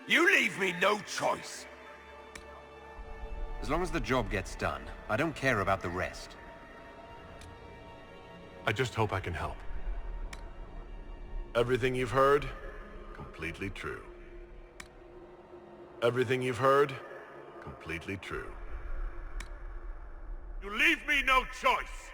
You leave me no choice. As long as the job gets done, I don't care about the rest. I just hope I can help. Everything you've heard, completely true. Everything you've heard, completely true. You leave me no choice.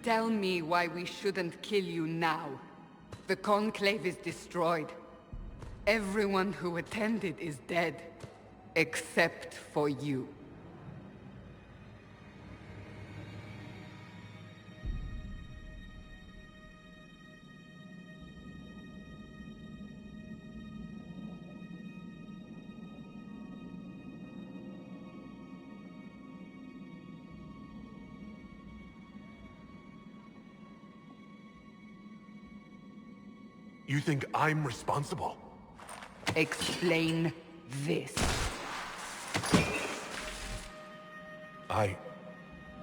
Tell me why we shouldn't kill you now. The Conclave is destroyed. Everyone who attended is dead. Except for you. You think I'm responsible? Explain this. I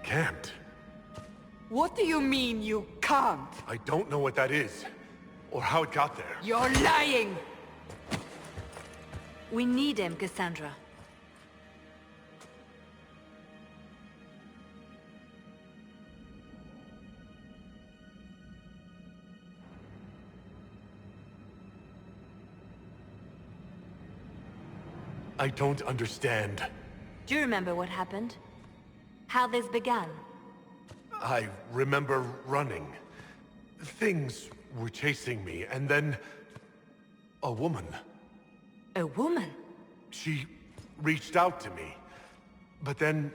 can't. What do you mean you can't? I don't know what that is, or how it got there. You're lying! We need him, Cassandra. I don't understand. Do you remember what happened? How this began? I remember running. Things were chasing me, and then... a woman. A woman? She reached out to me. But then...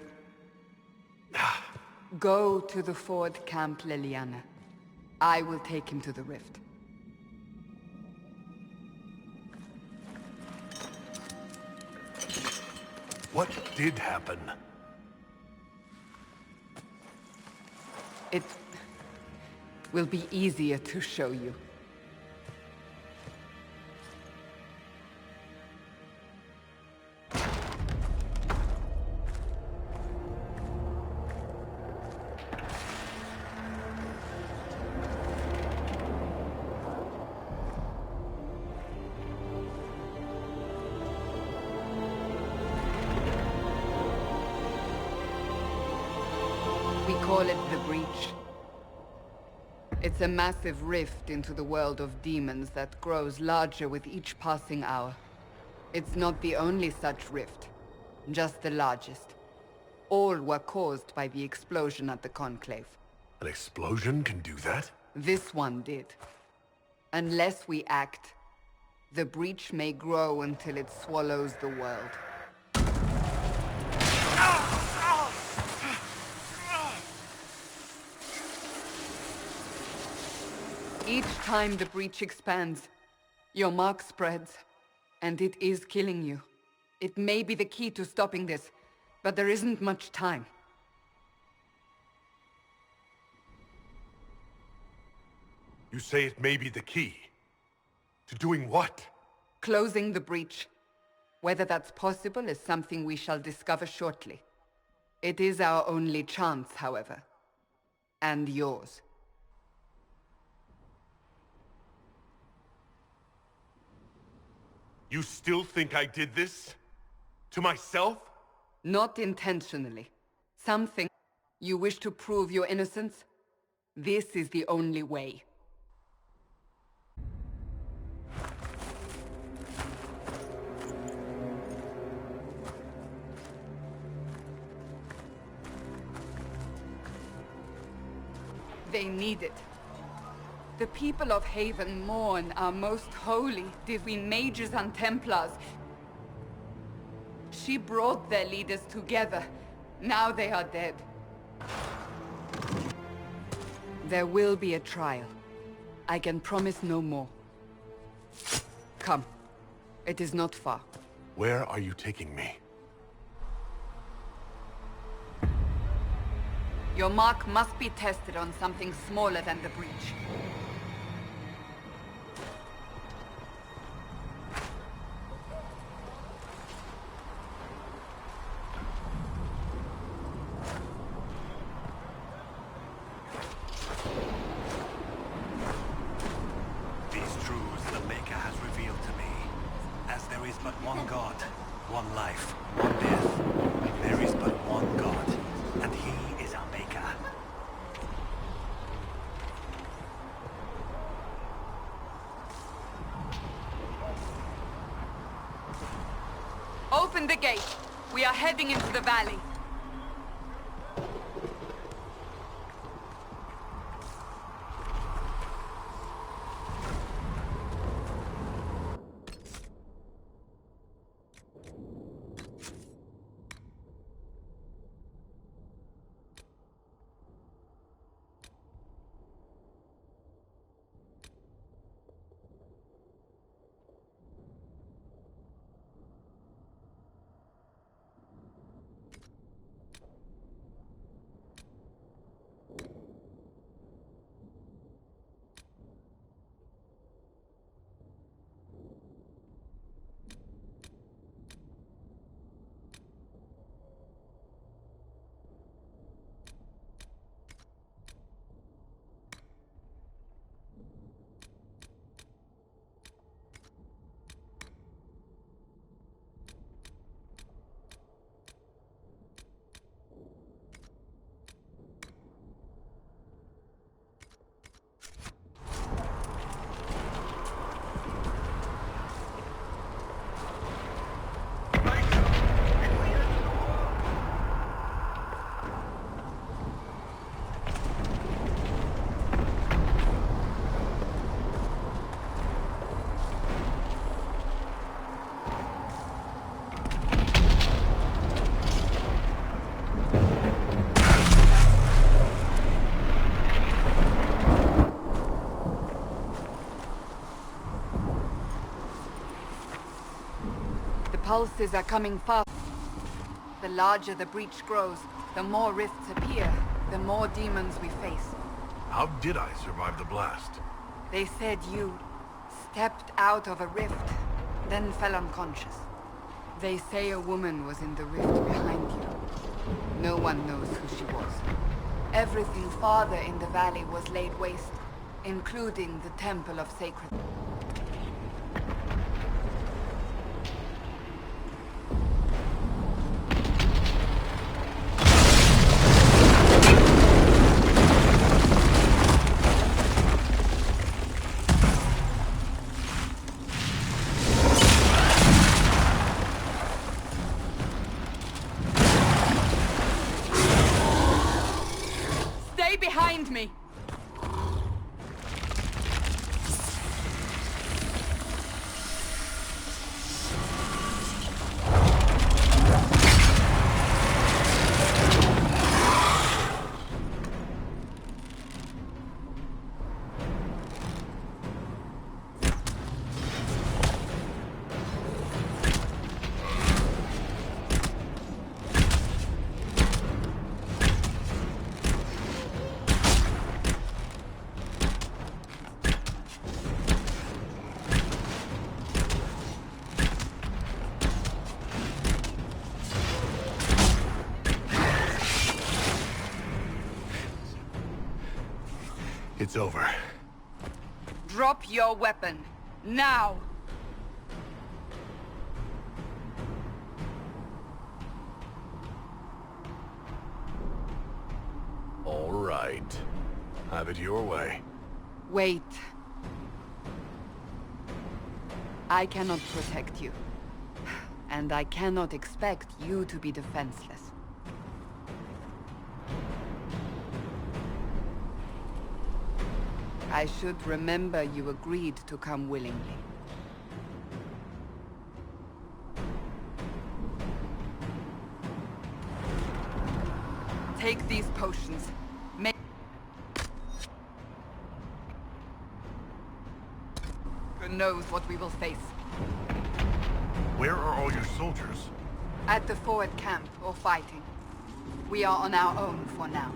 Go to the Ford Camp, Liliana. I will take him to the rift. What did happen? It will be easier to show you. We call it the Breach. It's a massive rift into the world of demons that grows larger with each passing hour. It's not the only such rift, just the largest. All were caused by the explosion at the Conclave. An explosion can do that? This one did. Unless we act, the Breach may grow until it swallows the world. Each time the Breach expands, your mark spreads, and it is killing you. It may be the key to stopping this, but there isn't much time. You say it may be the key. To doing what? Closing the Breach. Whether that's possible is something we shall discover shortly. It is our only chance, however. And yours. You still think I did this? To myself? Not intentionally. Something. You wish to prove your innocence? This is the only way. They need it. The people of Haven mourn our most holy, divine mages and Templars. She brought their leaders together. Now they are dead. There will be a trial. I can promise no more. Come. It is not far. Where are you taking me? Your mark must be tested on something smaller than the Breach. These truths the Maker has revealed to me. As there is but one God, one life, one death. There is but one God, and He is our Maker. Open the gate. We are heading into the valley. pulses are coming fast. The larger the breach grows, the more rifts appear, the more demons we face. How did I survive the blast? They said you stepped out of a rift, then fell unconscious. They say a woman was in the rift behind you. No one knows who she was. Everything farther in the valley was laid waste, including the Temple of Sacred. Stay behind me! It's over. Drop your weapon. Now! All right. Have it your way. Wait. I cannot protect you. And I cannot expect you to be defenseless. I should remember you agreed to come willingly. Take these potions. Who knows what we will face? Where are all your soldiers? At the forward camp, or fighting. We are on our own for now.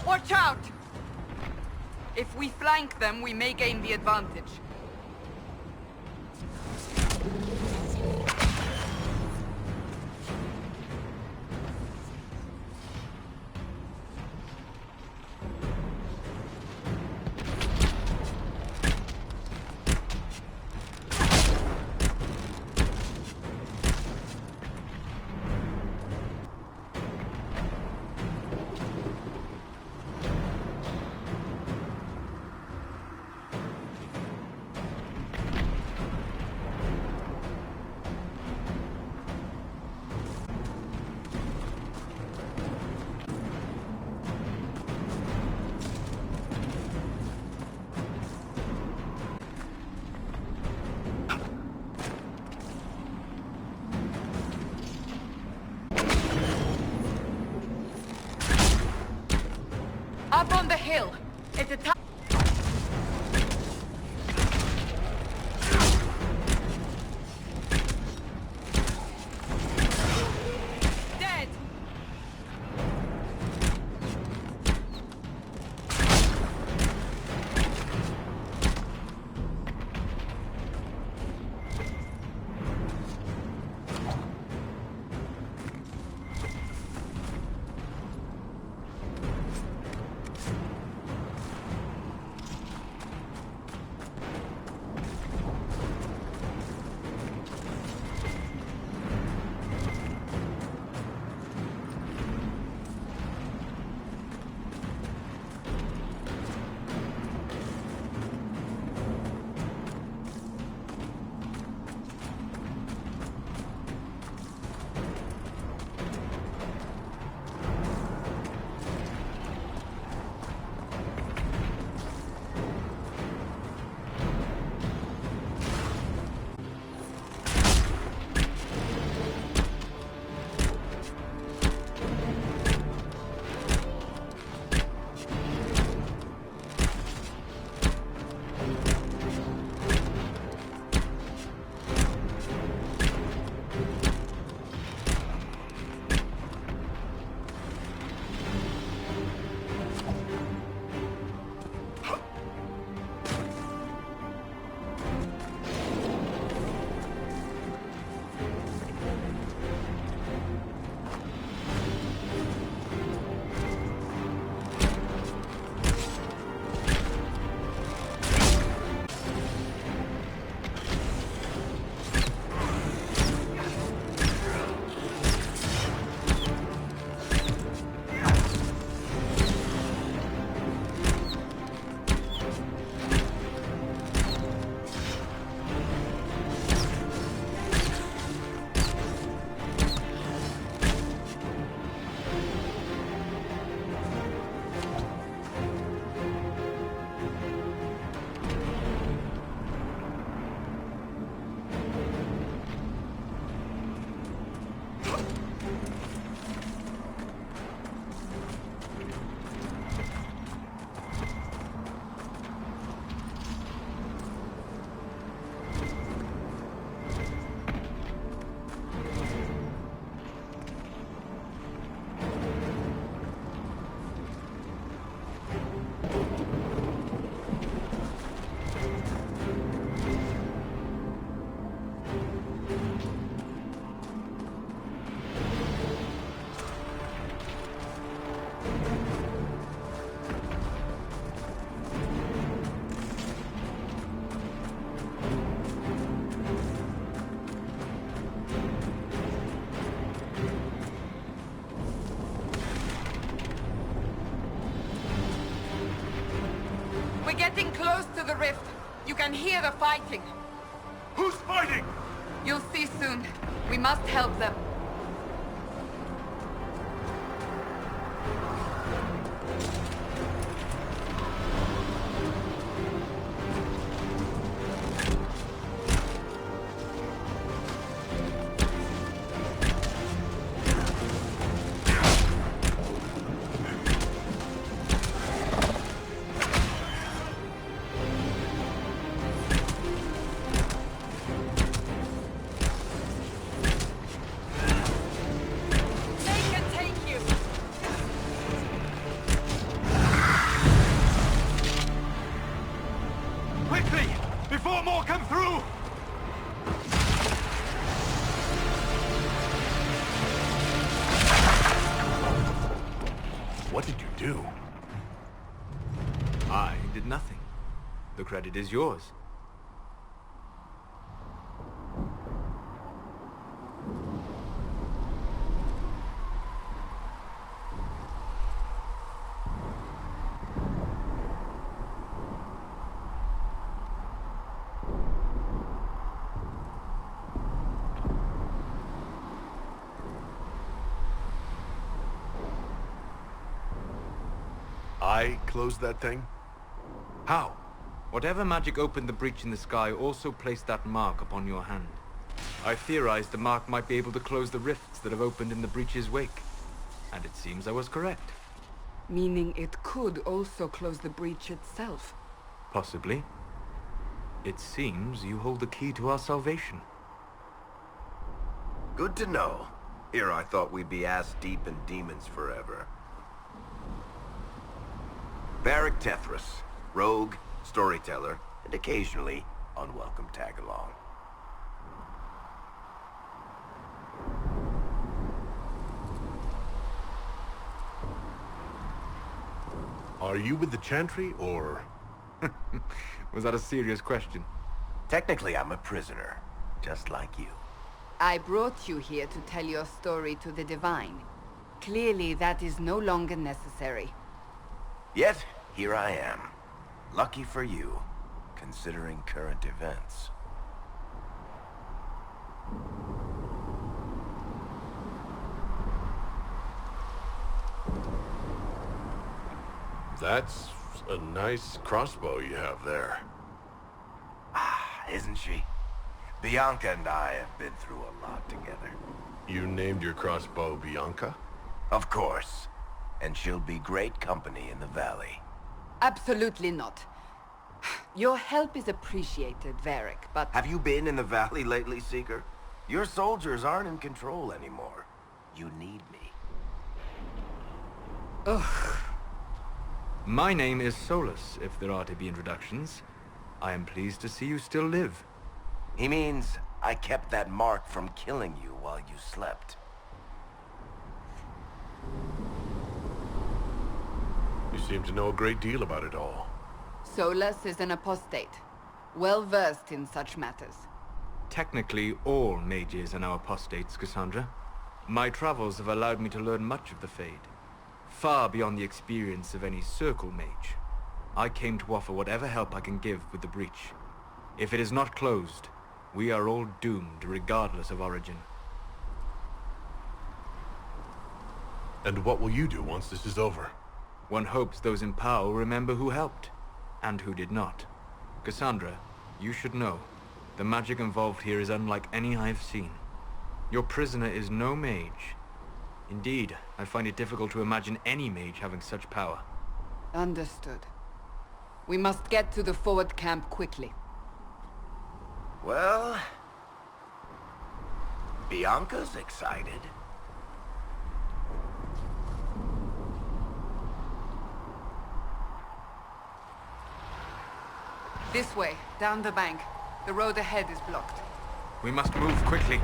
Watch out! If we flank them, we may gain the advantage. Up on the hill. It's a tough. Dead. getting close to the rift. You can hear the fighting. Who's fighting? You'll see soon. We must help them. Before more come through! What did you do? I did nothing. The credit is yours. I closed that thing? How? Whatever magic opened the breach in the sky also placed that mark upon your hand. I theorized the mark might be able to close the rifts that have opened in the breach's wake. And it seems I was correct. Meaning it could also close the breach itself. Possibly. It seems you hold the key to our salvation. Good to know. Here I thought we'd be ass-deep in demons forever. Varric Tethras, rogue, storyteller, and occasionally unwelcome tag-along. Are you with the Chantry, or...? Was that a serious question? Technically, I'm a prisoner, just like you. I brought you here to tell your story to the Divine. Clearly, that is no longer necessary. Yet, here I am. Lucky for you, considering current events. That's a nice crossbow you have there. Ah, isn't she? Bianca and I have been through a lot together. You named your crossbow Bianca? Of course. And she'll be great company in the valley. Absolutely not. Your help is appreciated, Varric, but... Have you been in the valley lately, Seeker? Your soldiers aren't in control anymore. You need me. Ugh. My name is Solus, if there are to be introductions. I am pleased to see you still live. He means I kept that mark from killing you while you slept. You seem to know a great deal about it all. Solus is an apostate, well-versed in such matters. Technically, all mages are now apostates, Cassandra. My travels have allowed me to learn much of the Fade, far beyond the experience of any circle mage. I came to offer whatever help I can give with the breach. If it is not closed, we are all doomed regardless of origin. And what will you do once this is over? One hopes those in power will remember who helped, and who did not. Cassandra, you should know, the magic involved here is unlike any I have seen. Your prisoner is no mage. Indeed, I find it difficult to imagine any mage having such power. Understood. We must get to the forward camp quickly. Well... Bianca's excited. This way, down the bank. The road ahead is blocked. We must move quickly.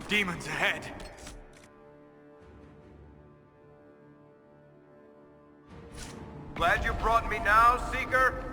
Demons ahead! Glad you brought me now, Seeker?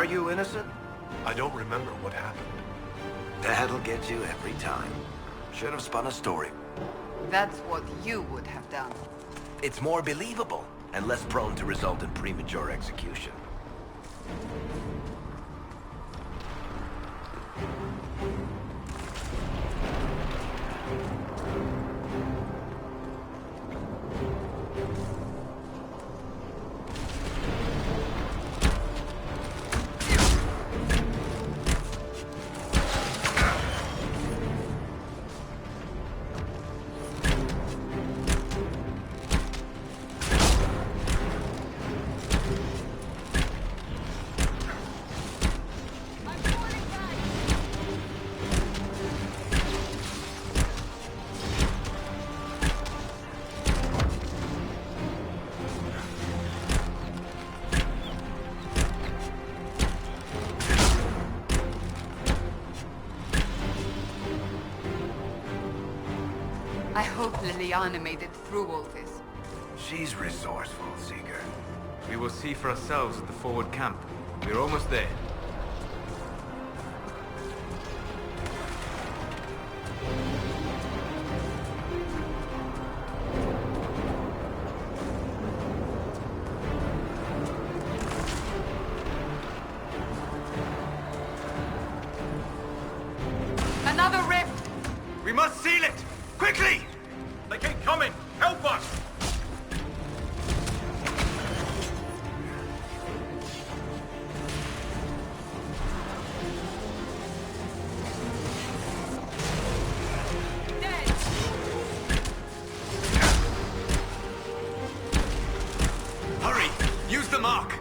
Are you innocent? I don't remember what happened. That'll get you every time. Should have spun a story. That's what you would have done. It's more believable, and less prone to result in premature execution. I hope Liliana made it through all this. She's resourceful, Seeker. We will see for ourselves at the forward camp. We're almost there. Another rift! We must seal it! Quickly! They keep coming! Help us! Dead! Hurry! Use the mark!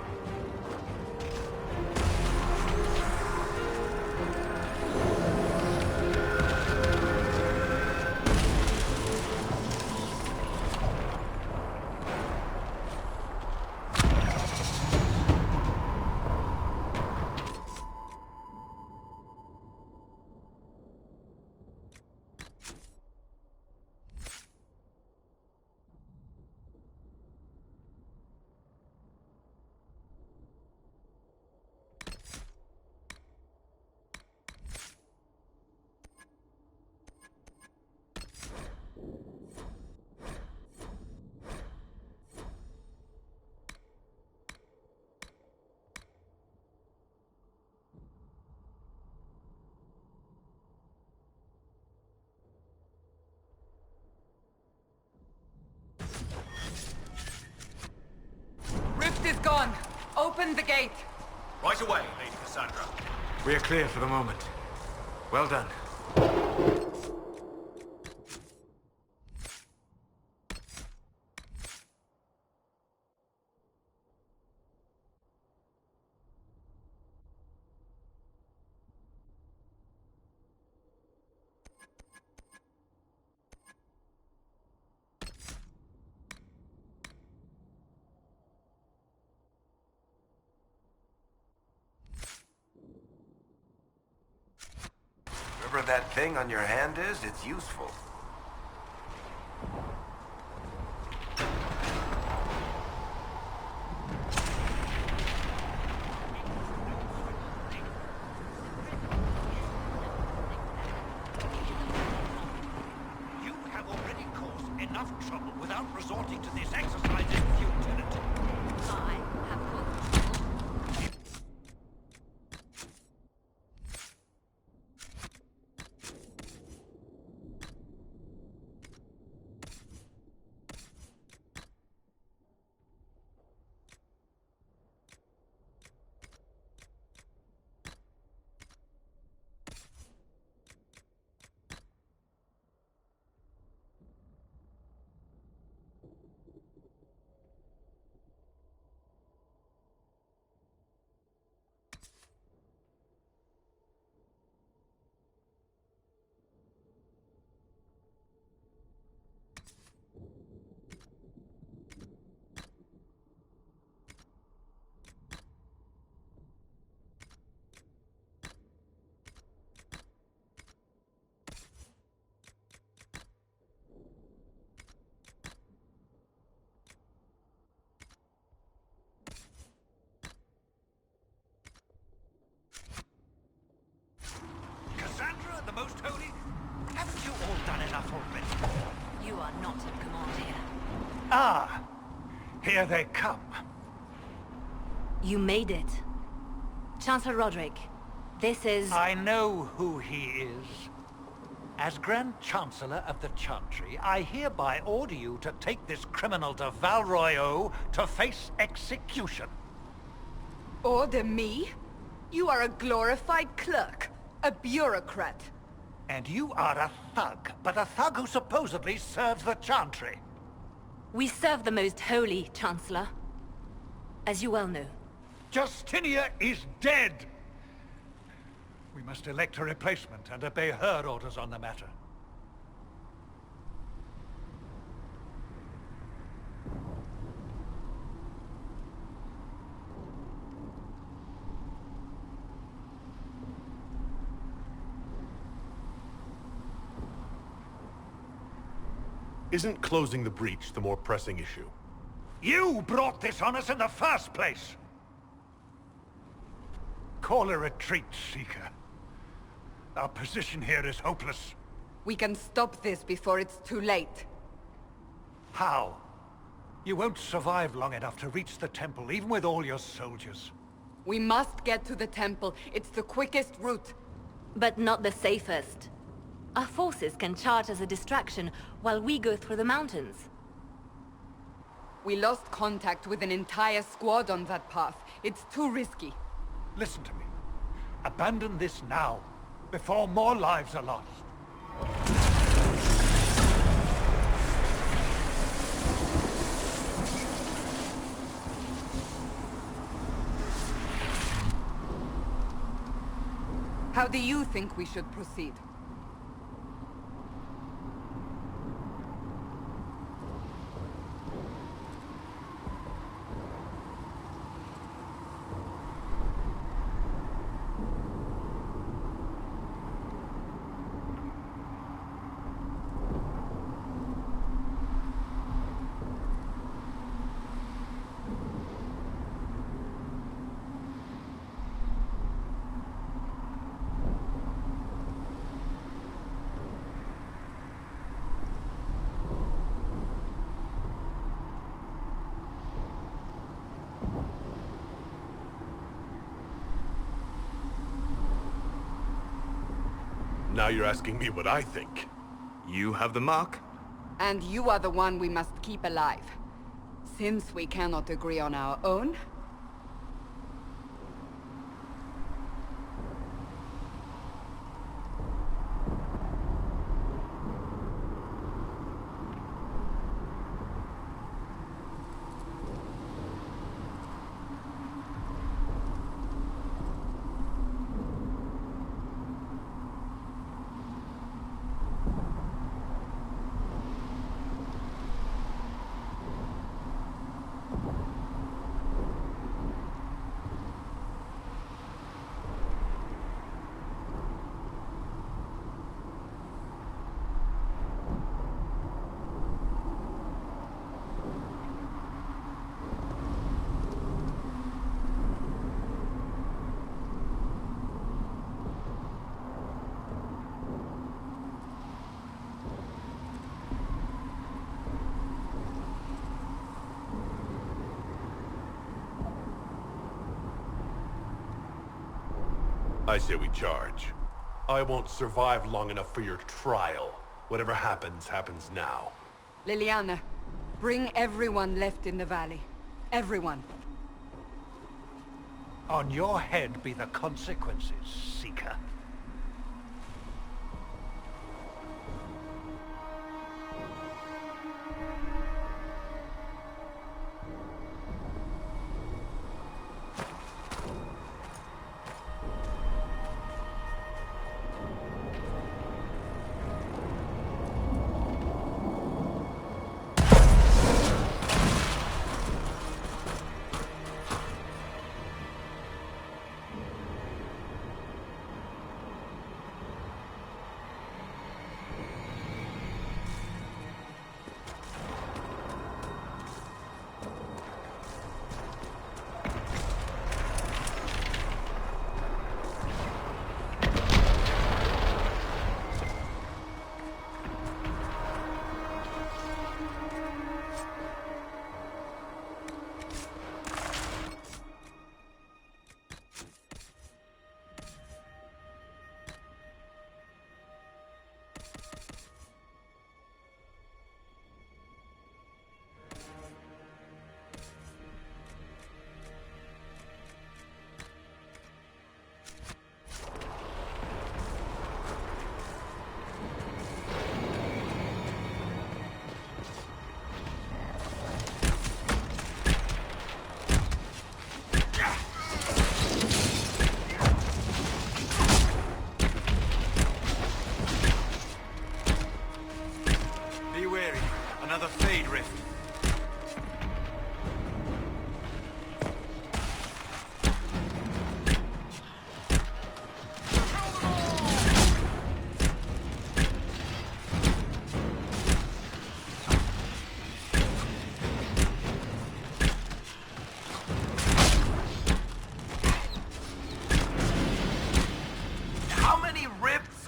Rift is gone! Open the gate! Right away, Lady Cassandra. We are clear for the moment. Well done. Whatever that thing on your hand is, it's useful. You have already caused enough trouble without resorting to this exercise in futility. I have caused. Cassandra, the Most Holy? Haven't you all done enough already? You are not in command here. Ah, here they come. You made it. Chancellor Roderick, this is... I know who he is. As Grand Chancellor of the Chantry, I hereby order you to take this criminal to Val Royeaux to face execution. Order me? You are a glorified clerk, a bureaucrat. And you are a thug, but a thug who supposedly serves the Chantry. We serve the most holy, Chancellor. As you well know. Justinia is dead! We must elect a replacement and obey her orders on the matter. Isn't closing the breach the more pressing issue? You brought this on us in the first place! Call a retreat, Seeker. Our position here is hopeless. We can stop this before it's too late. How? You won't survive long enough to reach the temple, even with all your soldiers. We must get to the temple. It's the quickest route. But not the safest. Our forces can charge as a distraction while we go through the mountains. We lost contact with an entire squad on that path. It's too risky. Listen to me. Abandon this now, before more lives are lost. How do you think we should proceed? Now you're asking me what I think. You have the mark? And you are the one we must keep alive. Since we cannot agree on our own, I say we charge. I won't survive long enough for your trial. Whatever happens, happens now. Liliana, bring everyone left in the valley. Everyone. On your head be the consequences, Seeker.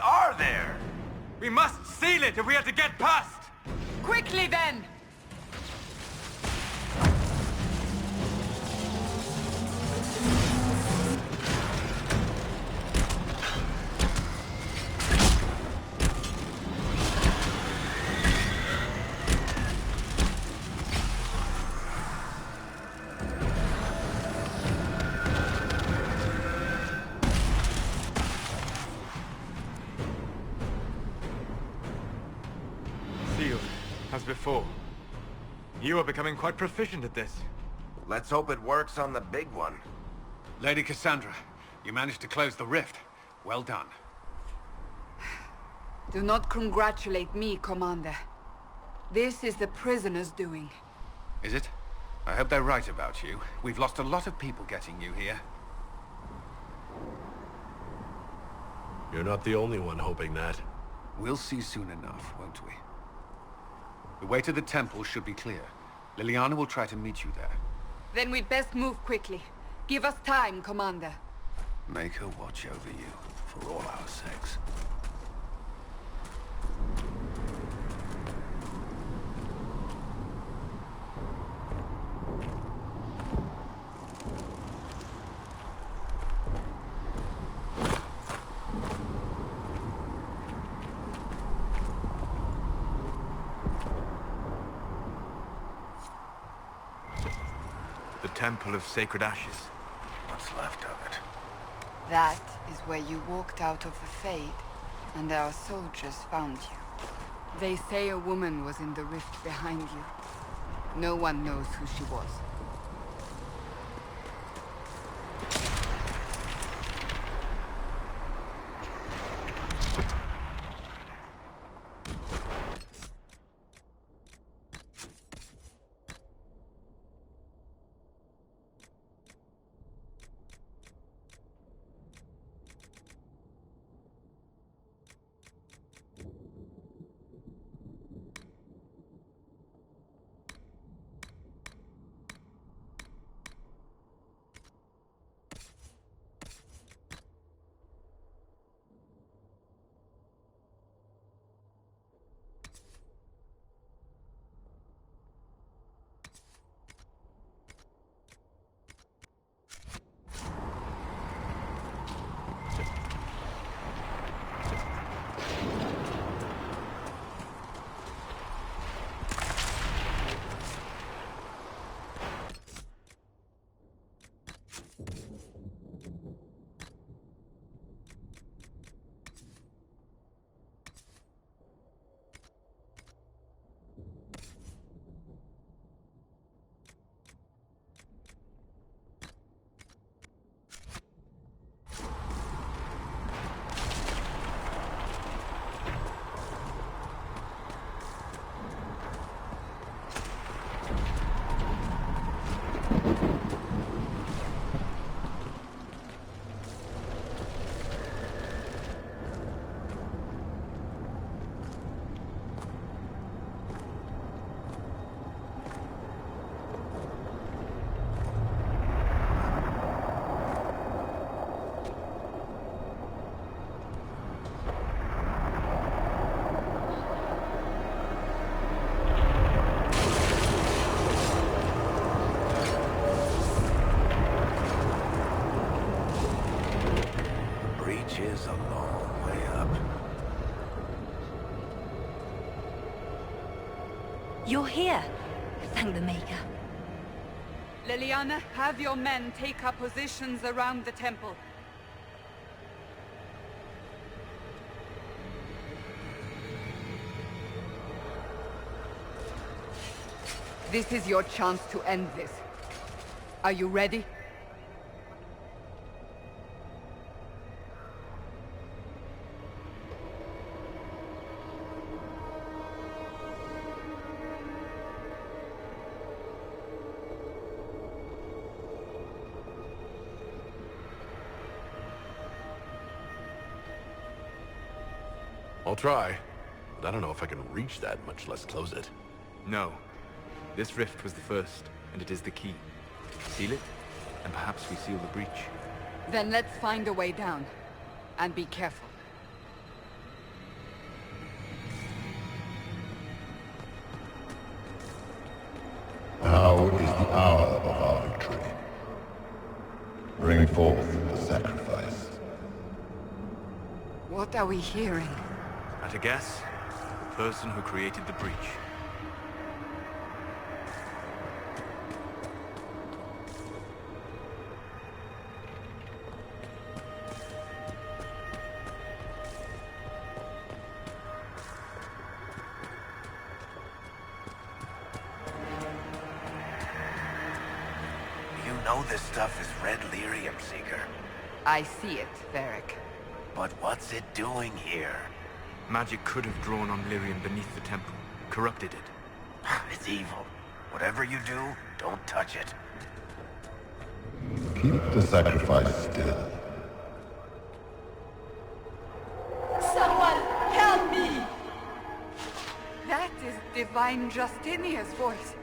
are there? We must seal it if we are to get past! Quickly then! Sealed, as before. You are becoming quite proficient at this. Let's hope it works on the big one. Lady Cassandra, you managed to close the rift. Well done. Do not congratulate me, Commander. This is the prisoner's doing. Is it? I hope they're right about you. We've lost a lot of people getting you here. You're not the only one hoping that. We'll see soon enough, won't we? The way to the temple should be clear. Liliana will try to meet you there. Then we'd best move quickly. Give us time, Commander. Make her watch over you, for all our sakes. The Temple of Sacred Ashes. What's left of it? That is where you walked out of the Fade, and our soldiers found you. They say a woman was in the rift behind you. No one knows who she was. Is a long way up. You're here. Thank the Maker. Liliana, have your men take up positions around the temple. This is your chance to end this. Are you ready? I'll try, but I don't know if I can reach that, much less close it. No. This rift was the first, and it is the key. Seal it, and perhaps we seal the breach. Then let's find a way down. And be careful. power of our victory. Bring forth the sacrifice. What are we hearing? At a guess, the person who created the breach. You know this stuff is red lyrium, Seeker. I see it, Varric. But what's it doing here? Magic could have drawn on lyrium beneath the temple, corrupted it. It's evil. Whatever you do, don't touch it. Keep the sacrifice still. Someone help me! That is Divine Justinia's voice.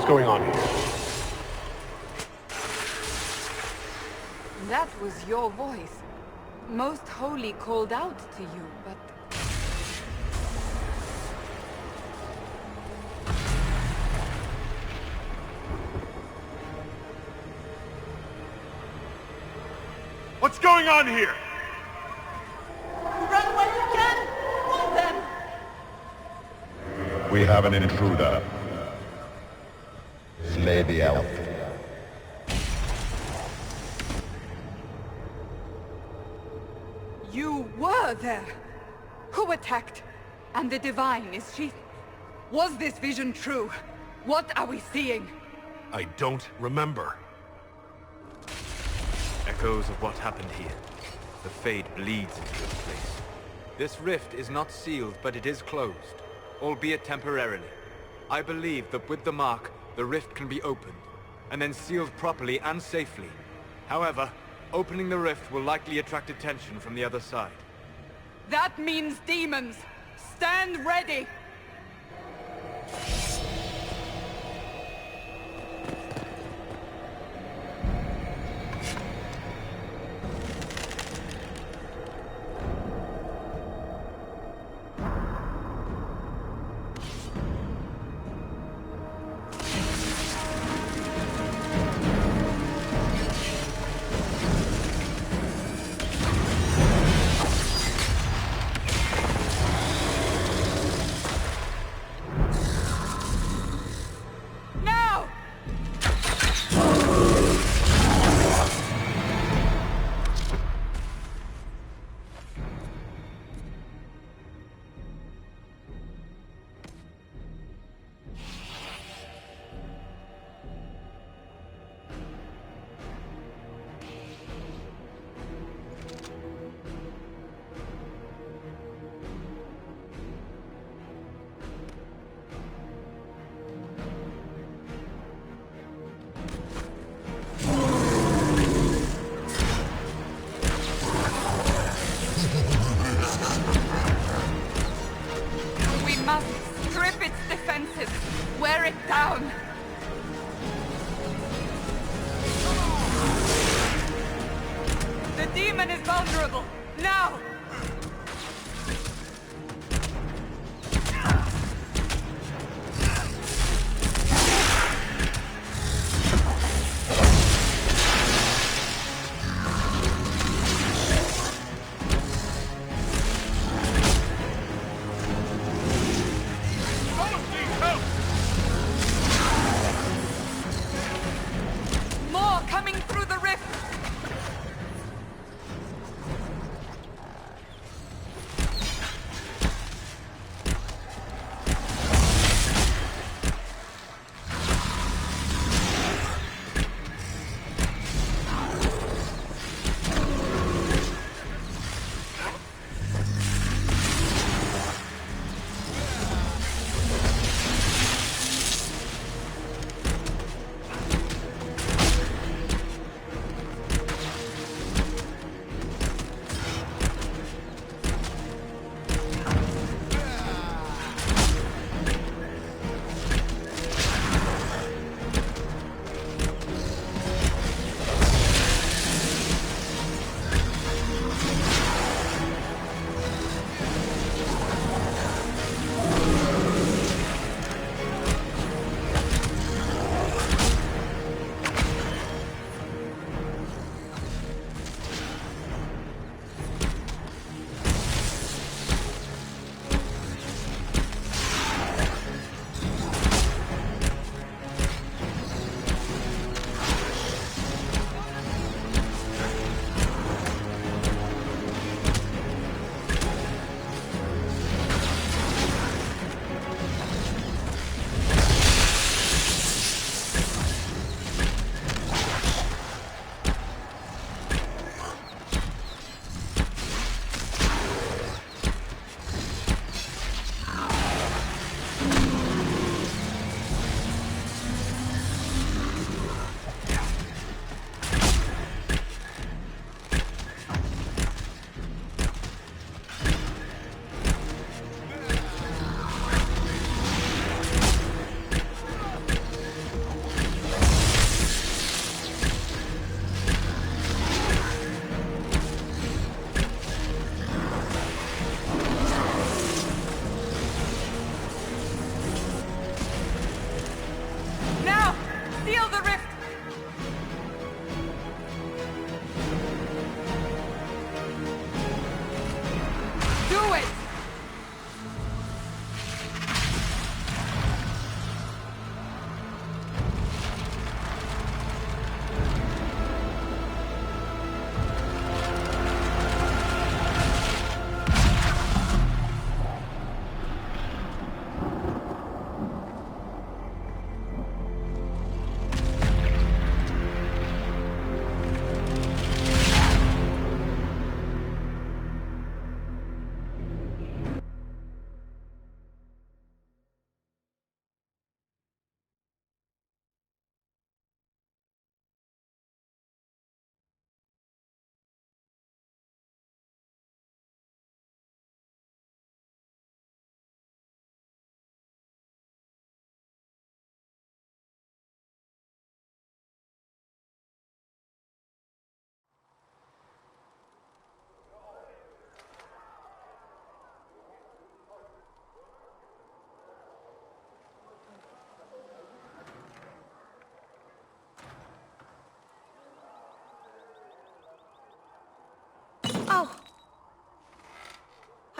What's going on here? That was your voice. Most Holy called out to you, but... What's going on here? Run when you can! Hold them! We have an intruder. Slay the elf. You were there! Who attacked? And the Divine, is she... Was this vision true? What are we seeing? I don't remember. Echoes of what happened here. The Fade bleeds into this place. This rift is not sealed, but it is closed, albeit temporarily. I believe that with the mark, the rift can be opened, and then sealed properly and safely. However, opening the rift will likely attract attention from the other side. That means demons! Stand ready! Wear it down! The demon is vulnerable! Now!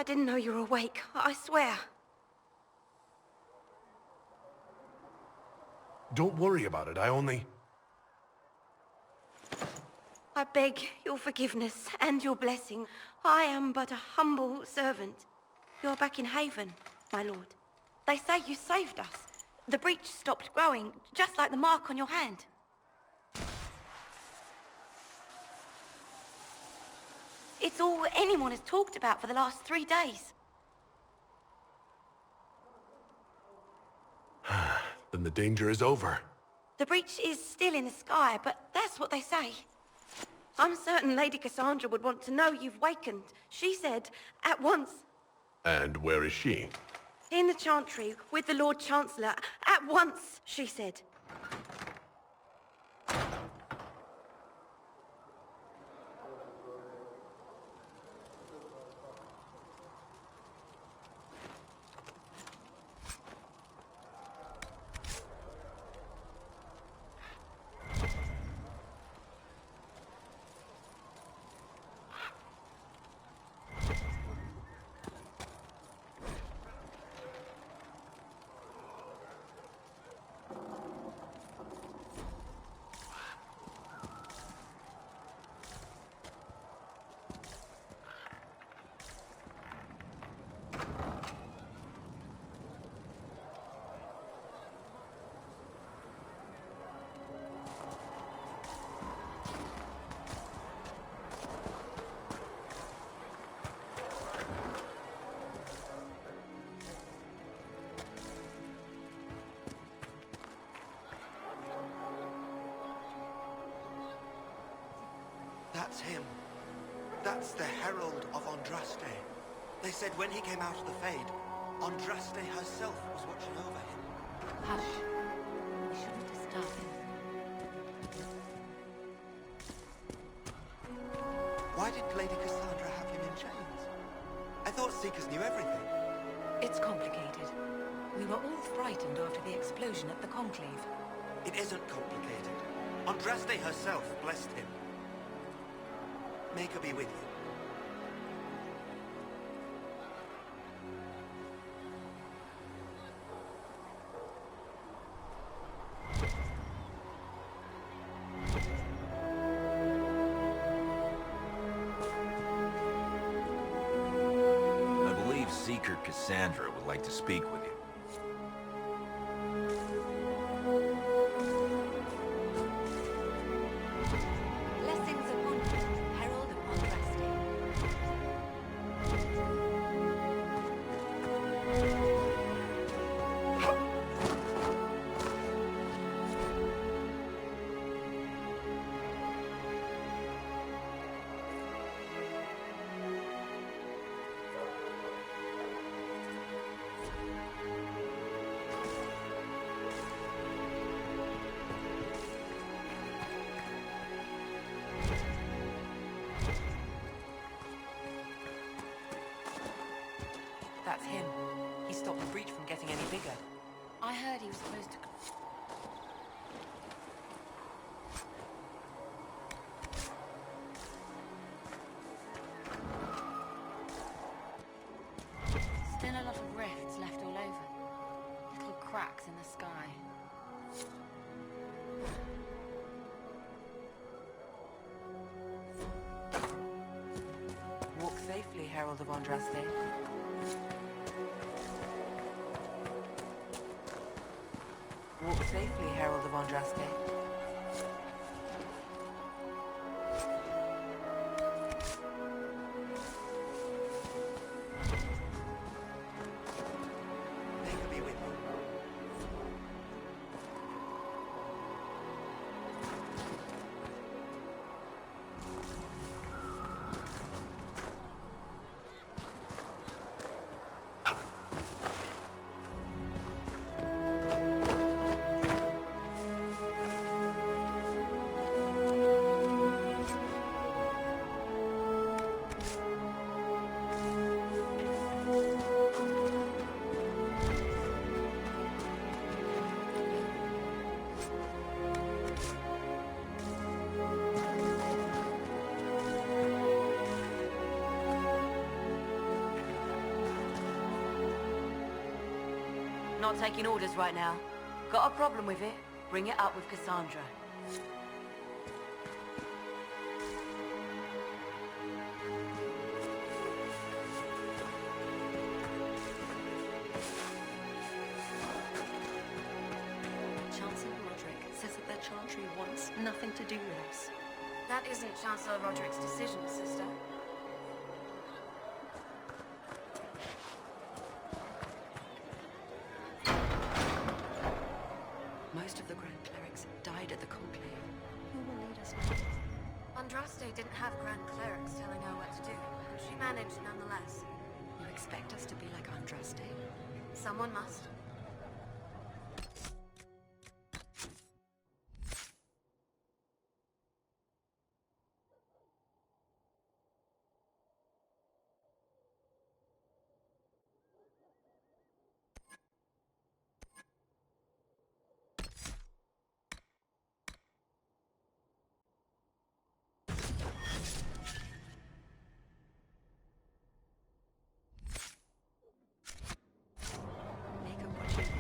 didn't know you were awake, I swear. Don't worry about it, I only... I beg your forgiveness and your blessing. I am but a humble servant. You're back in Haven, my lord. They say you saved us. The breach stopped growing, just like the mark on your hand. It's all anyone has talked about for the last 3 days. Then the danger is over. The breach is still in the sky, but that's what they say. I'm certain Lady Cassandra would want to know you've wakened. She said, at once. And where is she? In the Chantry, with the Lord Chancellor. At once, she said. That's him. That's the Herald of Andraste. They said when he came out of the Fade, Andraste herself was watching over him. Hush. We shouldn't disturb him. Why did Lady Cassandra have him in chains? I thought Seekers knew everything. It's complicated. We were all frightened after the explosion at the Conclave. It isn't complicated. Andraste herself blessed him. May her be with you. I believe Seeker Cassandra would like to speak with you. Blessings upon you, Herald of Andraste. That's him. He stopped the breach from getting any bigger. I heard he was supposed to... Still a lot of rifts left all over. Little cracks in the sky. Walk safely, Herald of Andraste. Walk safely, Herald of Andraste. May her be with you. not taking orders right now. Got a problem with it? Bring it up with Cassandra. Chancellor Roderick says that their chantry wants nothing to do with us. That isn't Chancellor Roderick's decision, sister. Most of the Grand Clerics died at the Conclave. Who will lead us now? Andraste didn't have Grand Clerics telling her what to do. She managed nonetheless. You expect us to be like Andraste? Someone must. Make a watching.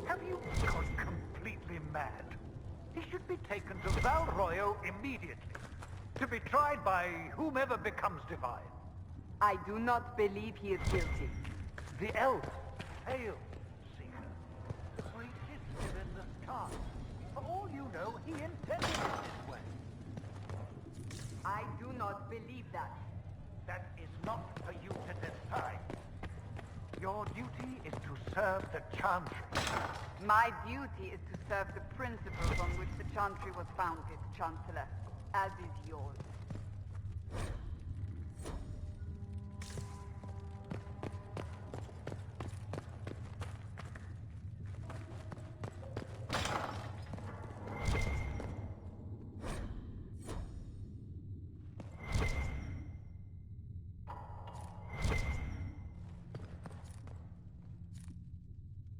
Have you gone completely mad? He should be taken to Val Royo immediately, to be tried by whomever becomes divine. I do not believe he is guilty. The elf failed, Seeker. For he did in the stars. For all you know, he intended it this way. I do not believe that. That is not for you to decide. Your duty is to serve the Chantry. My duty is to serve the principles on which the Chantry was founded, Chancellor, as is yours.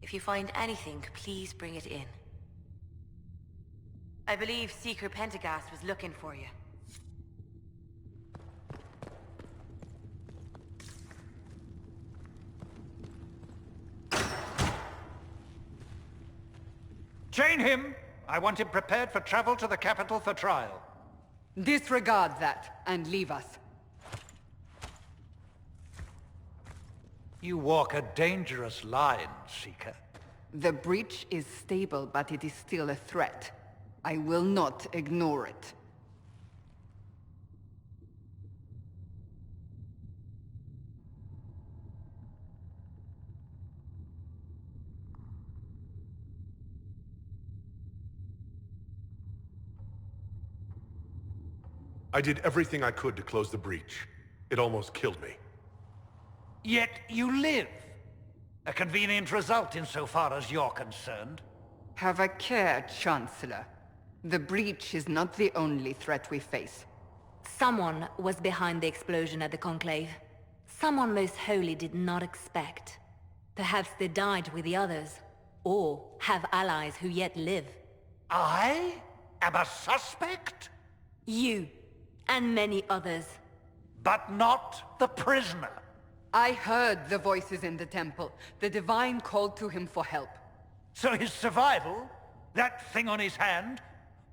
If you find anything, please bring it in. I believe Seeker Pentagast was looking for you. Chain him! I want him prepared for travel to the capital for trial. Disregard that, and leave us. You walk a dangerous line, Seeker. The breach is stable, but it is still a threat. I will not ignore it. I did everything I could to close the breach. It almost killed me. Yet you live. A convenient result insofar as you're concerned. Have a care, Chancellor. The breach is not the only threat we face. Someone was behind the explosion at the Conclave. Someone Most Holy did not expect. Perhaps they died with the others, or have allies who yet live. I am a suspect? You, and many others. But not the prisoner. I heard the voices in the temple. The Divine called to him for help. So his survival, that thing on his hand,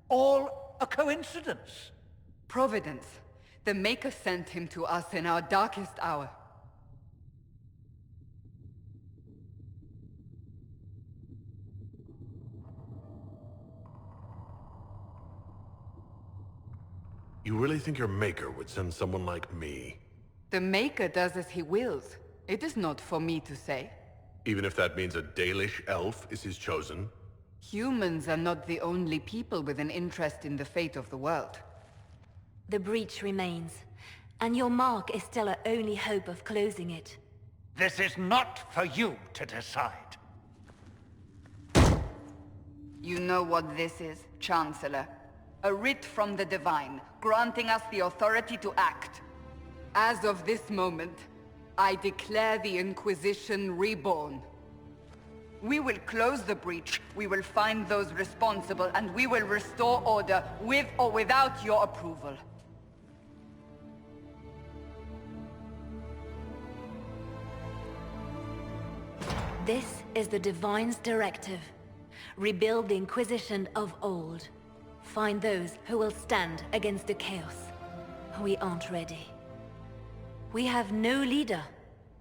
all a coincidence? Providence. The Maker sent him to us in our darkest hour. You really think your maker would send someone like me? The Maker does as he wills. It is not for me to say. Even if that means a Dalish elf is his chosen? Humans are not the only people with an interest in the fate of the world. The breach remains, and your mark is still our only hope of closing it. This is not for you to decide. You know what this is, Chancellor. A writ from the Divine, granting us the authority to act. As of this moment, I declare the Inquisition reborn. We will close the breach, we will find those responsible, and we will restore order with or without your approval. This is the Divine's directive. Rebuild the Inquisition of old. Find those who will stand against the chaos. We aren't ready. We have no leader,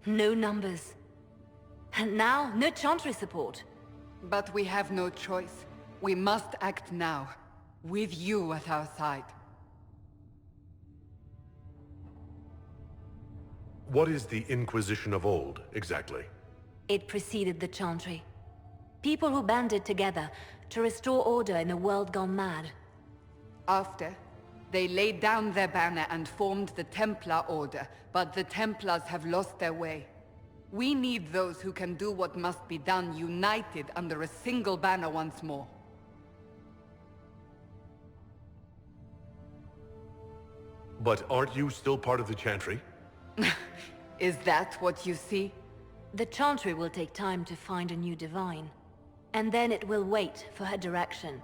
no numbers. And now, no Chantry support. But we have no choice. We must act now, with you at our side. What is the Inquisition of old, exactly? It preceded the Chantry. People who banded together to restore order in a world gone mad. After, they laid down their banner and formed the Templar Order, but the Templars have lost their way. We need those who can do what must be done, united under a single banner once more. But aren't you still part of the Chantry? Is that what you see? The Chantry will take time to find a new Divine. And then it will wait for her direction.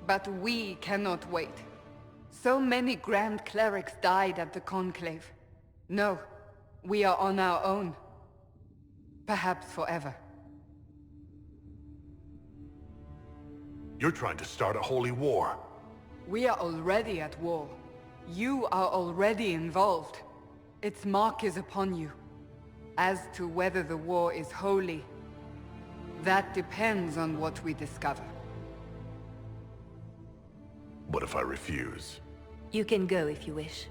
But we cannot wait. So many Grand Clerics died at the Conclave. No, we are on our own. Perhaps forever. You're trying to start a holy war. We are already at war. You are already involved. Its mark is upon you. As to whether the war is holy, that depends on what we discover. What if I refuse? You can go if you wish.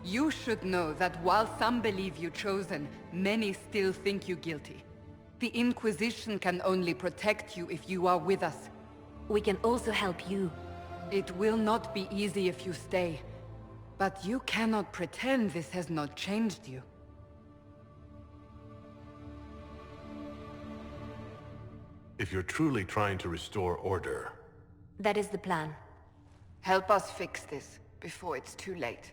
You should know that while some believe you chosen, many still think you guilty. The Inquisition can only protect you if you are with us. We can also help you. It will not be easy if you stay. But you cannot pretend this has not changed you. If you're truly trying to restore order... That is the plan. Help us fix this, before it's too late.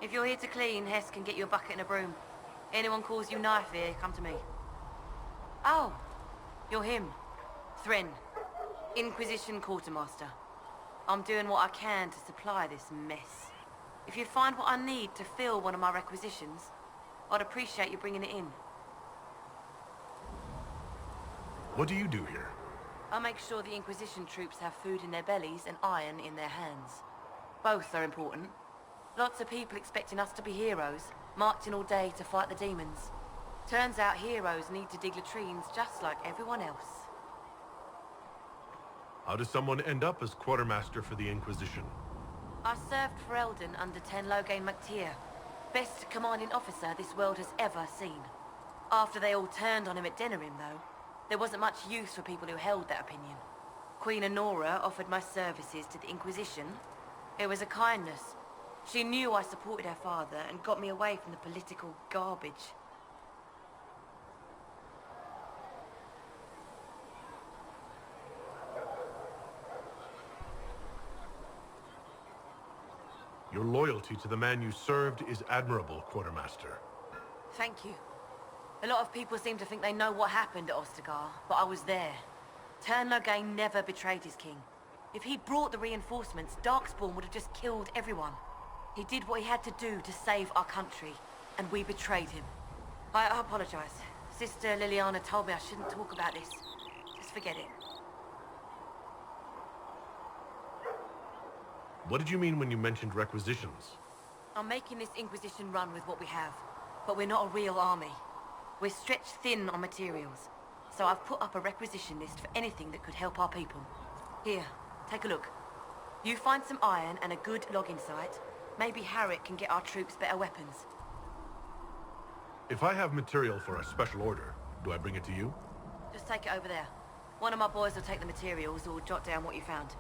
If you're here to clean, Hess can get you a bucket and a broom. Anyone calls you knife here, come to me. Oh, you're him. Thren. Inquisition Quartermaster. I'm doing what I can to supply this mess. If you find what I need to fill one of my requisitions, I'd appreciate you bringing it in. What do you do here? I make sure the Inquisition troops have food in their bellies and iron in their hands. Both are important. Lots of people expecting us to be heroes, marching all day to fight the demons. Turns out heroes need to dig latrines just like everyone else. How does someone end up as quartermaster for the Inquisition? I served for Eldon under Ten Loghain MacTier, best commanding officer this world has ever seen. After they all turned on him at Denerim, though, there wasn't much use for people who held that opinion. Queen Honora offered my services to the Inquisition. It was a kindness. She knew I supported her father and got me away from the political garbage. Your loyalty to the man you served is admirable, Quartermaster. Thank you. A lot of people seem to think they know what happened at Ostagar, but I was there. Ten Loghain never betrayed his king. If he'd brought the reinforcements, Darkspawn would have just killed everyone. He did what he had to do to save our country, and we betrayed him. I apologize. Sister Liliana told me I shouldn't talk about this. Just forget it. What did you mean when you mentioned requisitions? I'm making this Inquisition run with what we have, but we're not a real army. We're stretched thin on materials, so I've put up a requisition list for anything that could help our people. Here, take a look. You find some iron and a good logging site, maybe Harriet can get our troops better weapons. If I have material for a special order, do I bring it to you? Just take it over there. One of my boys will take the materials or jot down what you found.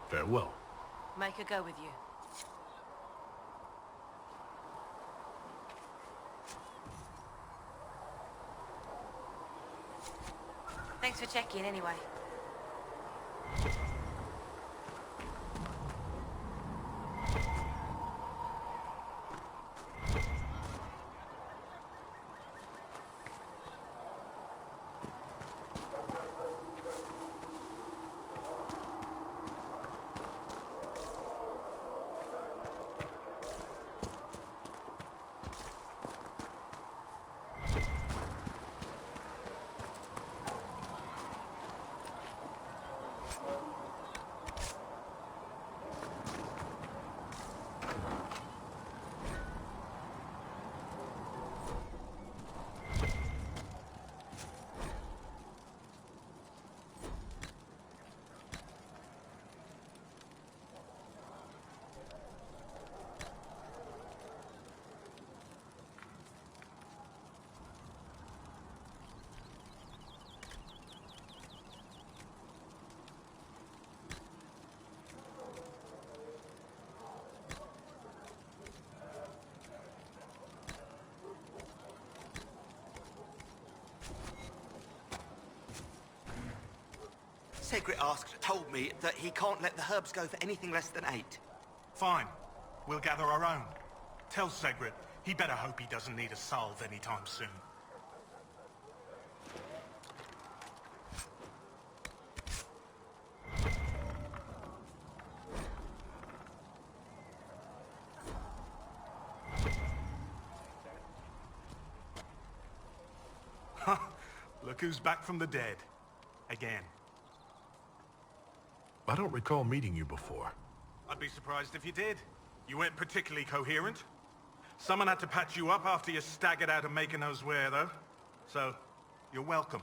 Farewell. Make her go with you. Thanks for checking anyway. Segrit told me that he can't let the herbs go for anything less than 8. Fine. We'll gather our own. Tell Segrit he better hope he doesn't need a salve anytime soon. Look who's back from the dead. Again. I don't recall meeting you before. I'd be surprised if you did. You weren't particularly coherent. Someone had to patch you up after you staggered out of making knows where, though. So, you're welcome.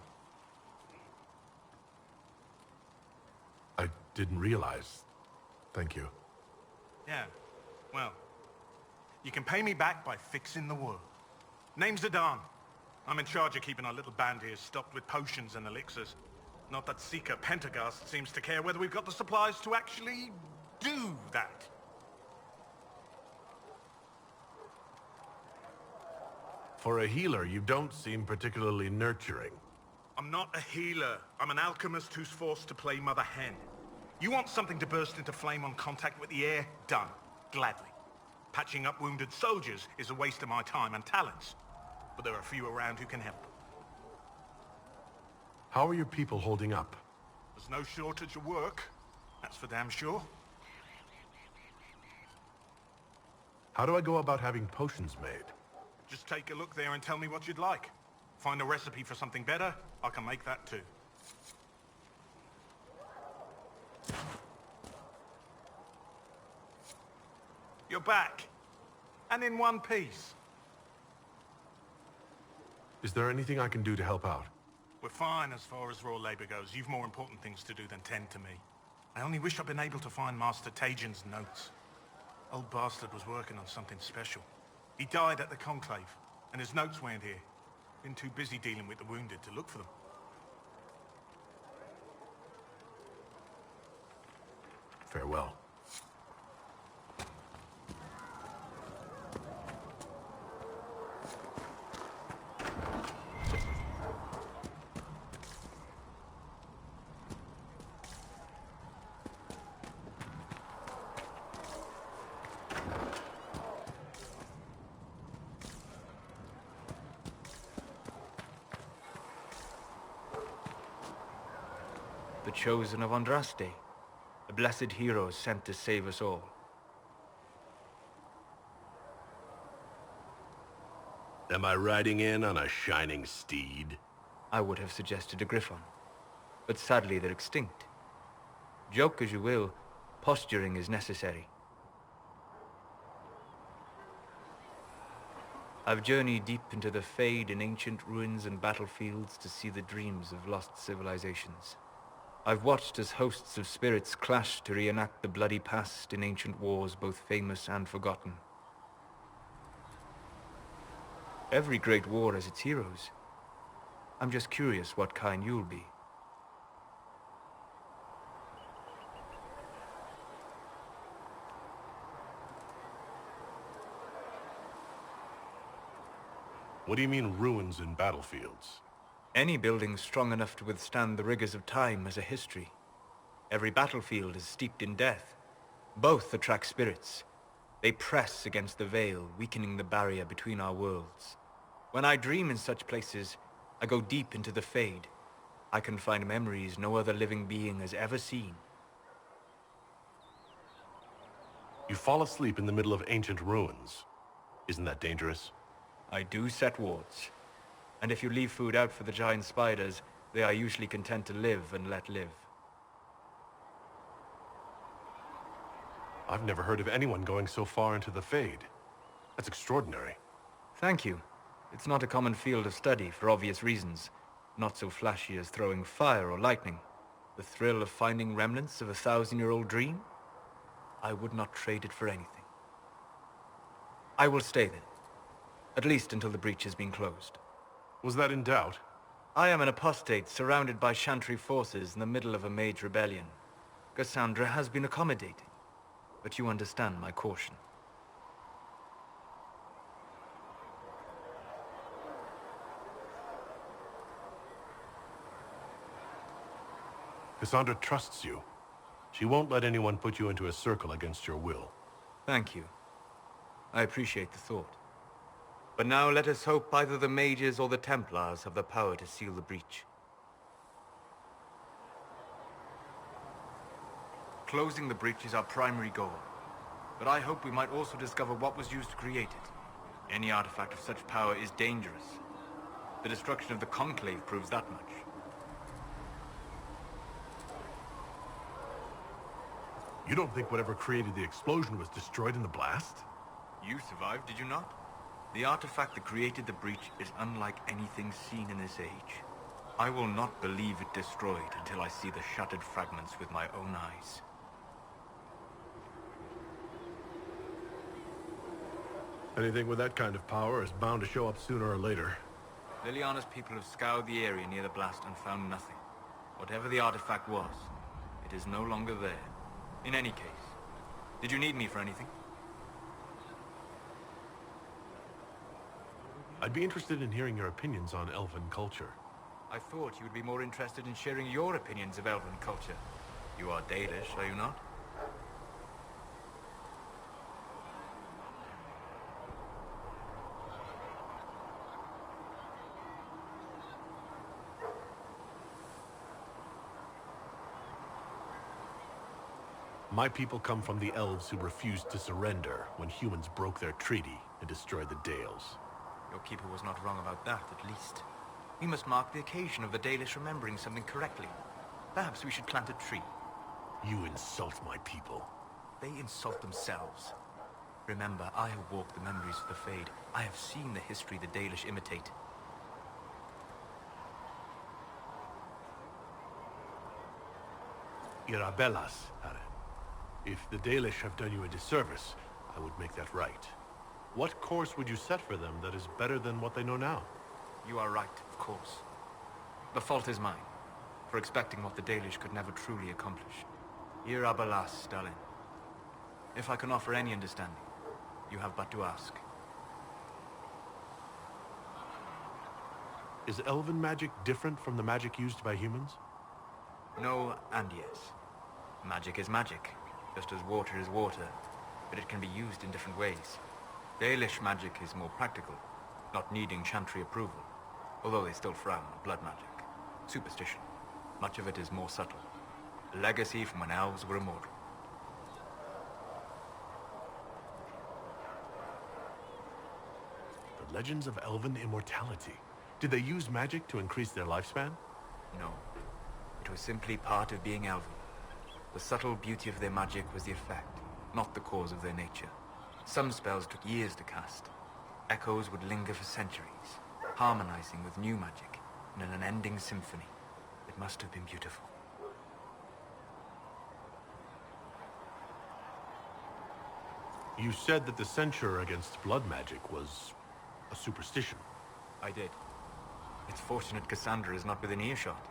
I didn't realize. Thank you. Yeah, well, you can pay me back by fixing the wound. Name's Adan. I'm in charge of keeping our little band here stocked with potions and elixirs. Not that Seeker Pentagast seems to care whether we've got the supplies to actually do that. For a healer, you don't seem particularly nurturing. I'm not a healer. I'm an alchemist who's forced to play Mother Hen. You want something to burst into flame on contact with the air? Done. Gladly. Patching up wounded soldiers is a waste of my time and talents. But there are a few around who can help. How are your people holding up? There's no shortage of work. That's for damn sure. How do I go about having potions made? Just take a look there and tell me what you'd like. Find a recipe for something better, I can make that too. You're back. And in one piece. Is there anything I can do to help out? We're fine as far as raw labor goes. You've more important things to do than tend to me. I only wish I'd been able to find Master Tajan's notes. Old bastard was working on something special. He died at the Conclave, and his notes weren't here. Been too busy dealing with the wounded to look for them. Farewell. The chosen of Andraste, the blessed heroes sent to save us all. Am I riding in on a shining steed? I would have suggested a griffon, but sadly they're extinct. Joke as you will, posturing is necessary. I've journeyed deep into the Fade in ancient ruins and battlefields to see the dreams of lost civilizations. I've watched as hosts of spirits clash to reenact the bloody past in ancient wars both famous and forgotten. Every great war has its heroes. I'm just curious what kind you'll be. What do you mean ruins and battlefields? Any building strong enough to withstand the rigors of time has a history. Every battlefield is steeped in death. Both attract spirits. They press against the veil, weakening the barrier between our worlds. When I dream in such places, I go deep into the Fade. I can find memories no other living being has ever seen. You fall asleep in the middle of ancient ruins. Isn't that dangerous? I do set wards. And if you leave food out for the giant spiders, they are usually content to live and let live. I've never heard of anyone going so far into the Fade. That's extraordinary. Thank you. It's not a common field of study for obvious reasons. Not so flashy as throwing fire or lightning. The thrill of finding remnants of a 1,000-year-old dream? I would not trade it for anything. I will stay then. At least until the breach has been closed. Was that in doubt? I am an apostate surrounded by Chantry forces in the middle of a Mage rebellion. Cassandra has been accommodating, but you understand my caution. Cassandra trusts you. She won't let anyone put you into a circle against your will. Thank you. I appreciate the thought. But now let us hope either the Mages or the Templars have the power to seal the breach. Closing the breach is our primary goal. But I hope we might also discover what was used to create it. Any artifact of such power is dangerous. The destruction of the Conclave proves that much. You don't think whatever created the explosion was destroyed in the blast? You survived, did you not? The artifact that created the breach is unlike anything seen in this age. I will not believe it destroyed until I see the shattered fragments with my own eyes. Anything with that kind of power is bound to show up sooner or later. Liliana's people have scoured the area near the blast and found nothing. Whatever the artifact was, it is no longer there. In any case, did you need me for anything? I'd be interested in hearing your opinions on elven culture. I thought you would be more interested in sharing your opinions of elven culture. You are Dalish, are you not? My people come from the elves who refused to surrender when humans broke their treaty and destroyed the Dales. Your keeper was not wrong about that, at least. We must mark the occasion of the Dalish remembering something correctly. Perhaps we should plant a tree. You insult my people. They insult themselves. Remember, I have walked the memories of the Fade. I have seen the history the Dalish imitate. Irabelas, Hare. If the Dalish have done you a disservice, I would make that right. What course would you set for them that is better than what they know now? You are right, of course. The fault is mine, for expecting what the Dalish could never truly accomplish. Irabelas, Stalin. If I can offer any understanding, you have but to ask. Is elven magic different from the magic used by humans? No and yes. Magic is magic, just as water is water, but it can be used in different ways. Dalish magic is more practical, not needing chantry approval, although they still frown on blood magic. Superstition. Much of it is more subtle. A legacy from when elves were immortal. The legends of elven immortality. Did they use magic to increase their lifespan? No. It was simply part of being elven. The subtle beauty of their magic was the effect, not the cause of their nature. Some spells took years to cast. Echoes would linger for centuries, harmonizing with new magic in an unending symphony. It must have been beautiful. You said that the censure against blood magic was a superstition. I did. It's fortunate Cassandra is not within earshot.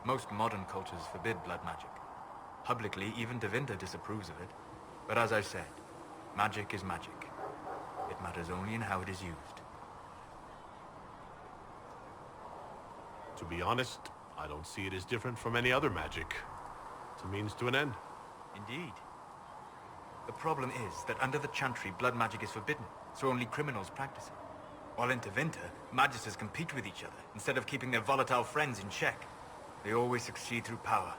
Most modern cultures forbid blood magic. Publicly, even Devinter disapproves of it. But as I said, magic is magic. It matters only in how it is used. To be honest, I don't see it as different from any other magic. It's a means to an end. Indeed. The problem is that under the Chantry, blood magic is forbidden, so only criminals practice it. While in Tevinter, magisters compete with each other, instead of keeping their volatile friends in check. They always succeed through power,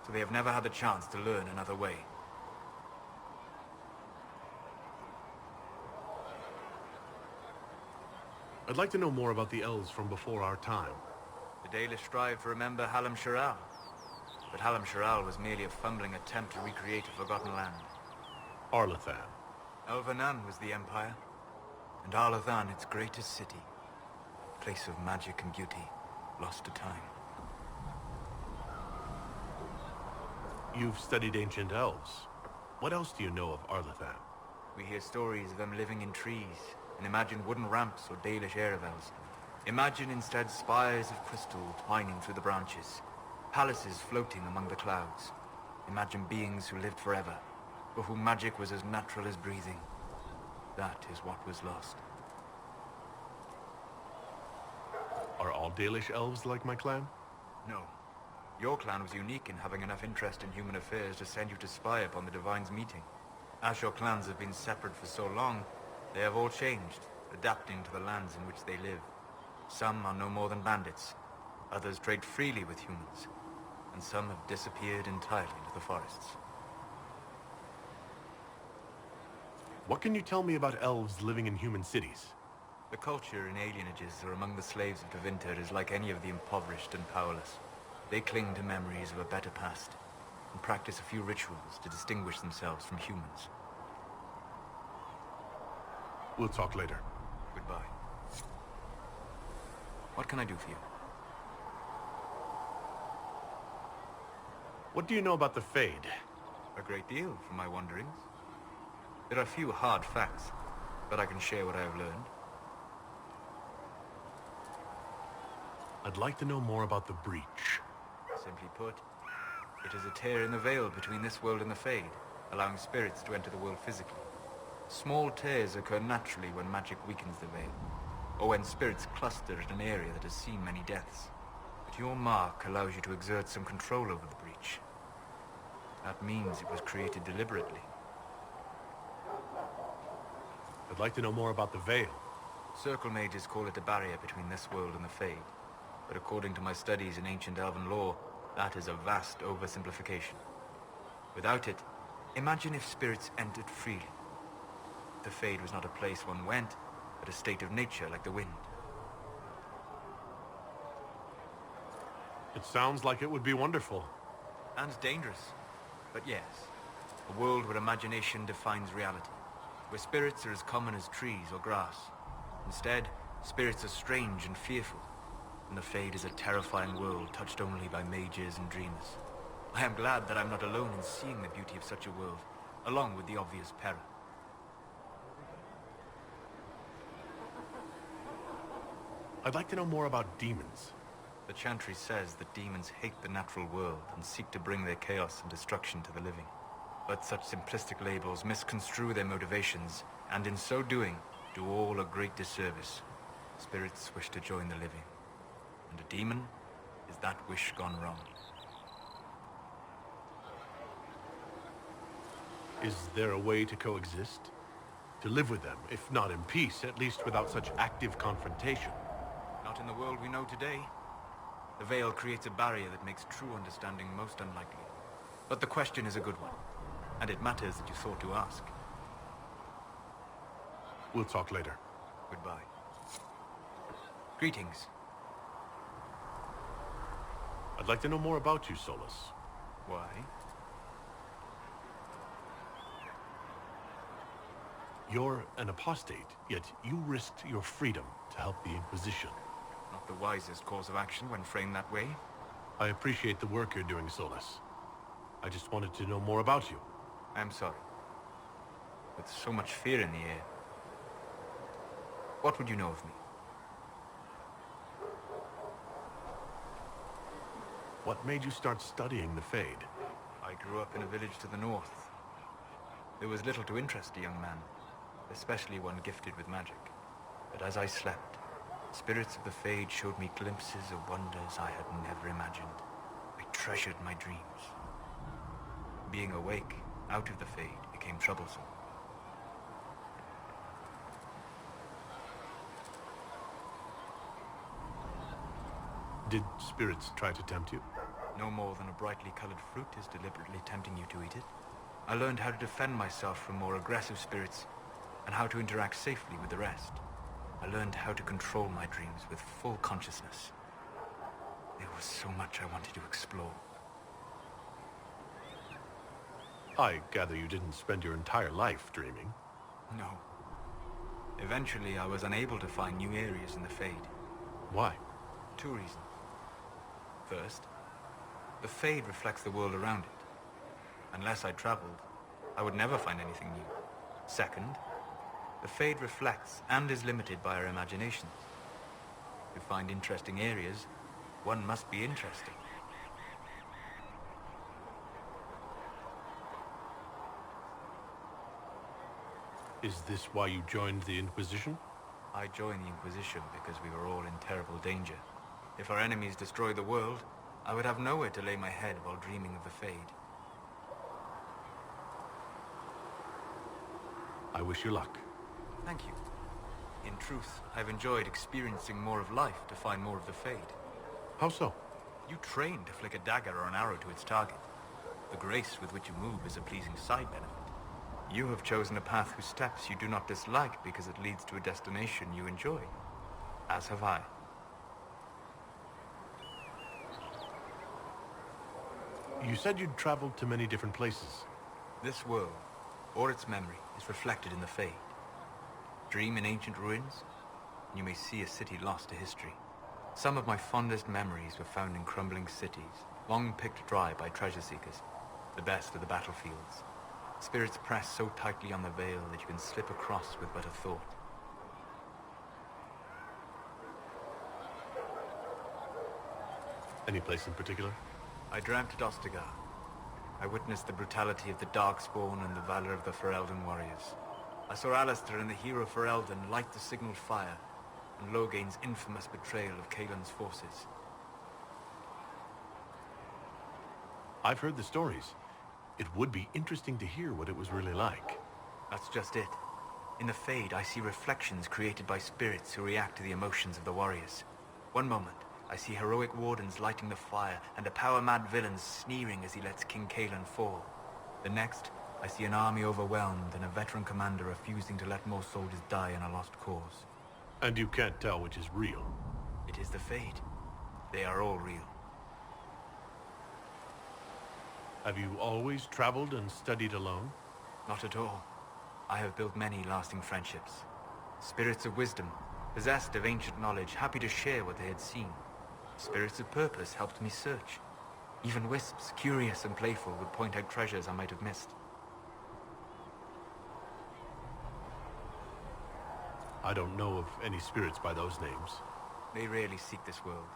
so they have never had the chance to learn another way. I'd like to know more about the elves from before our time. The Dalish strive to remember Hallam Sharal, but Hallam Sharal was merely a fumbling attempt to recreate a forgotten land. Arlathan. Elvanan was the Empire, and Arlathan its greatest city. Place of magic and beauty, lost to time. You've studied ancient elves. What else do you know of Arlathan? We hear stories of them living in trees, and imagine wooden ramps or Dalish aerovels. Imagine instead spires of crystal twining through the branches, palaces floating among the clouds. Imagine beings who lived forever, for whom magic was as natural as breathing. That is what was lost. Are all Dalish elves like my clan? No. Your clan was unique in having enough interest in human affairs to send you to spy upon the Divine's meeting. As your clans have been separate for so long, they have all changed, adapting to the lands in which they live. Some are no more than bandits, others trade freely with humans, and some have disappeared entirely into the forests. What can you tell me about elves living in human cities? The culture in alienages or among the slaves of Tevinter is like any of the impoverished and powerless. They cling to memories of a better past, and practice a few rituals to distinguish themselves from humans. We'll talk later. Goodbye. What can I do for you? What do you know about the Fade? A great deal from my wanderings. There are few hard facts, but I can share what I have learned. I'd like to know more about the Breach. Simply put, it is a tear in the veil between this world and the Fade, allowing spirits to enter the world physically. Small tears occur naturally when magic weakens the veil, or when spirits cluster at an area that has seen many deaths. But your mark allows you to exert some control over the Breach. That means it was created deliberately. I'd like to know more about the Veil. Circle mages call it a barrier between this world and the Fade. But according to my studies in ancient elven lore, that is a vast oversimplification. Without it, Imagine if spirits entered freely. The Fade was not a place one went, but a state of nature like the wind. It sounds like it would be wonderful. And dangerous. But yes, a world where imagination defines reality. Where spirits are as common as trees or grass. Instead, spirits are strange and fearful. And the Fade is a terrifying world touched only by mages and dreamers. I am glad that I'm not alone in seeing the beauty of such a world, along with the obvious peril. I'd like to know more about demons. The Chantry says that demons hate the natural world and seek to bring their chaos and destruction to the living. But such simplistic labels misconstrue their motivations, and in so doing, do all a great disservice. Spirits wish to join the living, and a demon is that wish gone wrong. Is there a way to coexist? To live with them, if not in peace, at least without such active confrontation? Not in the world we know today. The veil creates a barrier that makes true understanding most unlikely. But the question is a good one, and it matters that you thought to ask. We'll talk later. Goodbye. Greetings. I'd like to know more about you, Solus. Why? You're an apostate, yet you risked your freedom to help the Inquisition. Not the wisest course of action when framed that way. I appreciate the work you're doing, Solus. I just wanted to know more about you. I'm sorry. With so much fear in the air. What would you know of me? What made you start studying the Fade? I grew up in a village to the north. There was little to interest a young man, especially one gifted with magic. But as I slept, spirits of the Fade showed me glimpses of wonders I had never imagined. I treasured my dreams. Being awake, out of the Fade, became troublesome. Did spirits try to tempt you? No more than a brightly colored fruit is deliberately tempting you to eat it. I learned how to defend myself from more aggressive spirits, and how to interact safely with the rest. I learned how to control my dreams with full consciousness. There was so much I wanted to explore. I gather you didn't spend your entire life dreaming. No. Eventually, I was unable to find new areas in the Fade. Why? 2 reasons. First, the Fade reflects the world around it. Unless I traveled, I would never find anything new. Second, the Fade reflects and is limited by our imaginations. To find interesting areas, one must be interesting. Is this why you joined the Inquisition? I joined the Inquisition because we were all in terrible danger. If our enemies destroyed the world, I would have nowhere to lay my head while dreaming of the Fade. I wish you luck. Thank you. In truth, I've enjoyed experiencing more of life to find more of the Fade. How so? You train to flick a dagger or an arrow to its target. The grace with which you move is a pleasing side benefit. You have chosen a path whose steps you do not dislike because it leads to a destination you enjoy. As have I. You said you'd traveled to many different places. This world, or its memory, is reflected in the Fade. Dream in ancient ruins, and you may see a city lost to history. Some of my fondest memories were found in crumbling cities, long picked dry by treasure seekers, the best of the battlefields. Spirits press so tightly on the veil that you can slip across with but a thought. Any place in particular? I dreamt at Ostagar. I witnessed the brutality of the Darkspawn and the valor of the Ferelden warriors. I saw Alistair and the hero Ferelden light the signal fire, and Logain's infamous betrayal of Kaelin's forces. I've heard the stories. It would be interesting to hear what it was really like. That's just it. In the Fade, I see reflections created by spirits who react to the emotions of the warriors. One moment, I see heroic wardens lighting the fire, and a power-mad villain sneering as he lets King Kaelin fall. The next, I see an army overwhelmed and a veteran commander refusing to let more soldiers die in a lost cause. And you can't tell which is real. It is the Fade. They are all real. Have you always traveled and studied alone? Not at all. I have built many lasting friendships. Spirits of wisdom, possessed of ancient knowledge, happy to share what they had seen. Spirits of purpose helped me search. Even wisps, curious and playful, would point out treasures I might have missed. I don't know of any spirits by those names. They rarely seek this world.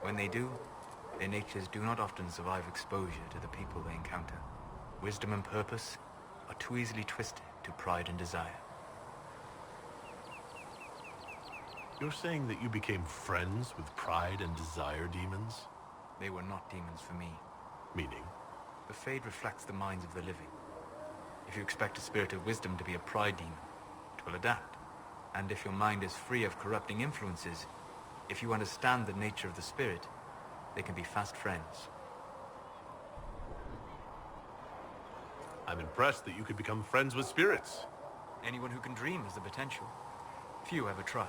When they do, their natures do not often survive exposure to the people they encounter. Wisdom and purpose are too easily twisted to pride and desire. You're saying that you became friends with pride and desire demons? They were not demons for me. Meaning? The Fade reflects the minds of the living. If you expect a spirit of wisdom to be a pride demon, it will adapt. And if your mind is free of corrupting influences, if you understand the nature of the spirit, they can be fast friends. I'm impressed that you could become friends with spirits. Anyone who can dream has the potential. Few ever try.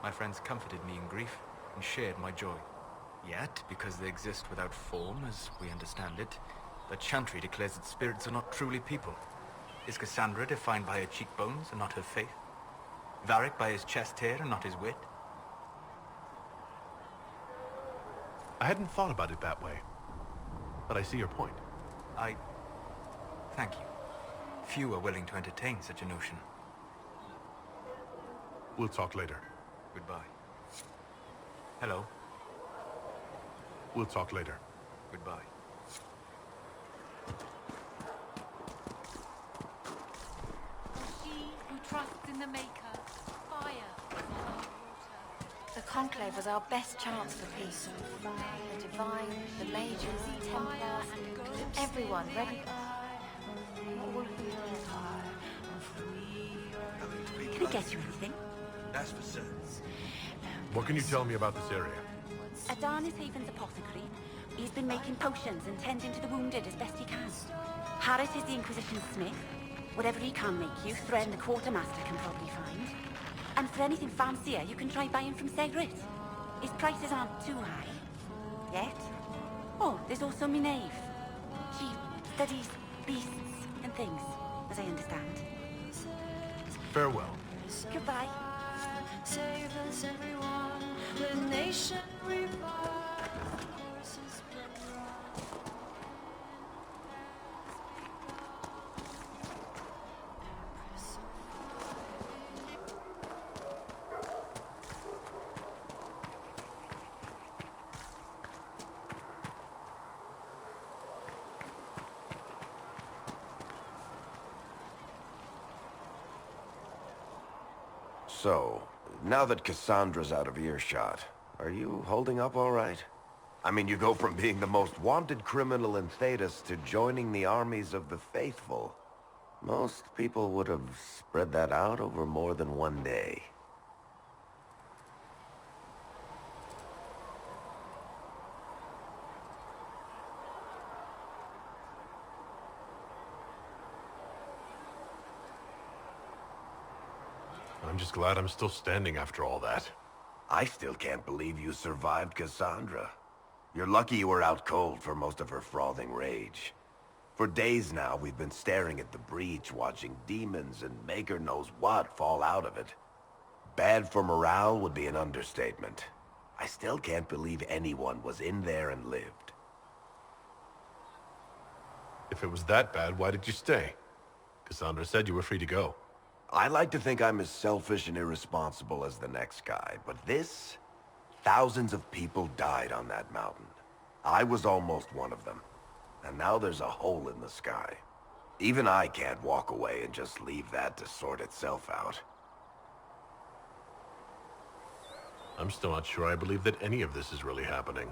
My friends comforted me in grief and shared my joy. Yet, because they exist without form, as we understand it, the Chantry declares that spirits are not truly people. Is Cassandra defined by her cheekbones and not her faith? Varric by his chest hair and not his wit? I hadn't thought about it that way, but I see your point. Thank you. Few are willing to entertain such a notion. We'll talk later. Goodbye. Hello. We'll talk later. Goodbye. She who trusts in the Maker, fire is on her water. The Conclave was our best chance for peace. The Divine, the Mages, the Templars, everyone ready. Can I get you anything? That's for certain. What can you tell me about this area? Adarnis Haven's apothecary. He's been making potions and tending to the wounded as best he can. Harris is the Inquisition smith. Whatever he can make you, Thren the quartermaster can probably find. And for anything fancier, you can try buying from Segret. His prices aren't too high. Yet. Oh, there's also Minave. She studies beasts and things, as I understand. Farewell. Goodbye. Save us, everyone. The nation revives. So, now that Cassandra's out of earshot, are you holding up all right? I mean, you go from being the most wanted criminal in Thedas to joining the armies of the faithful. Most people would have spread that out over more than one day. I'm just glad I'm still standing after all that. I still can't believe you survived Cassandra. You're lucky you were out cold for most of her frothing rage. For days now, we've been staring at the breach, watching demons and Maker knows what fall out of it. Bad for morale would be an understatement. I still can't believe anyone was in there and lived. If it was that bad, why did you stay? Cassandra said you were free to go. I like to think I'm as selfish and irresponsible as the next guy, but this... Thousands of people died on that mountain. I was almost one of them. And now there's a hole in the sky. Even I can't walk away and just leave that to sort itself out. I'm still not sure I believe that any of this is really happening.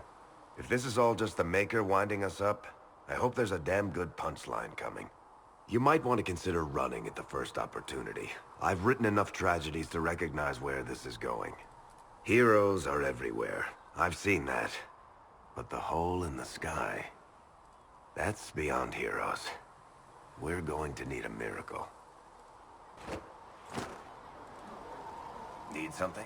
If this is all just the Maker winding us up, I hope there's a damn good punchline coming. You might want to consider running at the first opportunity. I've written enough tragedies to recognize where this is going. Heroes are everywhere. I've seen that. But the hole in the sky... that's beyond heroes. we're going to need a miracle. Need something?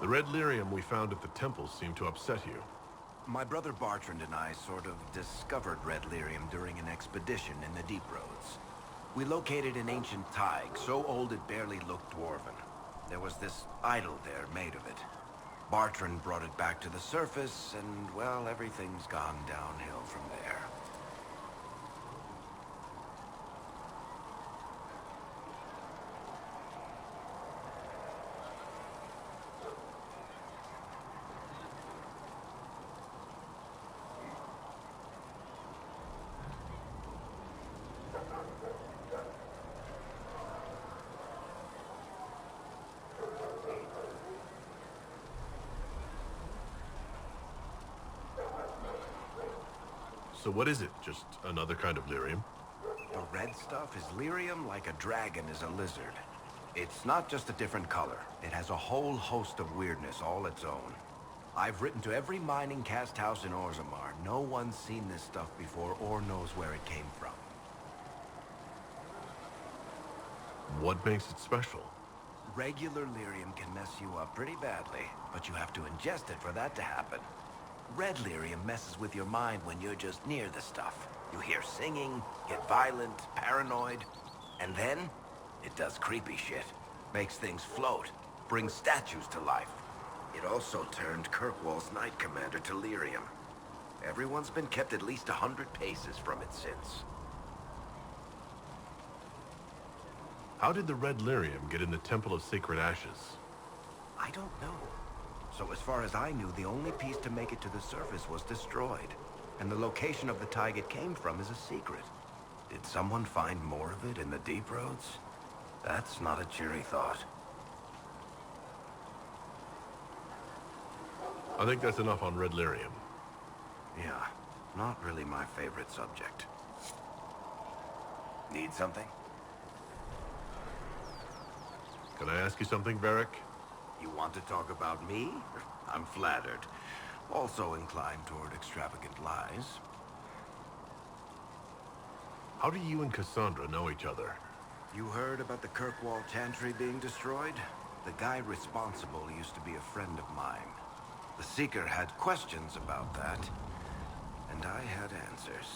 The red lyrium we found at the temple seemed to upset you. My brother Bartrand and I sort of discovered red lyrium during an expedition in the Deep Roads. We located an ancient thaig, so old it barely looked dwarven. There was this idol there made of it. Bartrand brought it back to the surface, and, well, everything's gone downhill from there. So what is it? Just another kind of lyrium? The red stuff is lyrium like a dragon is a lizard. It's not just a different color. It has a whole host of weirdness all its own. I've written to every mining cast house in Orzammar. No one's seen this stuff before or knows where it came from. What makes it special? Regular lyrium can mess you up pretty badly, but you have to ingest it for that to happen. Red lyrium messes with your mind when you're just near the stuff. You hear singing, get violent, paranoid, and then it does creepy shit. Makes things float, brings statues to life. It also turned Kirkwall's Knight Commander to lyrium. Everyone's been kept at least 100 paces from it since. How did the red lyrium get in the Temple of Sacred Ashes? I don't know. So as far as I knew, the only piece to make it to the surface was destroyed. And the location of the thaig it came from is a secret. Did someone find more of it in the Deep Roads? That's not a cheery thought. I think that's enough on red lyrium. Yeah, not really my favorite subject. Need something? Can I ask you something, Varric? You want to talk about me? I'm flattered. Also inclined toward extravagant lies. How do you and Cassandra know each other? You heard about the Kirkwall Chantry being destroyed? The guy responsible used to be a friend of mine. The Seeker had questions about that, and I had answers.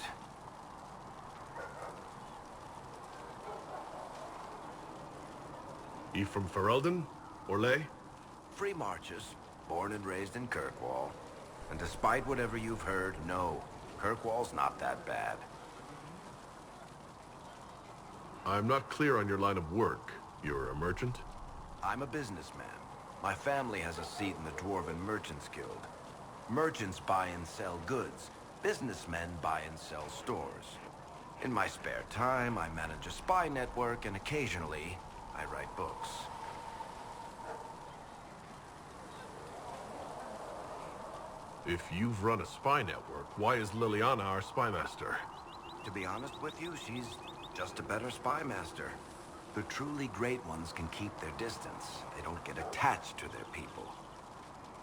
You from Ferelden? Orlais? Free marches, born and raised in Kirkwall. And despite whatever you've heard, no, Kirkwall's not that bad. I'm not clear on your line of work. You're a merchant? I'm a businessman. My family has a seat in the Dwarven Merchants Guild. Merchants buy and sell goods. Businessmen buy and sell stores. In my spare time, I manage a spy network, and occasionally, I write books. If you've run a spy network, why is Liliana our spy master? To be honest with you, she's just a better spy master. The truly great ones can keep their distance. They don't get attached to their people.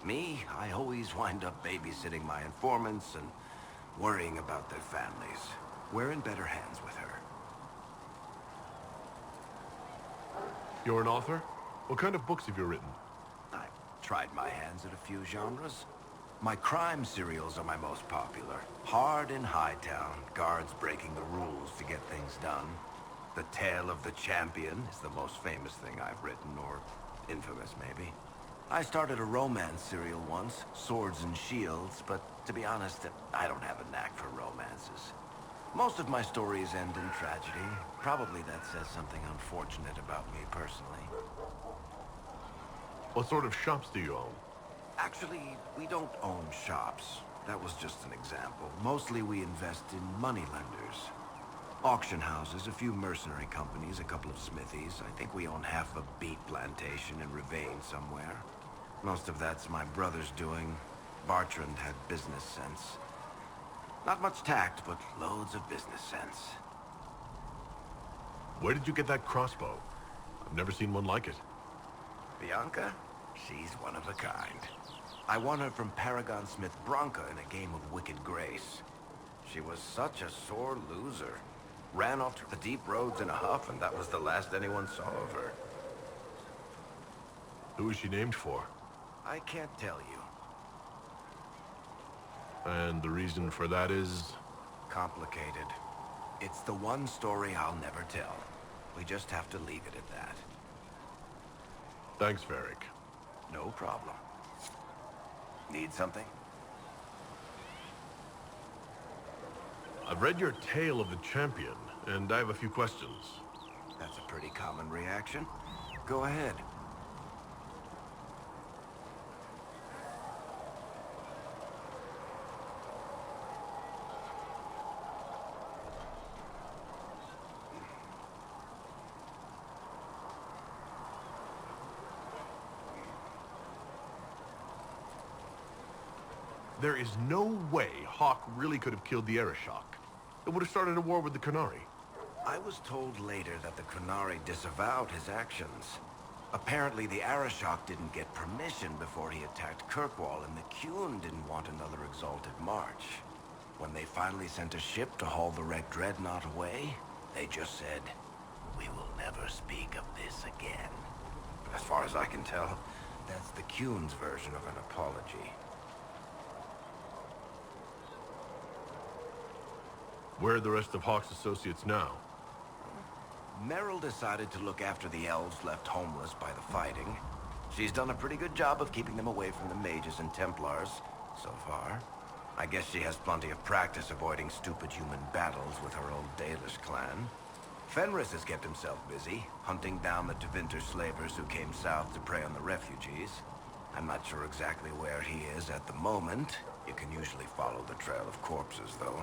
Me, I always wind up babysitting my informants and worrying about their families. We're in better hands with her. You're an author? What kind of books have you written? I've tried my hands at a few genres. My crime serials are my most popular. Hard in Hightown, guards breaking the rules to get things done. The Tale of the Champion is the most famous thing I've written, or infamous maybe. I started a romance serial once, Swords and Shields, but to be honest, I don't have a knack for romances. Most of my stories end in tragedy. Probably that says something unfortunate about me personally. What sort of shops do you own? Actually, we don't own shops. That was just an example. Mostly we invest in moneylenders. Auction houses, a few mercenary companies, a couple of smithies. I think we own half a beet plantation in Ravane somewhere. Most of that's my brother's doing. Bartrand had business sense. Not much tact, but loads of business sense. Where did you get that crossbow? I've never seen one like it. Bianca? She's one of a kind. I won her from Paragon Smith Bronca in a game of Wicked Grace. She was such a sore loser. Ran off to the deep roads in a huff, and that was the last anyone saw of her. Who is she named for? I can't tell you. And the reason for that is? Complicated. It's the one story I'll never tell. We just have to leave it at that. Thanks, Varric. No problem. Need something? I've read your Tale of the Champion, and I have a few questions. That's a pretty common reaction. Go ahead. There is no way Hawk really could have killed the Arishok. It would have started a war with the Qunari. I was told later that the Qunari disavowed his actions. Apparently the Arishok didn't get permission before he attacked Kirkwall, and the Qun didn't want another exalted march. When they finally sent a ship to haul the wrecked dreadnought away, they just said, "We will never speak of this again." As far as I can tell, that's the Qun's version of an apology. Where are the rest of Hawk's associates now? Merrill decided to look after the elves left homeless by the fighting. She's done a pretty good job of keeping them away from the Mages and Templars, so far. I guess she has plenty of practice avoiding stupid human battles with her old Dalish clan. Fenris has kept himself busy, hunting down the Tevinter slavers who came south to prey on the refugees. I'm not sure exactly where he is at the moment. You can usually follow the trail of corpses, though.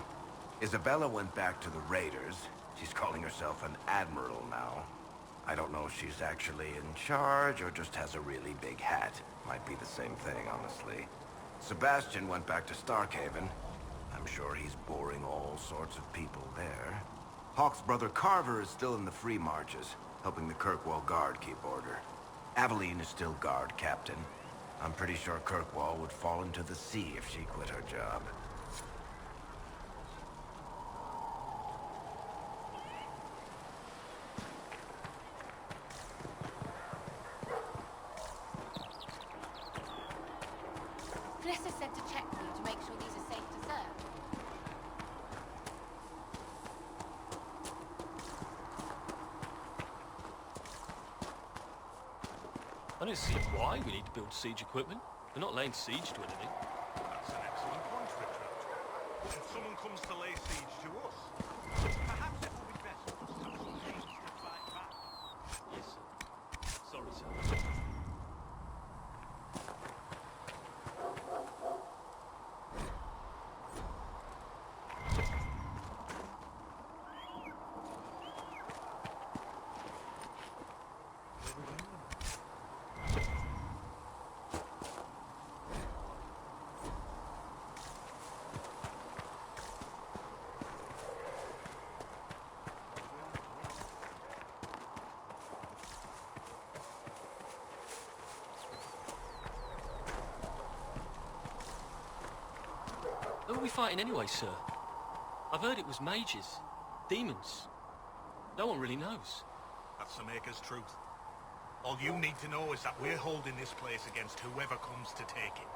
Isabella went back to the Raiders. She's calling herself an admiral now. I don't know if she's actually in charge or just has a really big hat. Might be the same thing, honestly. Sebastian went back to Starkhaven. I'm sure he's boring all sorts of people there. Hawk's brother Carver is still in the Free Marches, helping the Kirkwall Guard keep order. Aveline is still Guard Captain. I'm pretty sure Kirkwall would fall into the sea if she quit her job. Glissa said to check for you to make sure these are safe to serve. I don't see why we need to build siege equipment. They're not laying siege to anything. That's an excellent point, Richard. If someone comes to lay siege to us, perhaps it will be best for us to engage to fight back. Yes, sir. Sorry, sir. Who are we fighting anyway, sir? I've heard it was mages, demons. No one really knows. That's the Maker's truth. All you need to know is that we're holding this place against whoever comes to take it.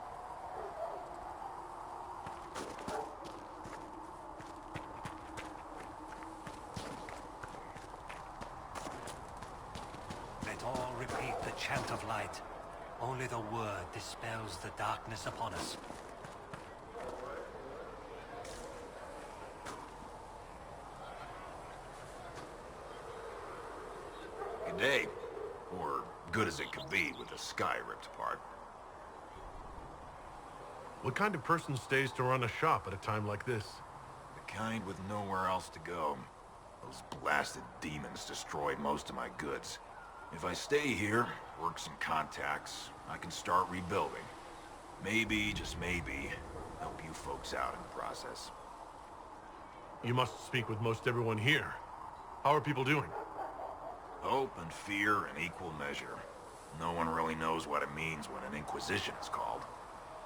Let all repeat the chant of light. Only the word dispels the darkness upon us. Good day. Or good as it could be with the sky ripped apart. What kind of person stays to run a shop at a time like this? The kind with nowhere else to go. Those blasted demons destroyed most of my goods. If I stay here, work some contacts, I can start rebuilding. Maybe, just maybe, help you folks out in the process. You must speak with most everyone here. How are people doing? Hope and fear in equal measure. No one really knows what it means when an Inquisition is called.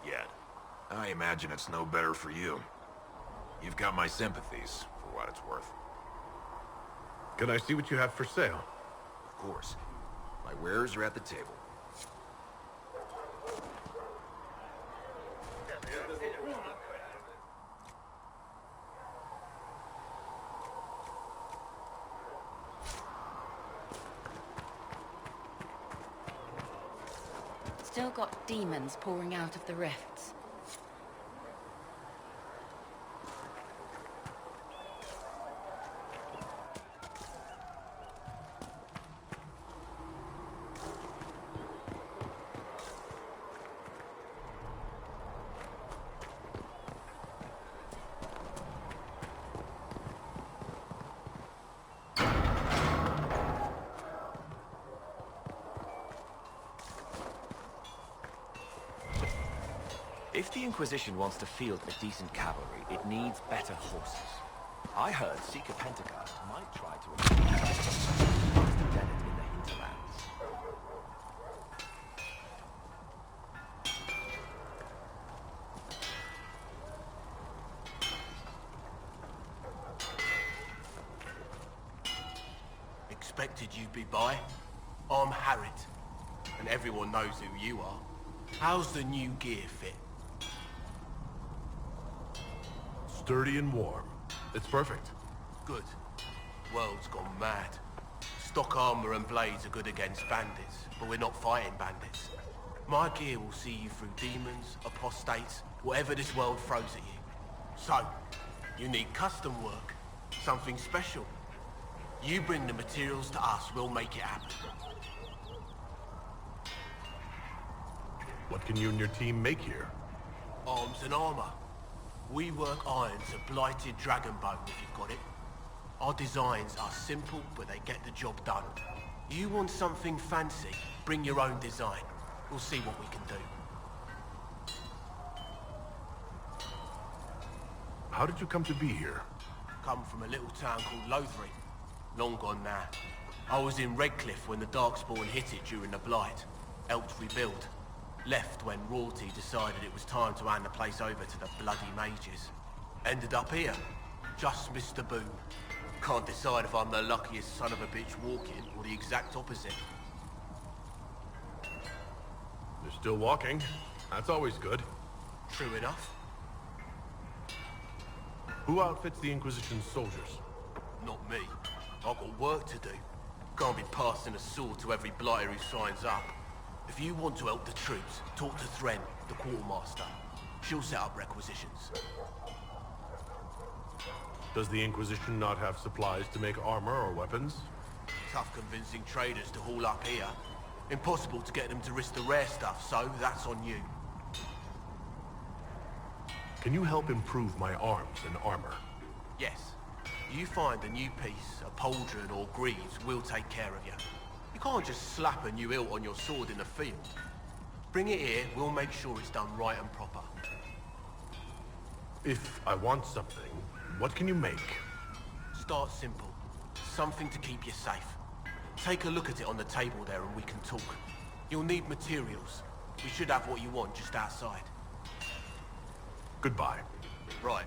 Yet. I imagine it's no better for you. You've got my sympathies, for what it's worth. Can I see what you have for sale? Of course. My wares are at the table. Still got demons pouring out of the rifts. If the Inquisition wants to field a decent cavalry, it needs better horses. I heard Seeker Pentecost might try to embedded in the hinterlands. Expected you'd be by. I'm Herald, and everyone knows who you are. How's the new gear fit? Sturdy and warm. It's perfect. Good. World's gone mad. Stock armor and blades are good against bandits, but we're not fighting bandits. My gear will see you through demons, apostates, whatever this world throws at you. So, you need custom work, something special. You bring the materials to us, we'll make it happen. What can you and your team make here? Arms and armor. We work irons a blighted dragon bone if you've got it. Our designs are simple, but they get the job done. You want something fancy, bring your own design. We'll see what we can do. How did you come to be here? Come from a little town called Lothering. Long gone now. I was in Redcliffe when the Darkspawn hit it during the Blight. Helped rebuild. Left when royalty decided it was time to hand the place over to the bloody mages. Ended up here. Just missed the boom. Can't decide if I'm the luckiest son of a bitch walking or the exact opposite. You're still walking. That's always good. True enough. Who outfits the Inquisition's soldiers? Not me. I've got work to do. Can't be passing a sword to every blighter who signs up. If you want to help the troops, talk to Thren, the quartermaster. She'll set up requisitions. Does the Inquisition not have supplies to make armor or weapons? Tough convincing traders to haul up here. Impossible to get them to risk the rare stuff, so that's on you. Can you help improve my arms and armor? Yes. You find a new piece, a pauldron or greaves, we'll take care of you. You can't just slap a new hilt on your sword in the field. Bring it here, we'll make sure it's done right and proper. If I want something, what can you make? Start simple. Something to keep you safe. Take a look at it on the table there and we can talk. You'll need materials. We should have what you want just outside. Goodbye. Right.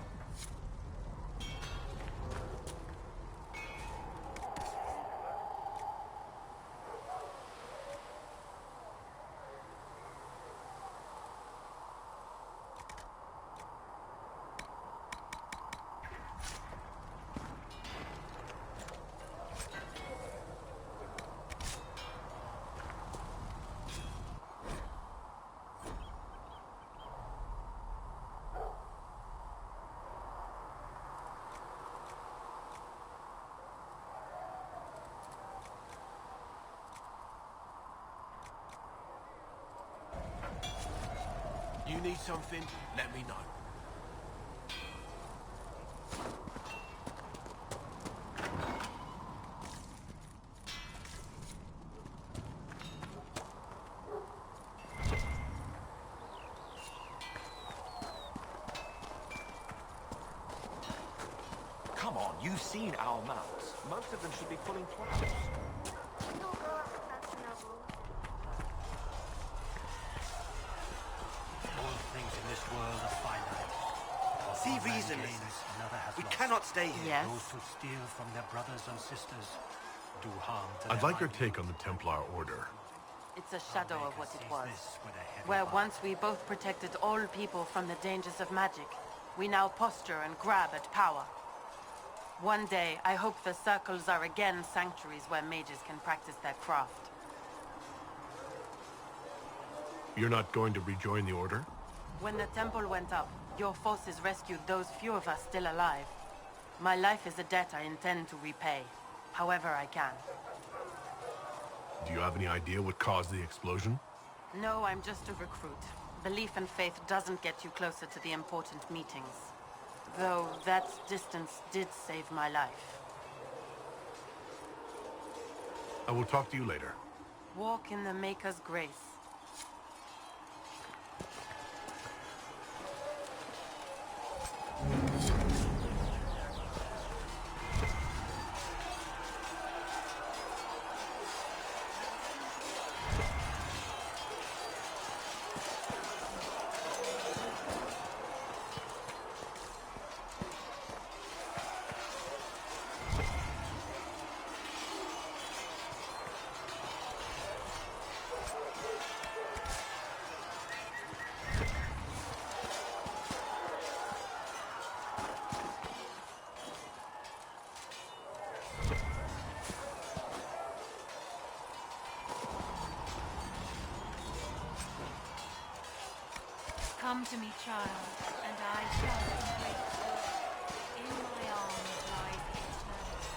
You need something, let me know. You've seen our mounts. Most of them should be pulling plows. All things in this world are finite. See One man reason, gains, Lieutenant. another has We lost. cannot stay here. Yes. Those who steal from their brothers and sisters do harm to I'd their like your ideals. take on the Templar Order. It's a shadow of what it was. This with a heavy Where heart. once we both protected all people from the dangers of magic, we now posture and grab at power. One day, I hope the circles are again sanctuaries where mages can practice their craft. You're not going to rejoin the Order? When the temple went up, your forces rescued those few of us still alive. My life is a debt I intend to repay, however I can. Do you have any idea what caused the explosion? No, I'm just a recruit. Belief and faith doesn't get you closer to the important meetings. Though that distance did save my life. I will talk to you later. Walk in the Maker's grace. Come to me, child, and I shall embrace you. In my arms lies eternity.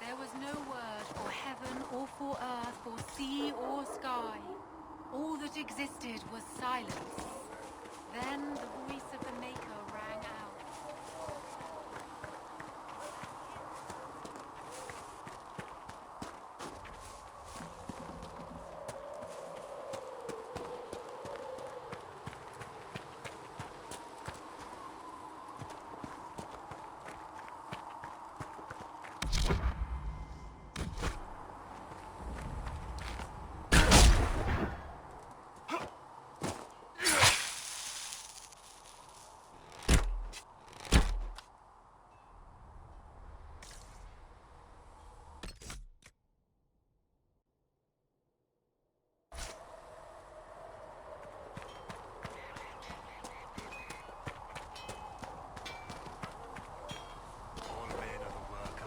There was no word for heaven or for earth, for sea or sky. All that existed was silence. Then the voice of the Maker rang out.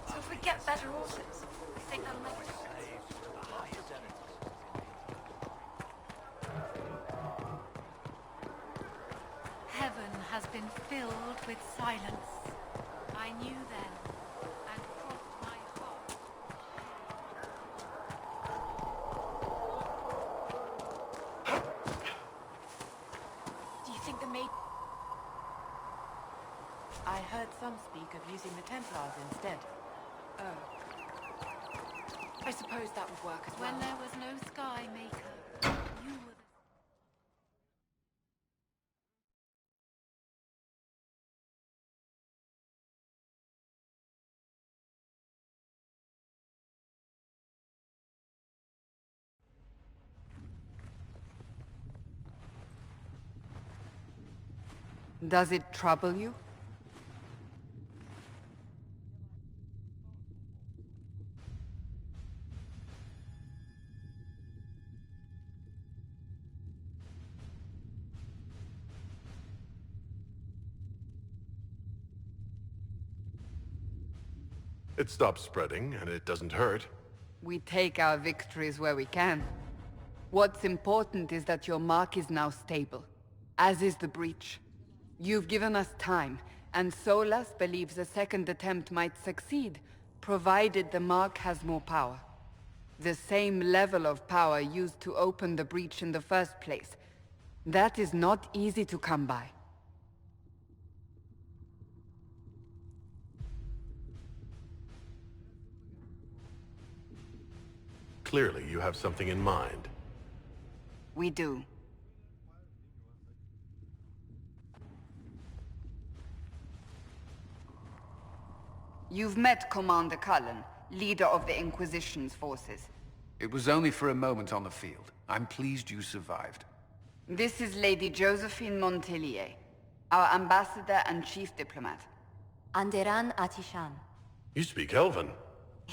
So if we get better horses, I think that'll make it. Heaven has been filled with silence. I knew then, and crossed my heart. Do you think the Mage... I heard some speak of using the Templars instead. Oh. I suppose that would work as well. When there was no Sky Maker, you were the... Does it trouble you? It stops spreading, and it doesn't hurt. We take our victories where we can. What's important is that your mark is now stable, as is the breach. You've given us time, and Solas believes a second attempt might succeed, provided the mark has more power. The same level of power used to open the breach in the first place. That is not easy to come by. Clearly, you have something in mind. We do. You've met Commander Cullen, leader of the Inquisition's forces. It was only for a moment on the field. I'm pleased you survived. This is Lady Josephine Montelier, our ambassador and chief diplomat. Anderan Atishan. You speak Elven.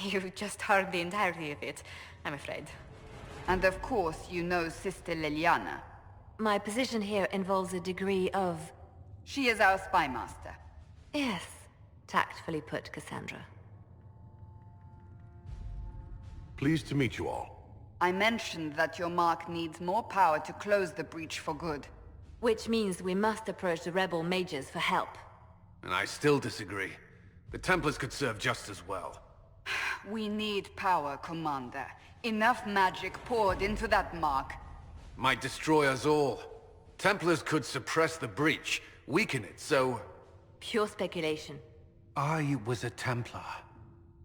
You just heard the entirety of it, I'm afraid. And of course, you know Sister Liliana. My position here involves a degree of... She is our spy master. Yes, tactfully put, Cassandra. Pleased to meet you all. I mentioned that your mark needs more power to close the breach for good. Which means we must approach the rebel mages for help. And I still disagree. The Templars could serve just as well. We need power, Commander. Enough magic poured into that mark. Might destroy us all. Templars could suppress the breach, weaken it, so... Pure speculation. I was a Templar.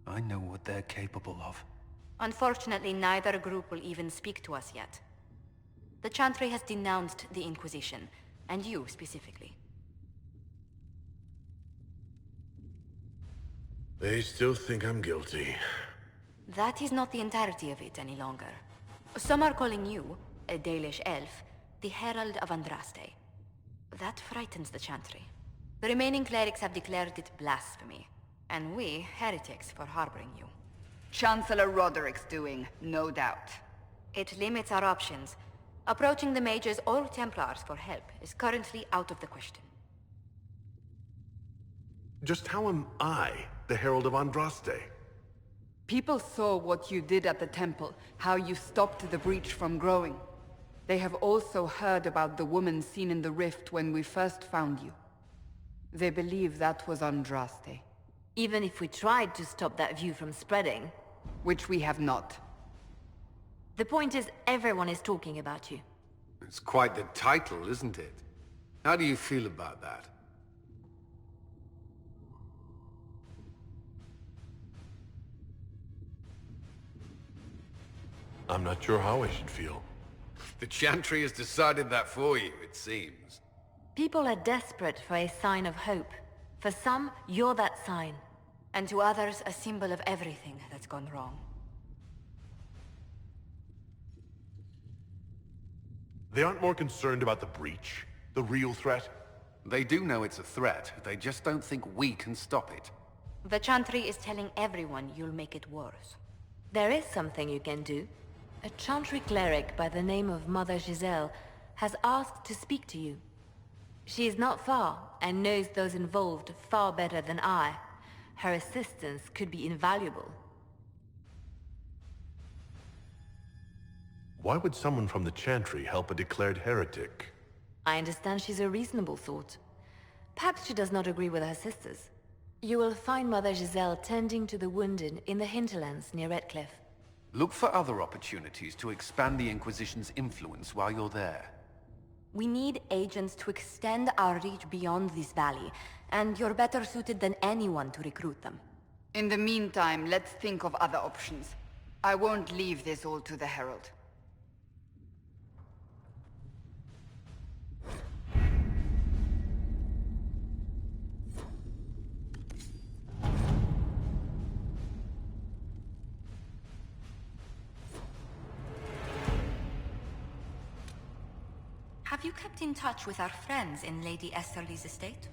I know what they're capable of. Unfortunately, neither group will even speak to us yet. The Chantry has denounced the Inquisition, and you specifically. They still think I'm guilty. That is not the entirety of it any longer. Some are calling you, a Dalish elf, the Herald of Andraste. That frightens the Chantry. The remaining clerics have declared it blasphemy, and we, heretics, for harboring you. Chancellor Roderick's doing, no doubt. It limits our options. Approaching the Mages or Templars for help is currently out of the question. Just how am I the Herald of Andraste? People saw what you did at the temple, how you stopped the breach from growing. They have also heard about the woman seen in the rift when we first found you. They believe that was Andraste. Even if we tried to stop that view from spreading... Which we have not. The point is, everyone is talking about you. It's quite the title, isn't it? How do you feel about that? I'm not sure how I should feel. The Chantry has decided that for you, it seems. People are desperate for a sign of hope. For some, you're that sign. And to others, a symbol of everything that's gone wrong. They aren't more concerned about the breach, the real threat? They do know it's a threat, they just don't think we can stop it. The Chantry is telling everyone you'll make it worse. There is something you can do. A Chantry cleric by the name of Mother Giselle has asked to speak to you. She is not far, and knows those involved far better than I. Her assistance could be invaluable. Why would someone from the Chantry help a declared heretic? I understand she's a reasonable sort. Perhaps she does not agree with her sisters. You will find Mother Giselle tending to the wounded in the hinterlands near Redcliffe. Look for other opportunities to expand the Inquisition's influence while you're there. We need agents to extend our reach beyond this valley, and you're better suited than anyone to recruit them. In the meantime, let's think of other options. I won't leave this all to the Herald. Have you kept in touch with our friends in Lady Esterly's estate?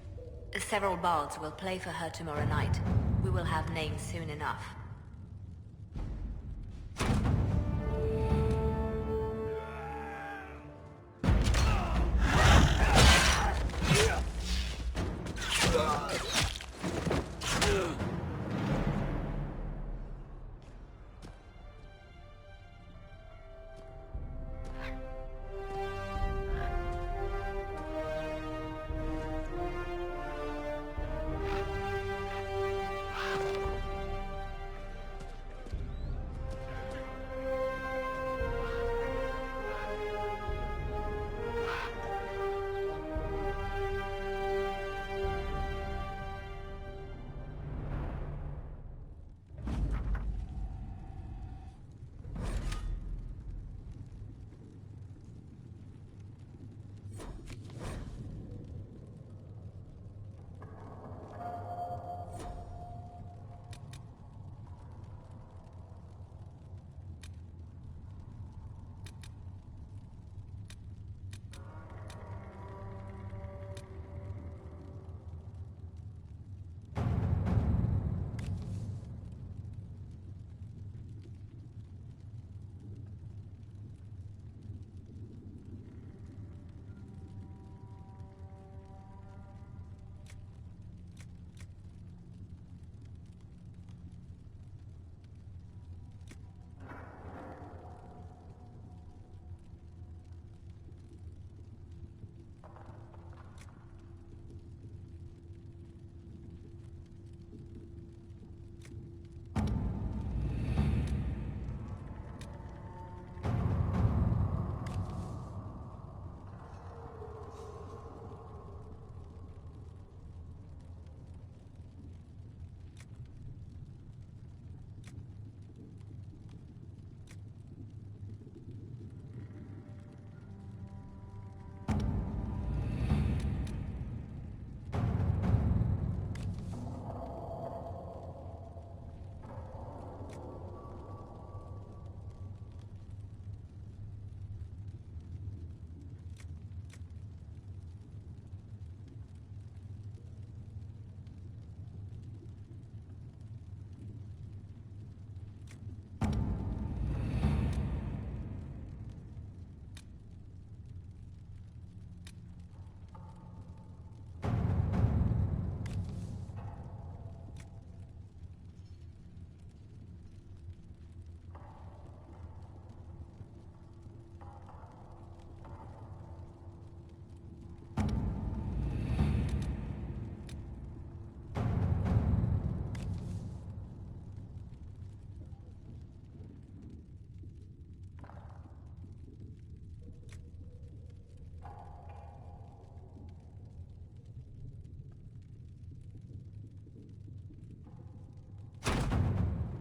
Several bards will play for her tomorrow night. We will have names soon enough.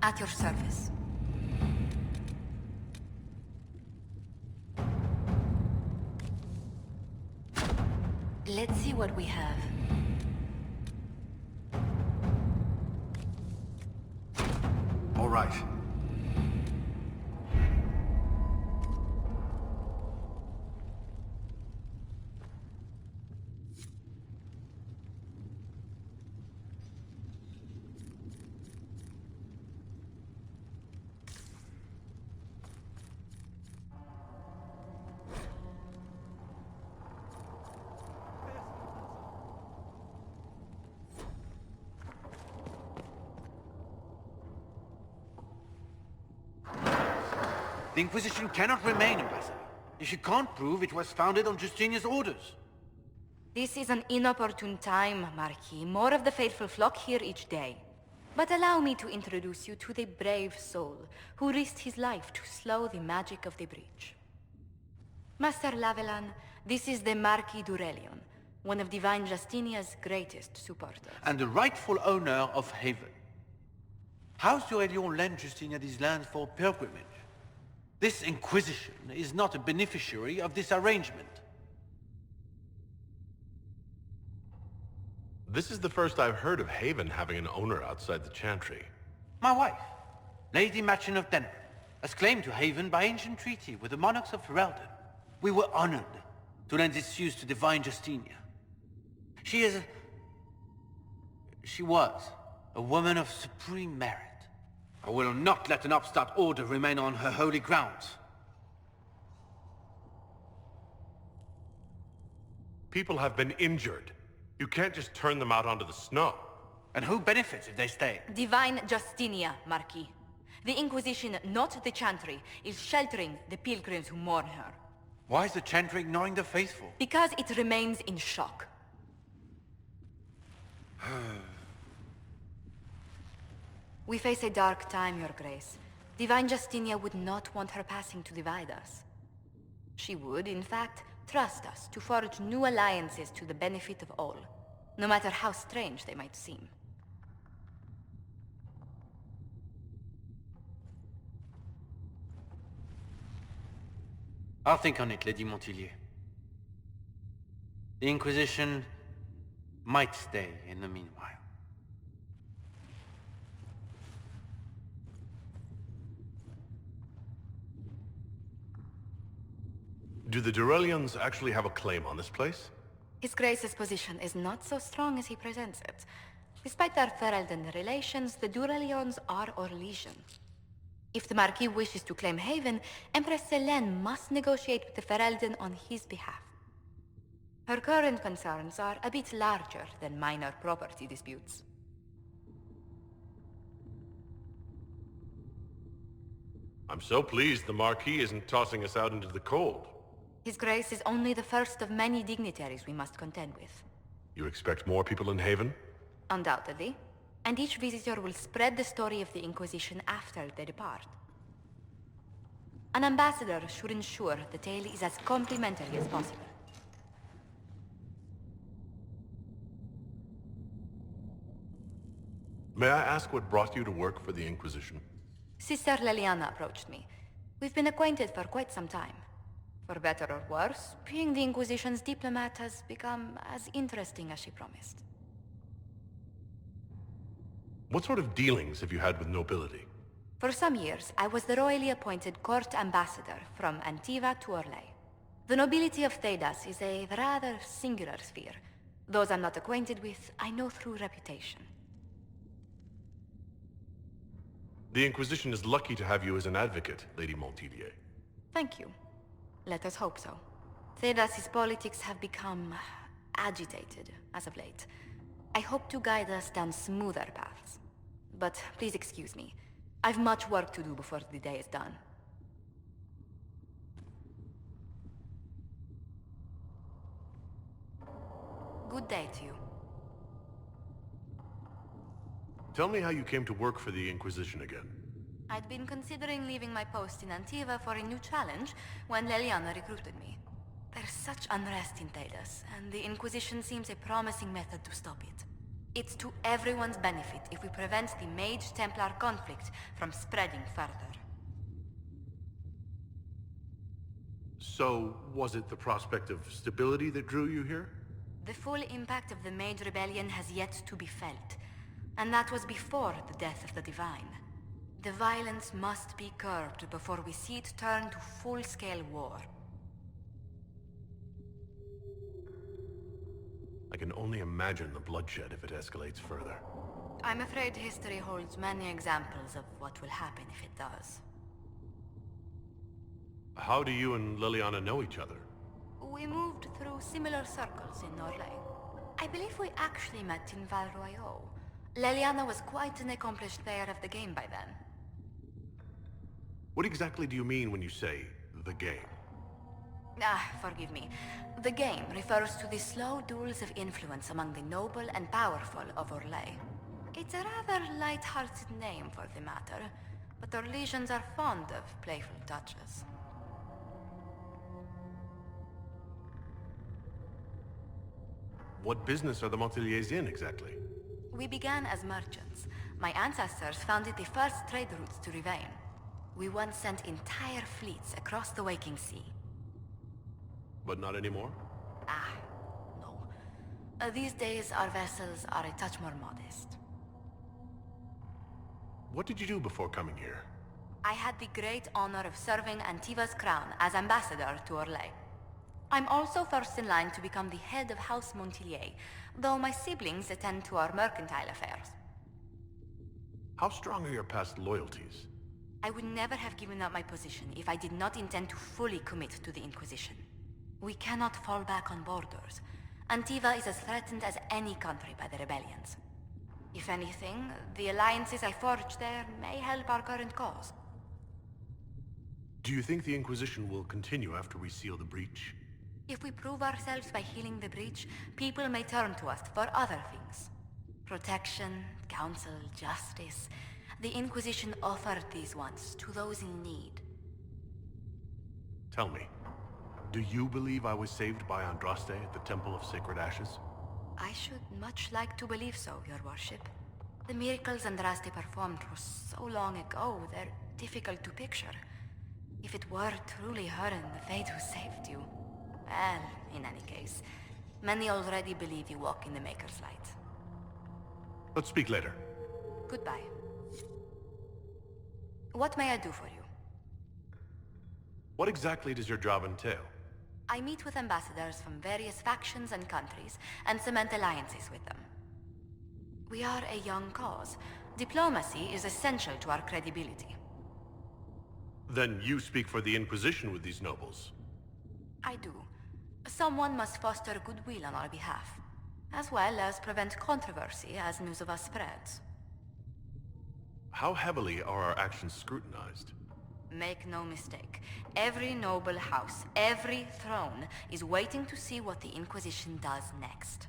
At your service. Let's see what we have. All right. The Inquisition cannot remain, Ambassador, if you can't prove it was founded on Justinian's orders. This is an inopportune time, Marquis. More of the faithful flock here each day. But allow me to introduce you to the brave soul who risked his life to slow the magic of the breach. Master Lavelan, this is the Marquis d'Aurelion, one of Divine Justinia's greatest supporters. And the rightful owner of Haven. House d'Aurelion lent Justinia these lands for pilgrimage. This Inquisition is not a beneficiary of this arrangement. This is the first I've heard of Haven having an owner outside the Chantry. My wife, Lady Machin of Denver, has claimed to Haven by ancient treaty with the monarchs of Herald. We were honored to lend this use to Divine Justinia. She was a woman of supreme merit. I will not let an upstart order remain on her holy grounds. People have been injured. You can't just turn them out onto the snow. And who benefits if they stay? Divine Justinia, Marquis. The Inquisition, not the Chantry, is sheltering the pilgrims who mourn her. Why is the Chantry ignoring the faithful? Because it remains in shock. We face a dark time, Your Grace. Divine Justinia would not want her passing to divide us. She would, in fact, trust us to forge new alliances to the benefit of all, no matter how strange they might seem. I'll think on it, Lady Montillier. The Inquisition might stay in the meanwhile. Do the d'Aurelions actually have a claim on this place? His Grace's position is not so strong as he presents it. Despite their Ferelden relations, the d'Aurelions are Orlesian. If the Marquis wishes to claim Haven, Empress Selene must negotiate with the Ferelden on his behalf. Her current concerns are a bit larger than minor property disputes. I'm so pleased the Marquis isn't tossing us out into the cold. His Grace is only the first of many dignitaries we must contend with. You expect more people in Haven? Undoubtedly. And each visitor will spread the story of the Inquisition after they depart. An ambassador should ensure the tale is as complimentary as possible. May I ask what brought you to work for the Inquisition? Sister Leliana approached me. We've been acquainted for quite some time. For better or worse, being the Inquisition's diplomat has become as interesting as she promised. What sort of dealings have you had with nobility? For some years, I was the royally appointed court ambassador from Antiva to Orlais. The nobility of Thedas is a rather singular sphere. Those I'm not acquainted with, I know through reputation. The Inquisition is lucky to have you as an advocate, Lady Montillier. Thank you. Let us hope so. Thedas' politics have become agitated as of late. I hope to guide us down smoother paths. But please excuse me. I've much work to do before the day is done. Good day to you. Tell me how you came to work for the Inquisition again. I'd been considering leaving my post in Antiva for a new challenge when Leliana recruited me. There's such unrest in Thedas, and the Inquisition seems a promising method to stop it. It's to everyone's benefit if we prevent the Mage-Templar conflict from spreading further. So, was it the prospect of stability that drew you here? The full impact of the Mage Rebellion has yet to be felt, and that was before the death of the Divine. The violence must be curbed before we see it turn to full-scale war. I can only imagine the bloodshed if it escalates further. I'm afraid history holds many examples of what will happen if it does. How do you and Liliana know each other? We moved through similar circles in Norlay. I believe we actually met in Val Royeaux. Liliana was quite an accomplished player of the game by then. What exactly do you mean when you say, the game? Forgive me. The game refers to the slow duels of influence among the noble and powerful of Orlais. It's a rather light-hearted name for the matter, but Orlesians are fond of playful touches. What business are the Monteliers in, exactly? We began as merchants. My ancestors founded the first trade routes to Rivain. We once sent entire fleets across the Waking Sea. But not anymore? No. These days, our vessels are a touch more modest. What did you do before coming here? I had the great honor of serving Antiva's crown as ambassador to Orlais. I'm also first in line to become the head of House Montelier, though my siblings attend to our mercantile affairs. How strong are your past loyalties? I would never have given up my position if I did not intend to fully commit to the Inquisition. We cannot fall back on borders. Antiva is as threatened as any country by the rebellions. If anything, the alliances I forged there may help our current cause. Do you think the Inquisition will continue after we seal the breach? If we prove ourselves by healing the breach, people may turn to us for other things. Protection, counsel, justice. The Inquisition offered these once to those in need. Tell me, do you believe I was saved by Andraste at the Temple of Sacred Ashes? I should much like to believe so, Your Worship. The miracles Andraste performed were so long ago, they're difficult to picture. If it were truly her and the Fate who saved you... Well, in any case, many already believe you walk in the Maker's light. Let's speak later. Goodbye. What may I do for you? What exactly does your job entail? I meet with ambassadors from various factions and countries, and cement alliances with them. We are a young cause. Diplomacy is essential to our credibility. Then you speak for the Inquisition with these nobles? I do. Someone must foster goodwill on our behalf, as well as prevent controversy as news of us spreads. How heavily are our actions scrutinized? Make no mistake. Every noble house, every throne, is waiting to see what the Inquisition does next.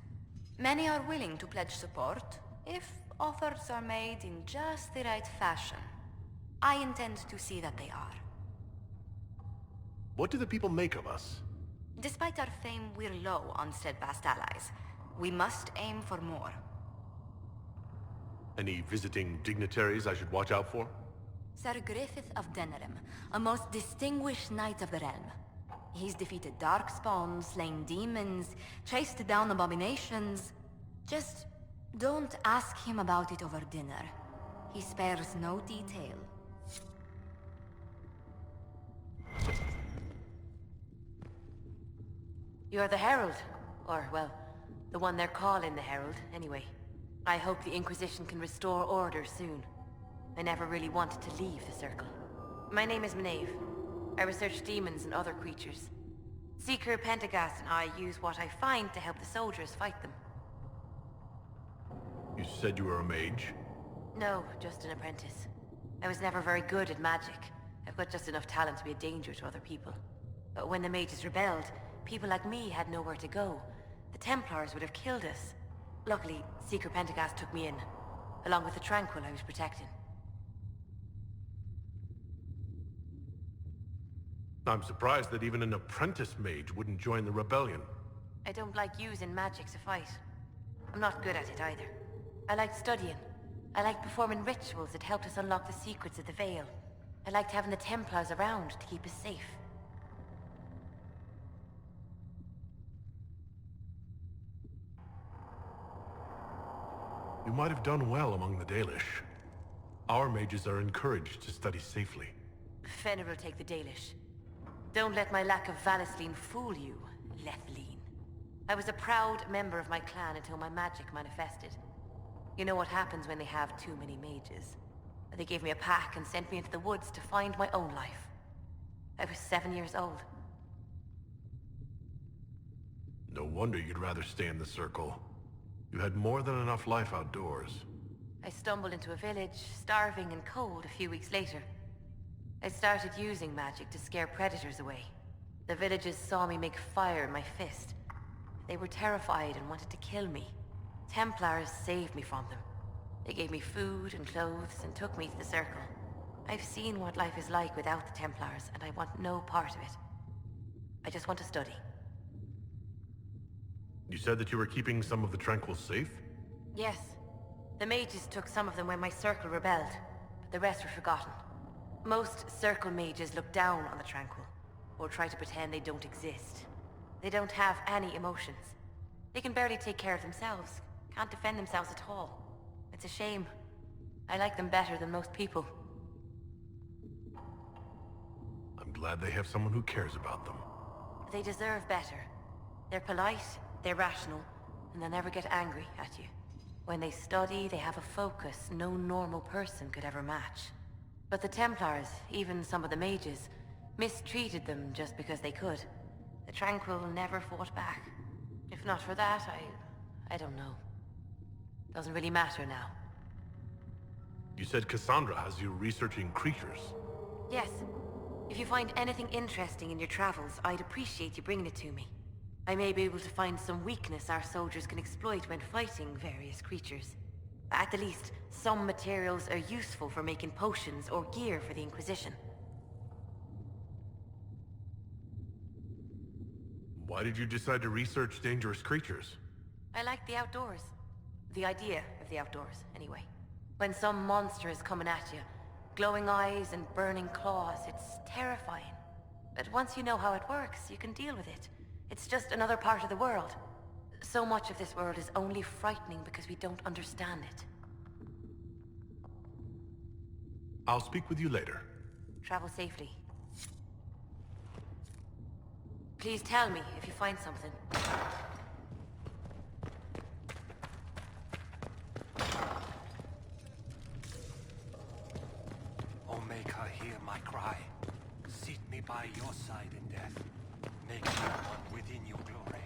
Many are willing to pledge support, if offers are made in just the right fashion. I intend to see that they are. What do the people make of us? Despite our fame, we're low on steadfast allies. We must aim for more. Any visiting dignitaries I should watch out for? Sir Griffith of Denerim, a most distinguished knight of the realm. He's defeated darkspawn, slain demons, chased down abominations. Just don't ask him about it over dinner. He spares no detail. You're the Herald. Or, well, the one they're calling the Herald, anyway. I hope the Inquisition can restore order soon. I never really wanted to leave the Circle. My name is Maeve. I research demons and other creatures. Seeker Pentagast and I use what I find to help the soldiers fight them. You said you were a mage? No, just an apprentice. I was never very good at magic. I've got just enough talent to be a danger to other people. But when the mages rebelled, people like me had nowhere to go. The Templars would have killed us. Luckily, Seeker Pentagast took me in, along with the Tranquil I was protecting. I'm surprised that even an apprentice mage wouldn't join the rebellion. I don't like using magic to fight. I'm not good at it either. I liked studying. I liked performing rituals that helped us unlock the secrets of the Veil. I liked having the Templars around to keep us safe. You might have done well among the Dalish. Our mages are encouraged to study safely. Fenrir will take the Dalish. Don't let my lack of Valisleen fool you, Lethleen. I was a proud member of my clan until my magic manifested. You know what happens when they have too many mages. They gave me a pack and sent me into the woods to find my own life. I was 7 years old. No wonder you'd rather stay in the Circle. You had more than enough life outdoors. I stumbled into a village, starving and cold a few weeks later. I started using magic to scare predators away. The villagers saw me make fire in my fist. They were terrified and wanted to kill me. Templars saved me from them. They gave me food and clothes and took me to the Circle. I've seen what life is like without the Templars, and I want no part of it. I just want to study. You said that you were keeping some of the Tranquils safe? Yes. The mages took some of them when my Circle rebelled, but the rest were forgotten. Most Circle mages look down on the Tranquil, or try to pretend they don't exist. They don't have any emotions. They can barely take care of themselves, can't defend themselves at all. It's a shame. I like them better than most people. I'm glad they have someone who cares about them. They deserve better. They're polite, they're rational, and they'll never get angry at you. When they study, they have a focus no normal person could ever match. But the Templars, even some of the mages, mistreated them just because they could. The Tranquil never fought back. If not for that, I don't know. Doesn't really matter now. You said Cassandra has you researching creatures. Yes. If you find anything interesting in your travels, I'd appreciate you bringing it to me. I may be able to find some weakness our soldiers can exploit when fighting various creatures. At the least, some materials are useful for making potions or gear for the Inquisition. Why did you decide to research dangerous creatures? I like the outdoors. The idea of the outdoors, anyway. When some monster is coming at you, glowing eyes and burning claws, it's terrifying. But once you know how it works, you can deal with it. It's just another part of the world. So much of this world is only frightening because we don't understand it. I'll speak with you later. Travel safely. Please tell me if you find something. O Maker, hear my cry. Seat me by your side in death. Make me one within your glory.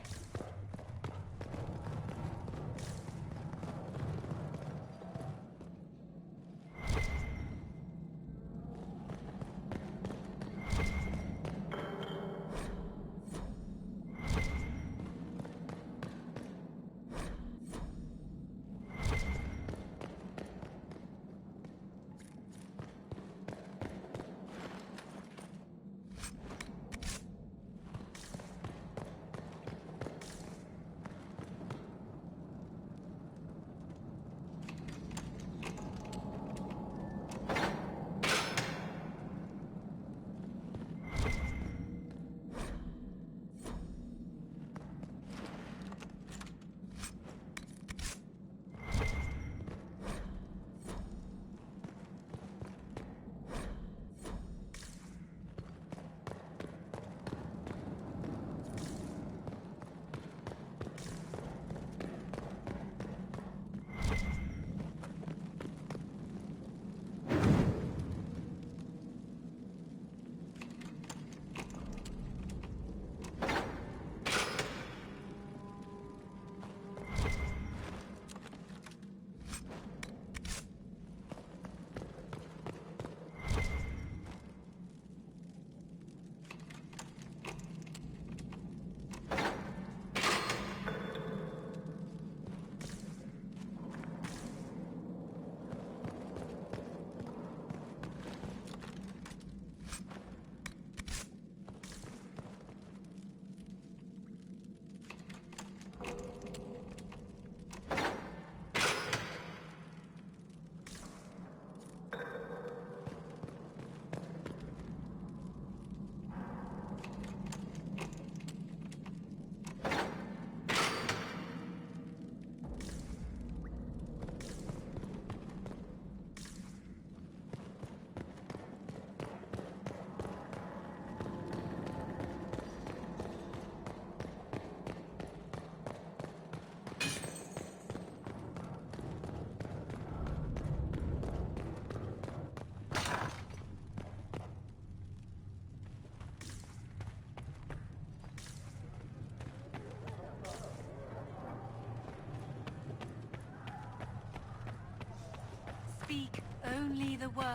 Only the word.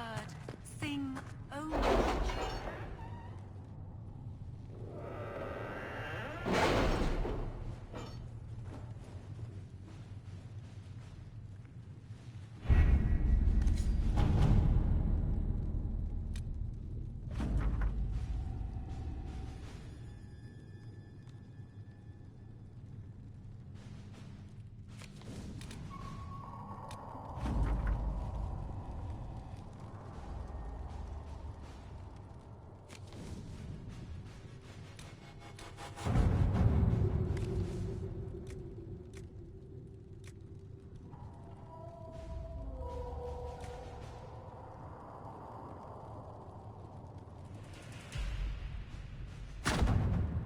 Sing only.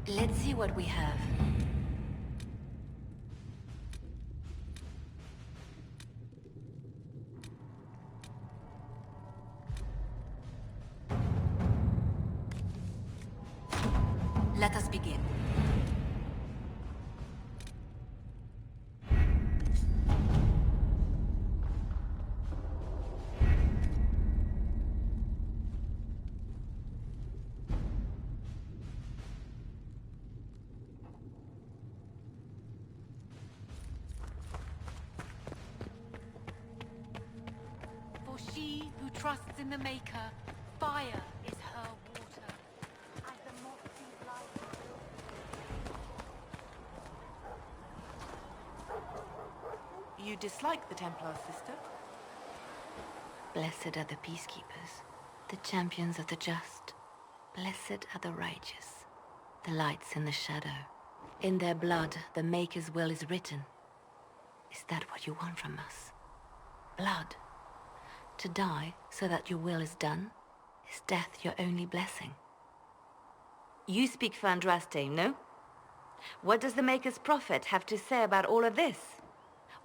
Let's see what we have. Let us begin. For she who trusts in the Maker, fire is her water. As the moth sees light. You dislike the Templar, sister? Blessed are the peacekeepers, the champions of the just. Blessed are the righteous, the lights in the shadow. In their blood, the Maker's will is written. Is that what you want from us? Blood? To die so that your will is done? Is death your only blessing? You speak for Andraste, no? What does the Maker's prophet have to say about all of this?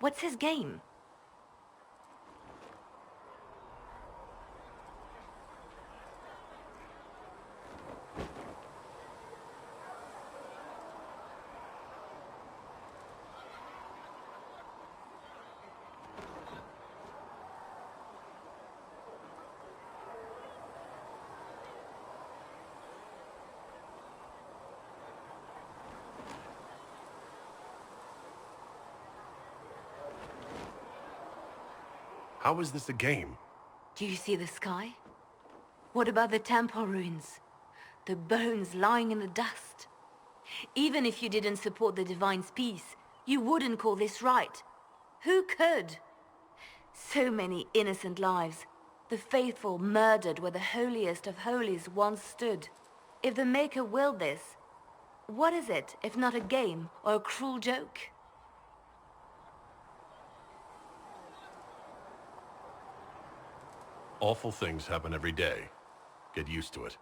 What's his game? How is this a game? Do you see the sky? What about the temple ruins? The bones lying in the dust? Even if you didn't support the Divine's peace, you wouldn't call this right. Who could? So many innocent lives. The faithful murdered where the holiest of holies once stood. If the Maker willed this, what is it if not a game or a cruel joke? Awful things happen every day. Get used to it.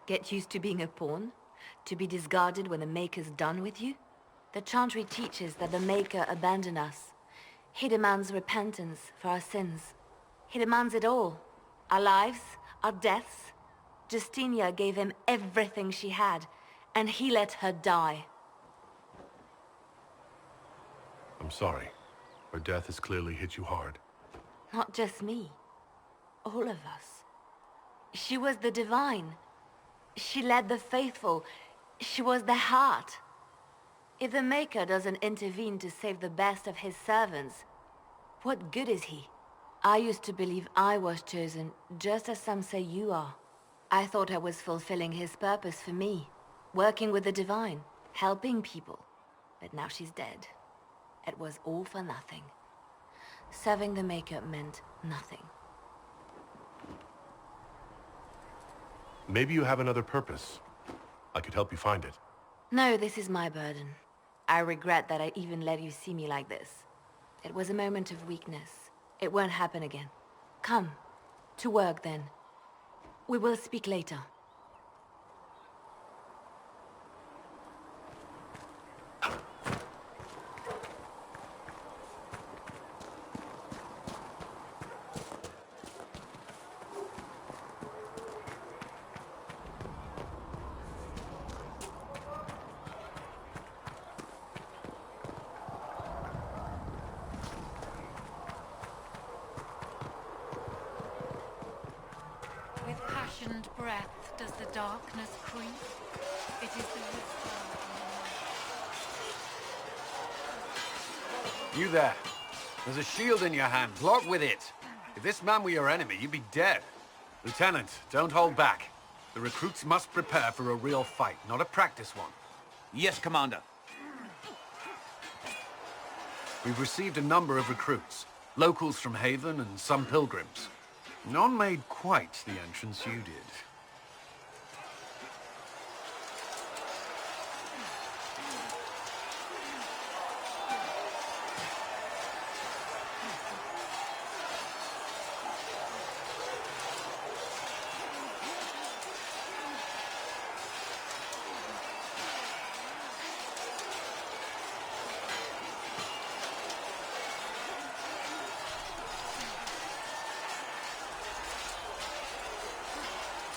Get used to being a pawn? To be discarded when the Maker's done with you? The Chantry teaches that the Maker abandoned us. He demands repentance for our sins. He demands it all. Our lives, our deaths. Justinia gave him everything she had, and he let her die. I'm sorry. Her death has clearly hit you hard. Not just me. All of us. She was the Divine. She led the faithful. She was their heart. If the Maker doesn't intervene to save the best of his servants, what good is he? I used to believe I was chosen, just as some say you are. I thought I was fulfilling his purpose for me, working with the Divine, helping people. But now she's dead. It was all for nothing. Serving the Maker meant nothing. Maybe you have another purpose. I could help you find it. No, this is my burden. I regret that I even let you see me like this. It was a moment of weakness. It won't happen again. Come. To work, then. We will speak later. With passioned breath does the darkness creep. It is the whisper in the night. You there. There's a shield in your hand. Block with it. If this man were your enemy, you'd be dead. Lieutenant, don't hold back. The recruits must prepare for a real fight, not a practice one. Yes, Commander. We've received a number of recruits. Locals from Haven and some pilgrims. None made quite the entrance you did.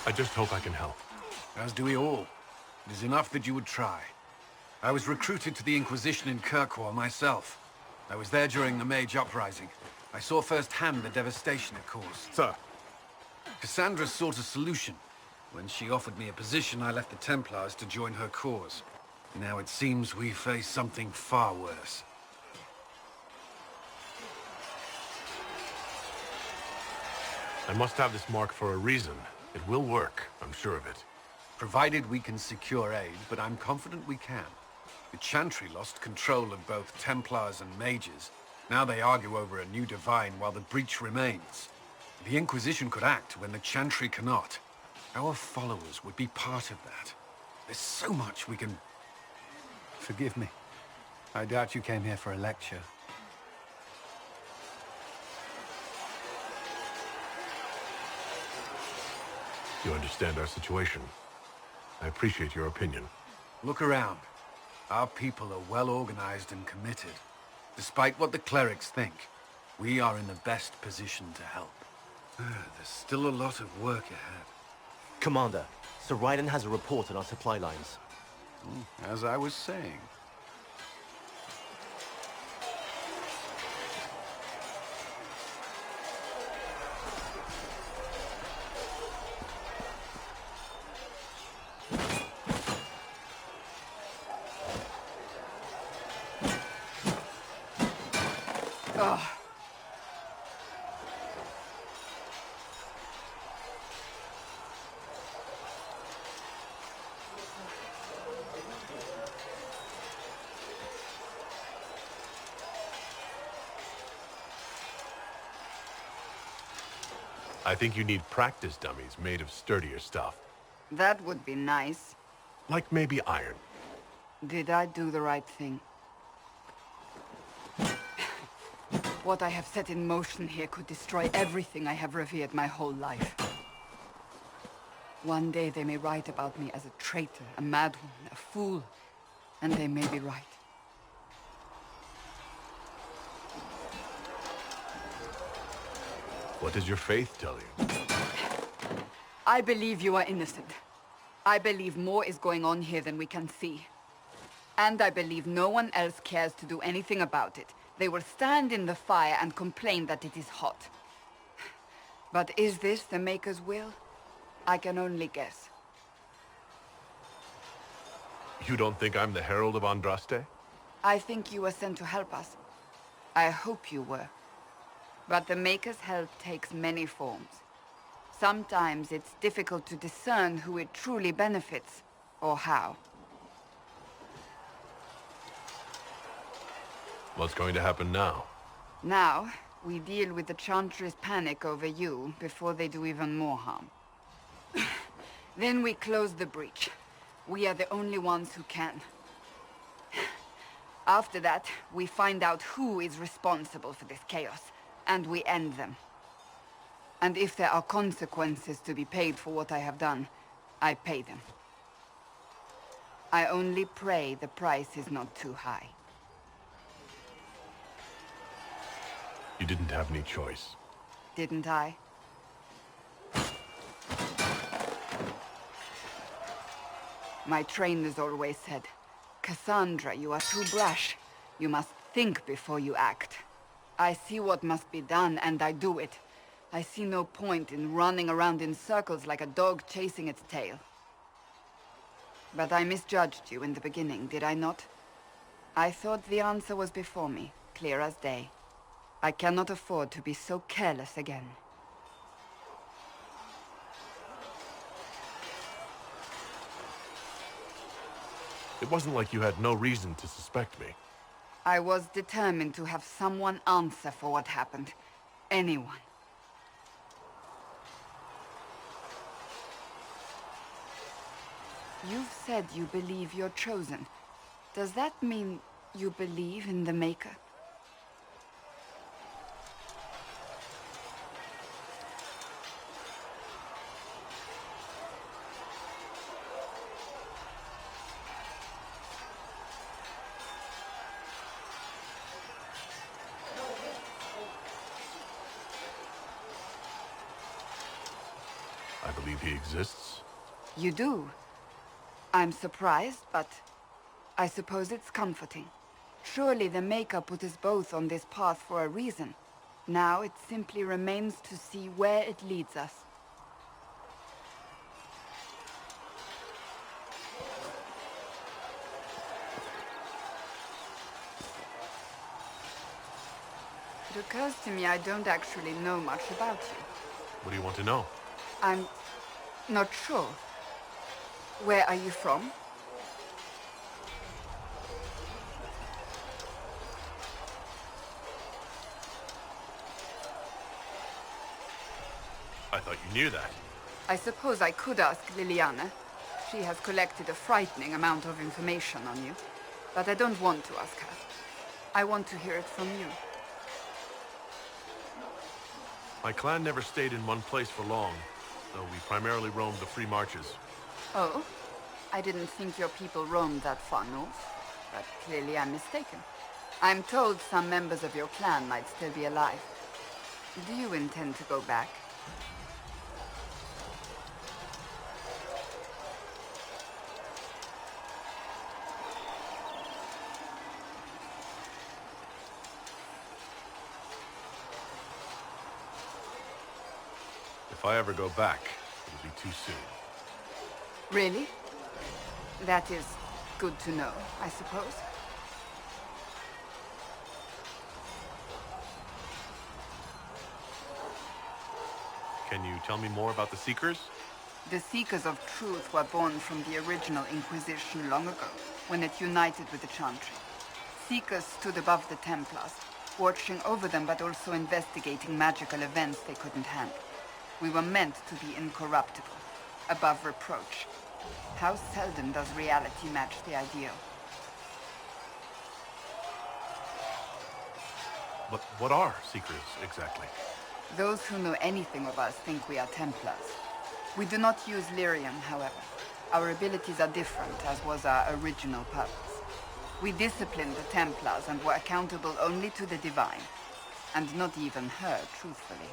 I just hope I can help. As do we all. It is enough that you would try. I was recruited to the Inquisition in Kirkwall myself. I was there during the Mage uprising. I saw firsthand the devastation it caused. Sir. Cassandra sought a solution. When she offered me a position, I left the Templars to join her cause. Now it seems we face something far worse. I must have this mark for a reason. It will work, I'm sure of it. Provided we can secure aid, but I'm confident we can. The Chantry lost control of both Templars and Mages. Now they argue over a new divine while the breach remains. The Inquisition could act when the Chantry cannot. Our followers would be part of that. There's so much we can... Forgive me. I doubt you came here for a lecture. You understand our situation. I appreciate your opinion. Look around. Our people are well organized and committed. Despite what the clerics think, we are in the best position to help. There's still a lot of work ahead. Commander, Sir Ryden has a report on our supply lines. As I was saying. I think you need practice dummies made of sturdier stuff. That would be nice. Like maybe iron. Did I do the right thing? What I have set in motion here could destroy everything I have revered my whole life. One day they may write about me as a traitor, a madwoman, a fool, and they may be right. What does your faith tell you? I believe you are innocent. I believe more is going on here than we can see. And I believe no one else cares to do anything about it. They will stand in the fire and complain that it is hot. But is this the Maker's will? I can only guess. You don't think I'm the Herald of Andraste? I think you were sent to help us. I hope you were. But the Maker's help takes many forms. Sometimes it's difficult to discern who it truly benefits, or how. What's going to happen now? Now, we deal with the Chantry's panic over you before they do even more harm. Then we close the breach. We are the only ones who can. After that, we find out who is responsible for this chaos, and we end them. And if there are consequences to be paid for what I have done, I pay them. I only pray the price is not too high. You didn't have any choice. Didn't I? My trainers always said, Cassandra, you are too brash. You must think before you act. I see what must be done, and I do it. I see no point in running around in circles like a dog chasing its tail. But I misjudged you in the beginning, did I not? I thought the answer was before me, clear as day. I cannot afford to be so careless again. It wasn't like you had no reason to suspect me. I was determined to have someone answer for what happened. Anyone. You've said you believe you're chosen. Does that mean you believe in the Maker? I believe he exists. You do? I'm surprised, but I suppose it's comforting. Surely the Maker put us both on this path for a reason. Now it simply remains to see where it leads us. It occurs to me I don't actually know much about you. What do you want to know? I'm not sure. Where are you from? I thought you knew that. I suppose I could ask Liliana. She has collected a frightening amount of information on you. But I don't want to ask her. I want to hear it from you. My clan never stayed in one place for long, though we primarily roamed the free marches. Oh? I didn't think your people roamed that far north. But clearly I'm mistaken. I'm told some members of your clan might still be alive. Do you intend to go back? If I ever go back, it'll be too soon. Really? That is good to know, I suppose. Can you tell me more about the Seekers? The Seekers of Truth were born from the original Inquisition long ago, when it united with the Chantry. Seekers stood above the Templars, watching over them but also investigating magical events they couldn't handle. We were meant to be incorruptible, above reproach. How seldom does reality match the ideal? But what are Seekers, exactly? Those who know anything of us think we are Templars. We do not use lyrium, however. Our abilities are different, as was our original purpose. We disciplined the Templars and were accountable only to the Divine. And not even her, truthfully.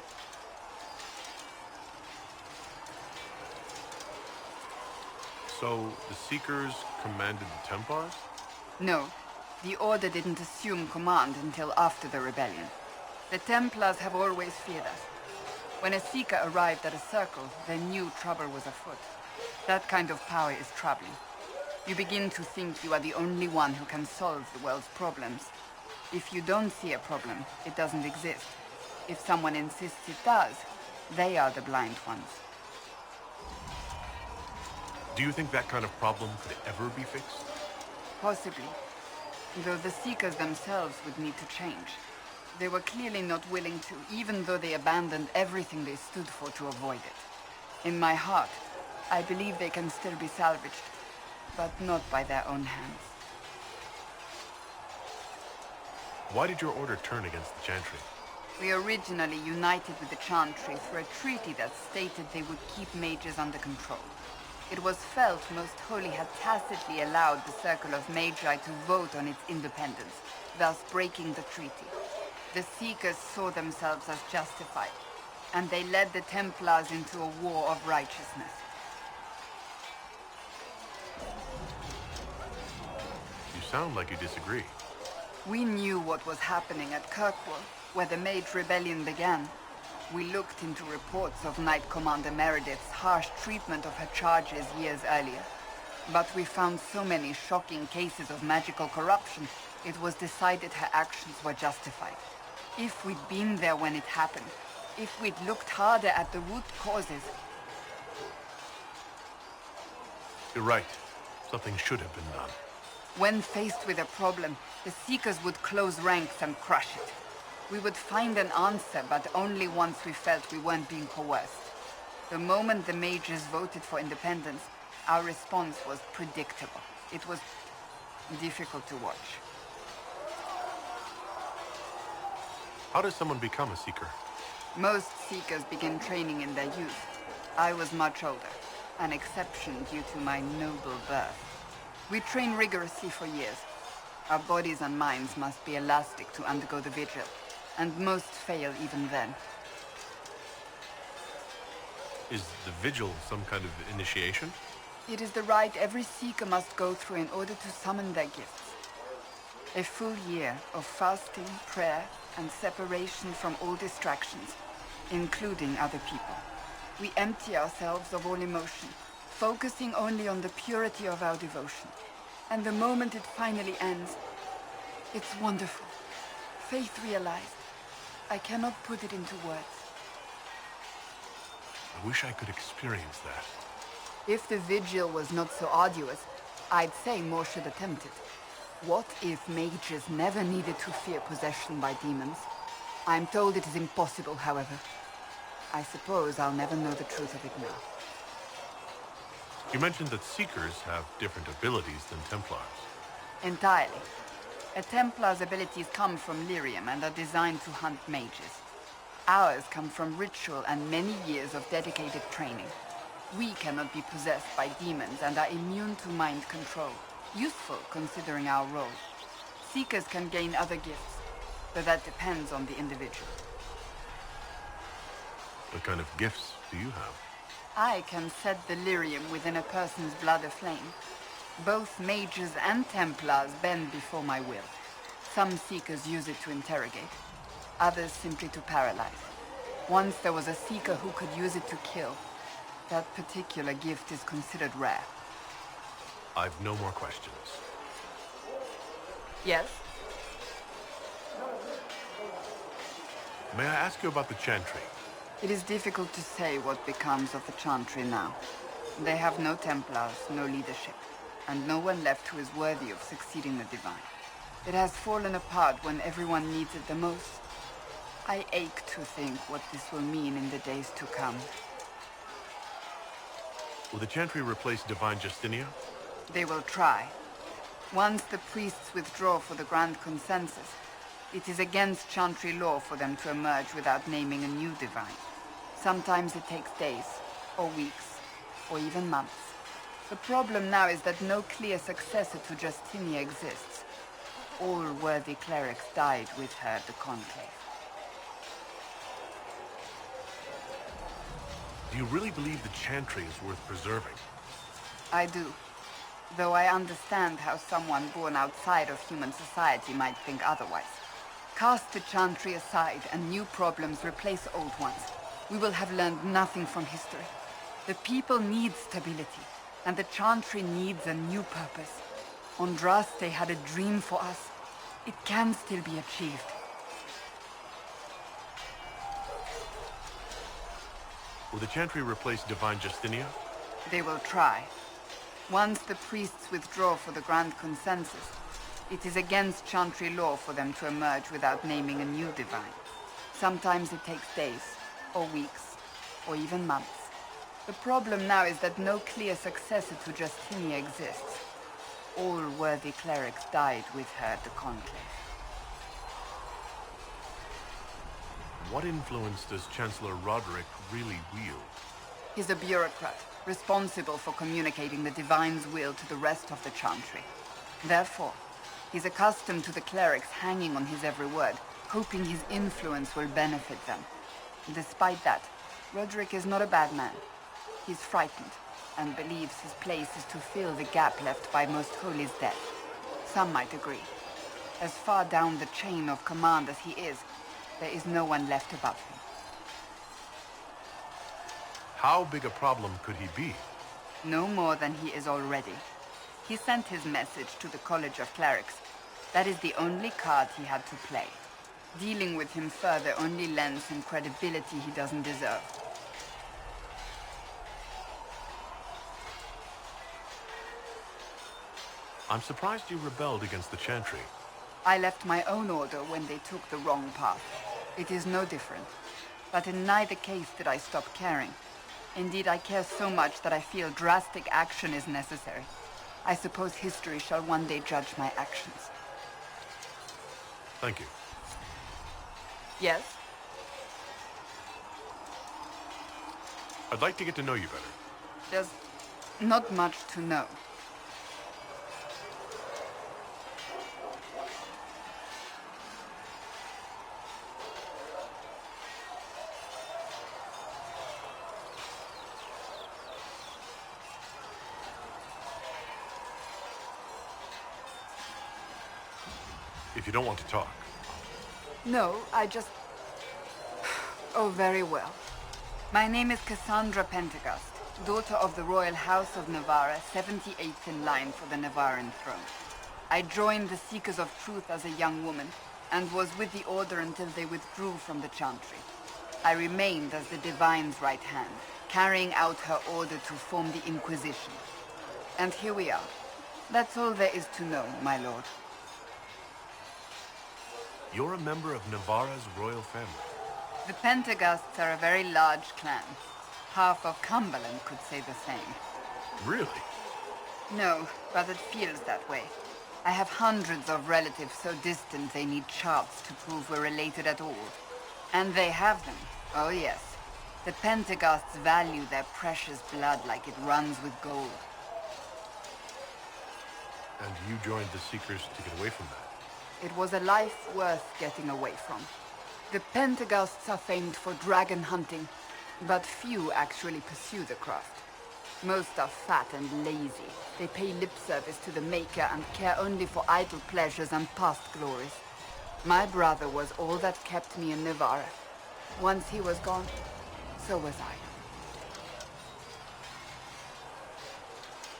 So, the Seekers commanded the Templars? No. The Order didn't assume command until after the rebellion. The Templars have always feared us. When a Seeker arrived at a circle, they knew trouble was afoot. That kind of power is troubling. You begin to think you are the only one who can solve the world's problems. If you don't see a problem, it doesn't exist. If someone insists it does, they are the blind ones. Do you think that kind of problem could ever be fixed? Possibly. Though the Seekers themselves would need to change. They were clearly not willing to, even though they abandoned everything they stood for to avoid it. In my heart, I believe they can still be salvaged, but not by their own hands. Why did your order turn against the Chantry? We originally united with the Chantry through a treaty that stated they would keep mages under control. It was felt Most Holy had tacitly allowed the Circle of Magi to vote on its independence, thus breaking the treaty. The Seekers saw themselves as justified, and they led the Templars into a war of righteousness. You sound like you disagree. We knew what was happening at Kirkwall, where the Mage Rebellion began. We looked into reports of Knight Commander Meredith's harsh treatment of her charges years earlier. But we found so many shocking cases of magical corruption, it was decided her actions were justified. If we'd been there when it happened, if we'd looked harder at the root causes... You're right. Something should have been done. When faced with a problem, the Seekers would close ranks and crush it. We would find an answer, but only once we felt we weren't being coerced. The moment the Mages voted for independence, our response was predictable. It was difficult to watch. How does someone become a Seeker? Most Seekers begin training in their youth. I was much older, an exception due to my noble birth. We train rigorously for years. Our bodies and minds must be elastic to undergo the vigil, and most fail even then. Is the vigil some kind of initiation? It is the rite every Seeker must go through in order to summon their gifts. A full year of fasting, prayer, and separation from all distractions, including other people. We empty ourselves of all emotion, focusing only on the purity of our devotion. And the moment it finally ends, it's wonderful. Faith realized. I cannot put it into words. I wish I could experience that. If the vigil was not so arduous, I'd say more should attempt it. What if mages never needed to fear possession by demons? I'm told it is impossible, however. I suppose I'll never know the truth of it now. You mentioned that Seekers have different abilities than Templars. Entirely. A Templar's abilities come from lyrium and are designed to hunt mages. Ours come from ritual and many years of dedicated training. We cannot be possessed by demons and are immune to mind control. Useful considering our role. Seekers can gain other gifts, but that depends on the individual. What kind of gifts do you have? I can set the lyrium within a person's blood aflame. Both mages and Templars bend before my will. Some Seekers use it to interrogate, others simply to paralyze. Once there was a Seeker who could use it to kill. That particular gift is considered rare. I've no more questions. Yes? May I ask you about the Chantry? It is difficult to say what becomes of the Chantry now. They have no Templars, no leadership, and no one left who is worthy of succeeding the Divine. It has fallen apart when everyone needs it the most. I ache to think what this will mean in the days to come. Will the Chantry replace Divine Justinia? They will try. Once the priests withdraw for the Grand Consensus, it is against Chantry law for them to emerge without naming a new Divine. Sometimes it takes days, or weeks, or even months. The problem now is that no clear successor to Justinia exists. All worthy clerics died with her at the Conclave. Do you really believe the Chantry is worth preserving? I do. Though I understand how someone born outside of human society might think otherwise. Cast the Chantry aside and new problems replace old ones. We will have learned nothing from history. The people need stability, and the Chantry needs a new purpose. Andraste had a dream for us. It can still be achieved. Will the Chantry replace Divine Justinia? They will try. Once the priests withdraw for the Grand Consensus, it is against Chantry law for them to emerge without naming a new Divine. Sometimes it takes days, or weeks, or even months. The problem now is that no clear successor to Justinia exists. All worthy clerics died with her at the Conclave. What influence does Chancellor Roderick really wield? He's a bureaucrat, responsible for communicating the Divine's will to the rest of the Chantry. Therefore, he's accustomed to the clerics hanging on his every word, hoping his influence will benefit them. Despite that, Roderick is not a bad man. He's frightened, and believes his place is to fill the gap left by Most Holy's death. Some might agree. As far down the chain of command as he is, there is no one left above him. How big a problem could he be? No more than he is already. He sent his message to the College of Clerics. That is the only card he had to play. Dealing with him further only lends him credibility he doesn't deserve. I'm surprised you rebelled against the Chantry. I left my own order when they took the wrong path. It is no different. But in neither case did I stop caring. Indeed, I care so much that I feel drastic action is necessary. I suppose history shall one day judge my actions. Thank you. Yes? I'd like to get to know you better. There's not much to know. If you don't want to talk. No, I just... Oh, very well. My name is Cassandra Pentagast, daughter of the Royal House of Navarra, 78th in line for the Navarran throne. I joined the Seekers of Truth as a young woman, and was with the Order until they withdrew from the Chantry. I remained as the Divine's right hand, carrying out her order to form the Inquisition. And here we are. That's all there is to know, my lord. You're a member of Navarra's royal family. The Pentagasts are a very large clan. Half of Cumberland could say the same. Really? No, but it feels that way. I have hundreds of relatives so distant they need charts to prove we're related at all. And they have them. Oh yes. The Pentagasts value their precious blood like it runs with gold. And you joined the Seekers to get away from that? It was a life worth getting away from. The Pentagasts are famed for dragon hunting, but few actually pursue the craft. Most are fat and lazy. They pay lip service to the Maker and care only for idle pleasures and past glories. My brother was all that kept me in Navarra. Once he was gone, so was I.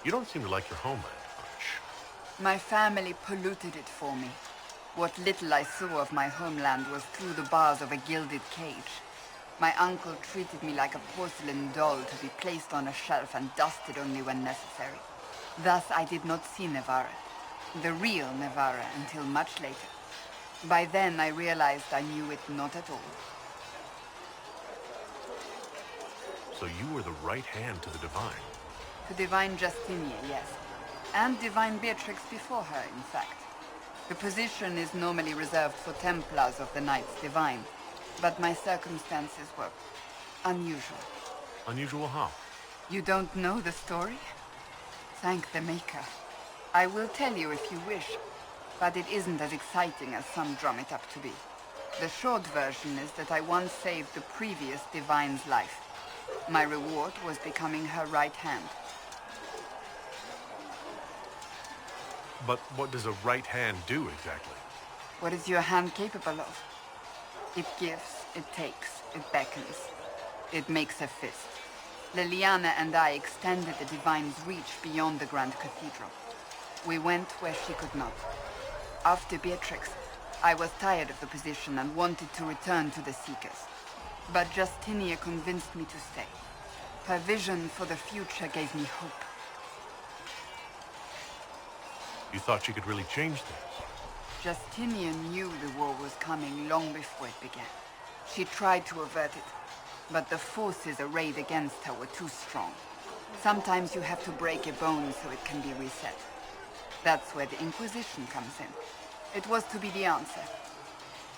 You don't seem to like your homeland much. My family polluted it for me. What little I saw of my homeland was through the bars of a gilded cage. My uncle treated me like a porcelain doll to be placed on a shelf and dusted only when necessary. Thus I did not see Navarra, the real Navarra, until much later. By then I realized I knew it not at all. So you were the right hand to the Divine? To Divine Justinia, yes. And Divine Beatrix before her, in fact. The position is normally reserved for Templars of the Knights Divine, but my circumstances were unusual. Unusual how? You don't know the story? Thank the Maker. I will tell you if you wish, but it isn't as exciting as some drum it up to be. The short version is that I once saved the previous Divine's life. My reward was becoming her right hand. But what does a right hand do exactly? What is your hand capable of? It gives, it takes, it beckons. It makes a fist. Liliana and I extended the Divine's reach beyond the Grand Cathedral. We went where she could not. After Beatrix, I was tired of the position and wanted to return to the Seekers. But Justinia convinced me to stay. Her vision for the future gave me hope. You thought she could really change things? Justinian knew the war was coming long before it began. She tried to avert it, but the forces arrayed against her were too strong. Sometimes you have to break a bone so it can be reset. That's where the Inquisition comes in. It was to be the answer.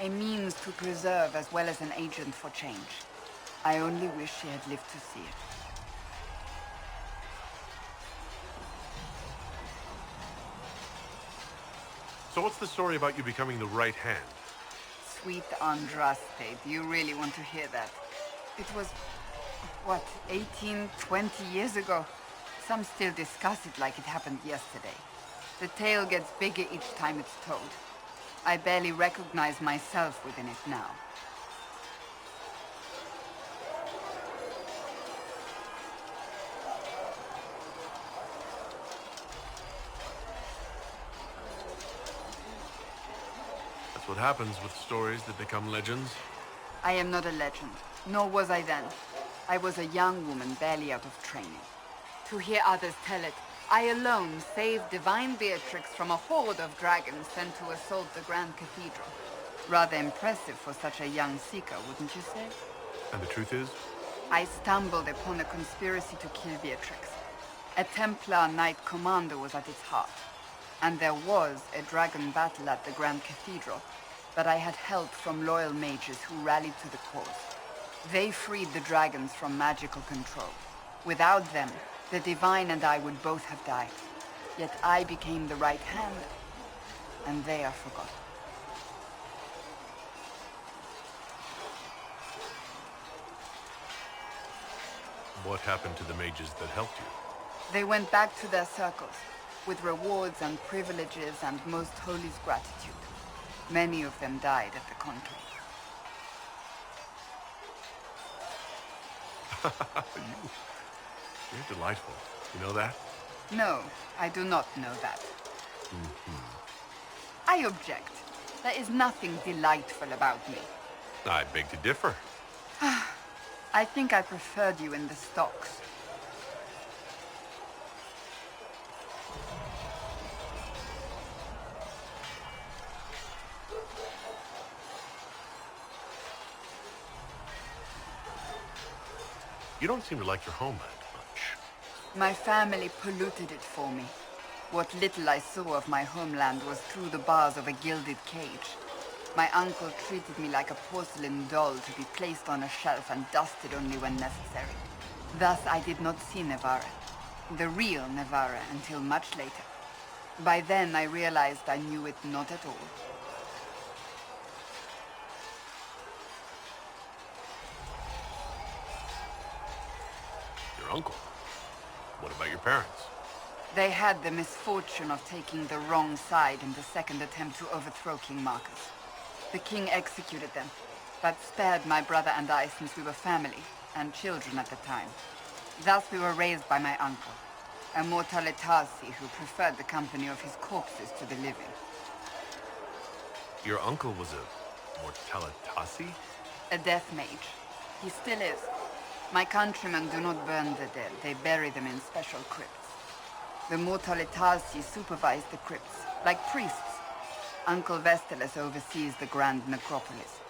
A means to preserve as well as an agent for change. I only wish she had lived to see it. So what's the story about you becoming the right hand? Sweet Andraste, do you really want to hear that? It was, what, 18, 20 years ago? Some still discuss it like it happened yesterday. The tale gets bigger each time it's told. I barely recognize myself within it now. That's what happens with stories that become legends. I am not a legend, nor was I then. I was a young woman barely out of training. To hear others tell it, I alone saved divine Beatrix from a horde of dragons sent to assault the Grand Cathedral. Rather impressive for such a young seeker, wouldn't you say? And the truth is? I stumbled upon a conspiracy to kill Beatrix. A Templar Knight Commander was at its heart. And there was a dragon battle at the Grand Cathedral, but I had help from loyal mages who rallied to the cause. They freed the dragons from magical control. Without them, the Divine and I would both have died. Yet I became the right hand, and they are forgotten. What happened to the mages that helped you? They went back to their circles, with rewards and privileges and Most Holy's gratitude. Many of them died at the conclave. You're delightful. You know that? No, I do not know that. I object. There is nothing delightful about me. I beg to differ. I think I preferred you in the stocks. You don't seem to like your homeland much. My family polluted it for me. What little I saw of my homeland was through the bars of a gilded cage. My uncle treated me like a porcelain doll to be placed on a shelf and dusted only when necessary. Thus I did not see Nevarra, the real Nevarra, until much later. By then I realized I knew it not at all. Your uncle? What about your parents? They had the misfortune of taking the wrong side in the second attempt to overthrow King Marcus. The king executed them, but spared my brother and I since we were family, and children at the time. Thus we were raised by my uncle, a Mortalitasi who preferred the company of his corpses to the living. Your uncle was a Mortalitasi? A death mage. He still is. My countrymen do not burn the dead, they bury them in special crypts. The Mortalitasi supervise the crypts, like priests. Uncle Vestalis oversees the grand necropolis.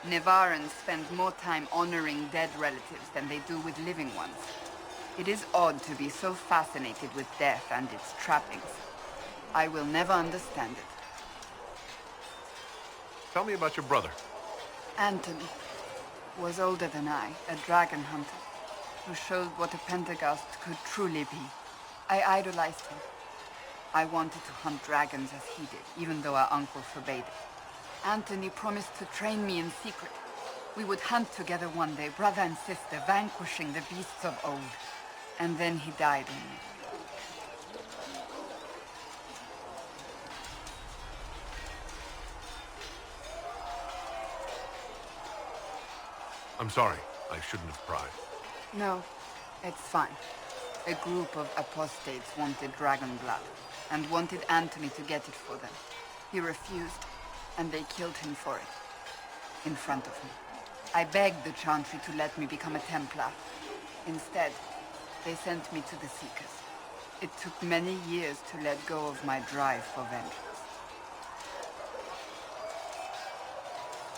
Nevarrans spend more time honoring dead relatives than they do with living ones. It is odd to be so fascinated with death and its trappings. I will never understand it. Tell me about your brother. Anthony was older than I, a dragon hunter, who showed what a Pentagast could truly be. I idolized him. I wanted to hunt dragons as he did, even though our uncle forbade it. Anthony promised to train me in secret. We would hunt together one day, brother and sister, vanquishing the beasts of old. And then he died on me. I'm sorry. I shouldn't have pried. No, it's fine. A group of apostates wanted dragon blood, and wanted Anthony to get it for them. He refused, and they killed him for it. In front of me. I begged the Chantry to let me become a Templar. Instead, they sent me to the Seekers. It took many years to let go of my drive for vengeance.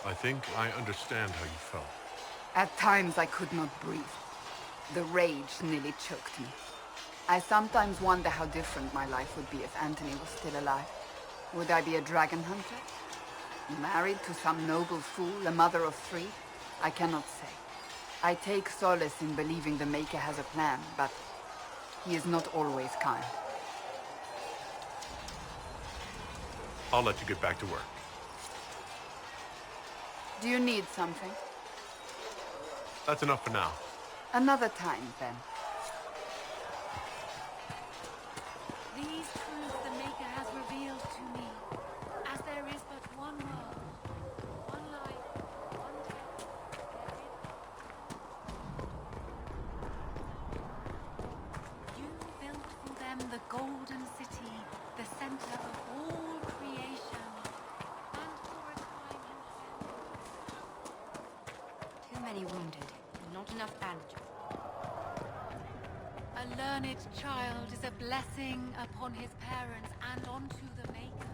I think I understand how you felt. At times I could not breathe. The rage nearly choked me. I sometimes wonder how different my life would be if Anthony was still alive. Would I be a dragon hunter? Married to some noble fool, a mother of 3? I cannot say. I take solace in believing the Maker has a plan, but he is not always kind. I'll let you get back to work. Do you need something? That's enough for now. Another time, then. These truths the Maker has revealed to me, as there is but one world, one life, one death. You built for them the golden city, the center of all creation, and for a many wounded, and not enough bandages. A learned child is a blessing upon his parents and onto the Maker.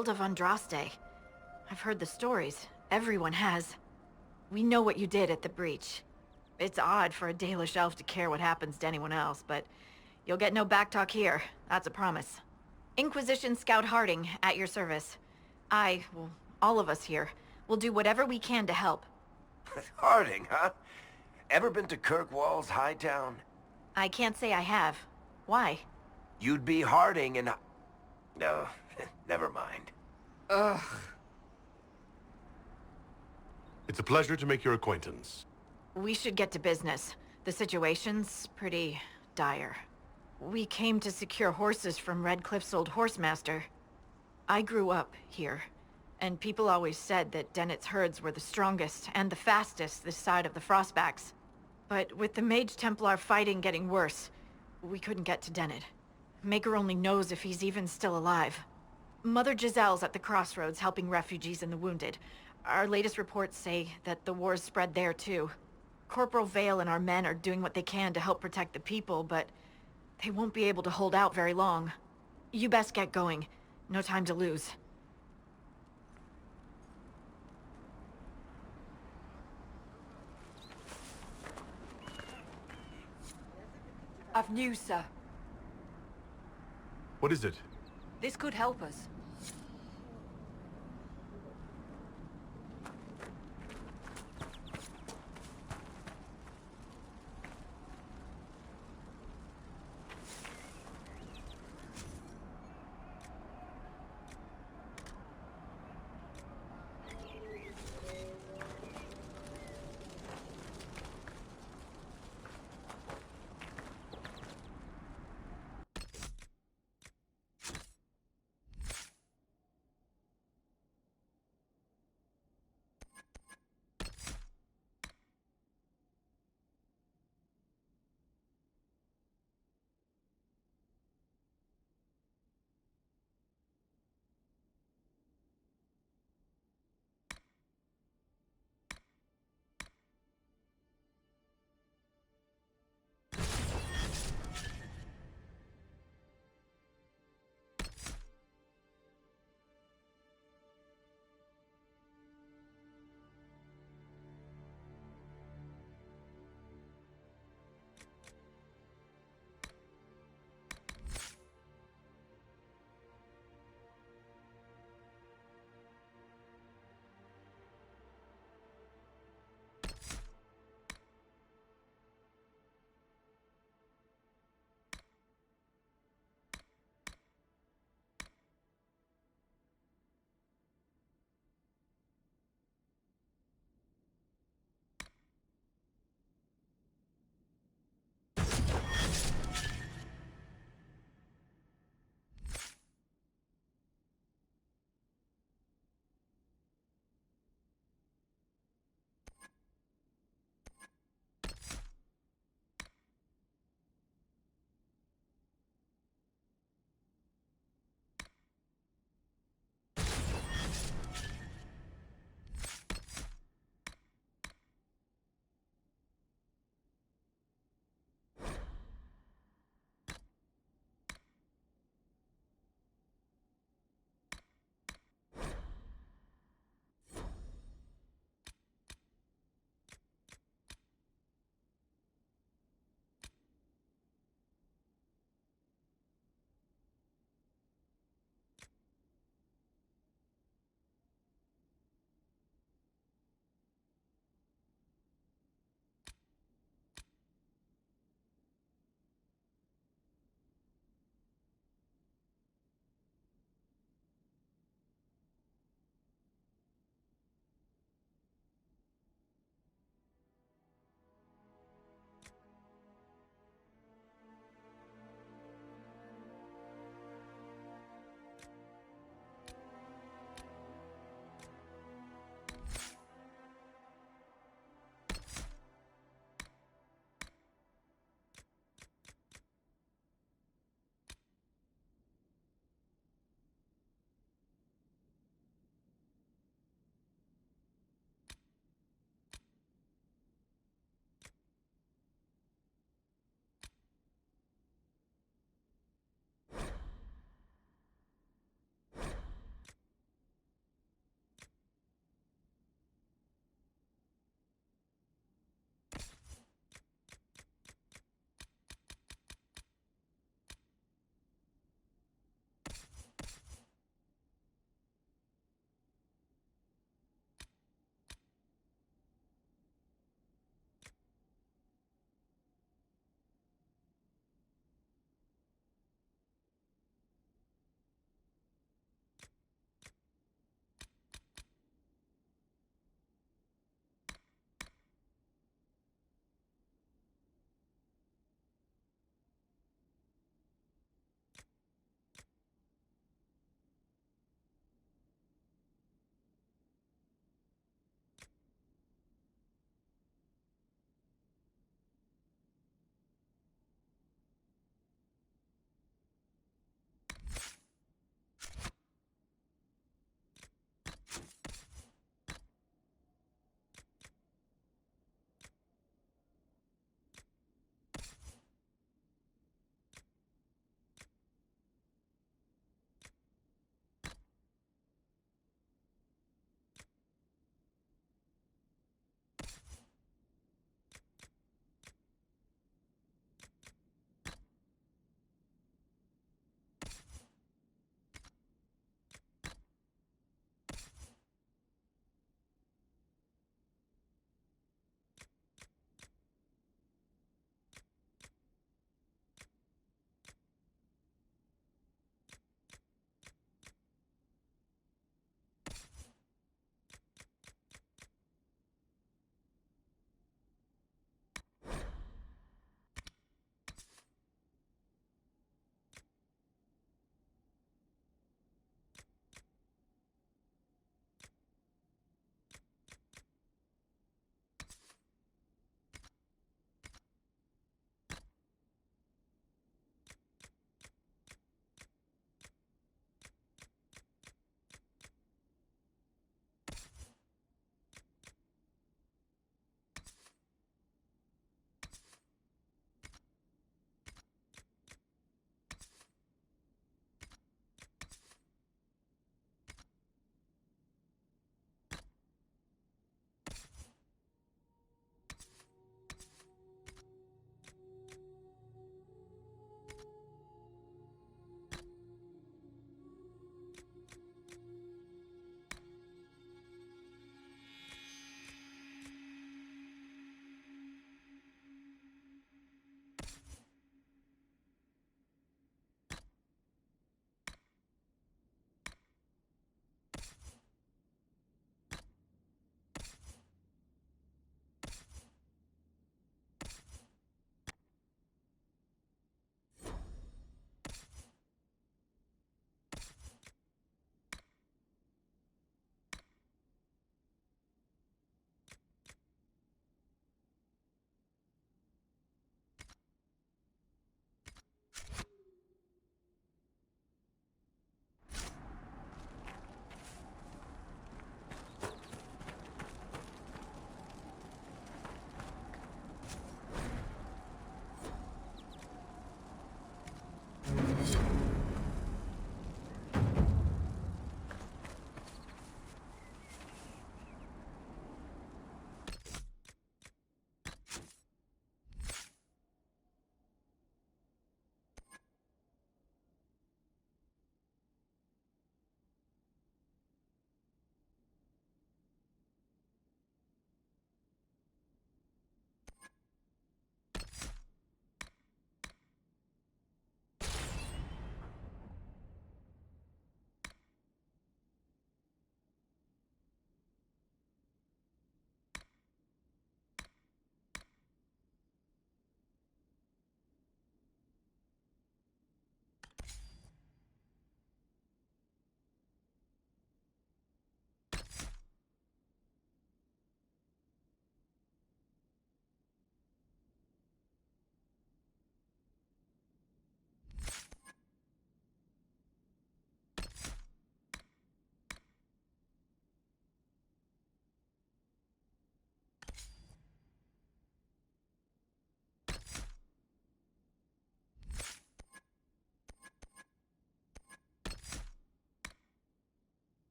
Herald of Andraste. I've heard the stories. Everyone has. We know what you did at the breach. It's odd for a Dalish elf to care what happens to anyone else, but you'll get no backtalk here. That's a promise. Inquisition Scout Harding, at your service. Well, all of us here, will do whatever we can to help. Harding, huh? Ever been to Kirkwall's Hightown? I can't say I have. Why? You'd be Harding and... No, never mind. Ugh. It's a pleasure to make your acquaintance. We should get to business. The situation's pretty dire. We came to secure horses from Redcliffe's old horsemaster. I grew up here, and people always said that Dennett's herds were the strongest and the fastest this side of the Frostbacks. But with the Mage Templar fighting getting worse, we couldn't get to Dennett. Maker only knows if he's even still alive. Mother Giselle's at the crossroads helping refugees and the wounded. Our latest reports say that the war's spread there too. Corporal Vale and our men are doing what they can to help protect the people, but they won't be able to hold out very long. You best get going. No time to lose. I've news, sir. What is it? This could help us.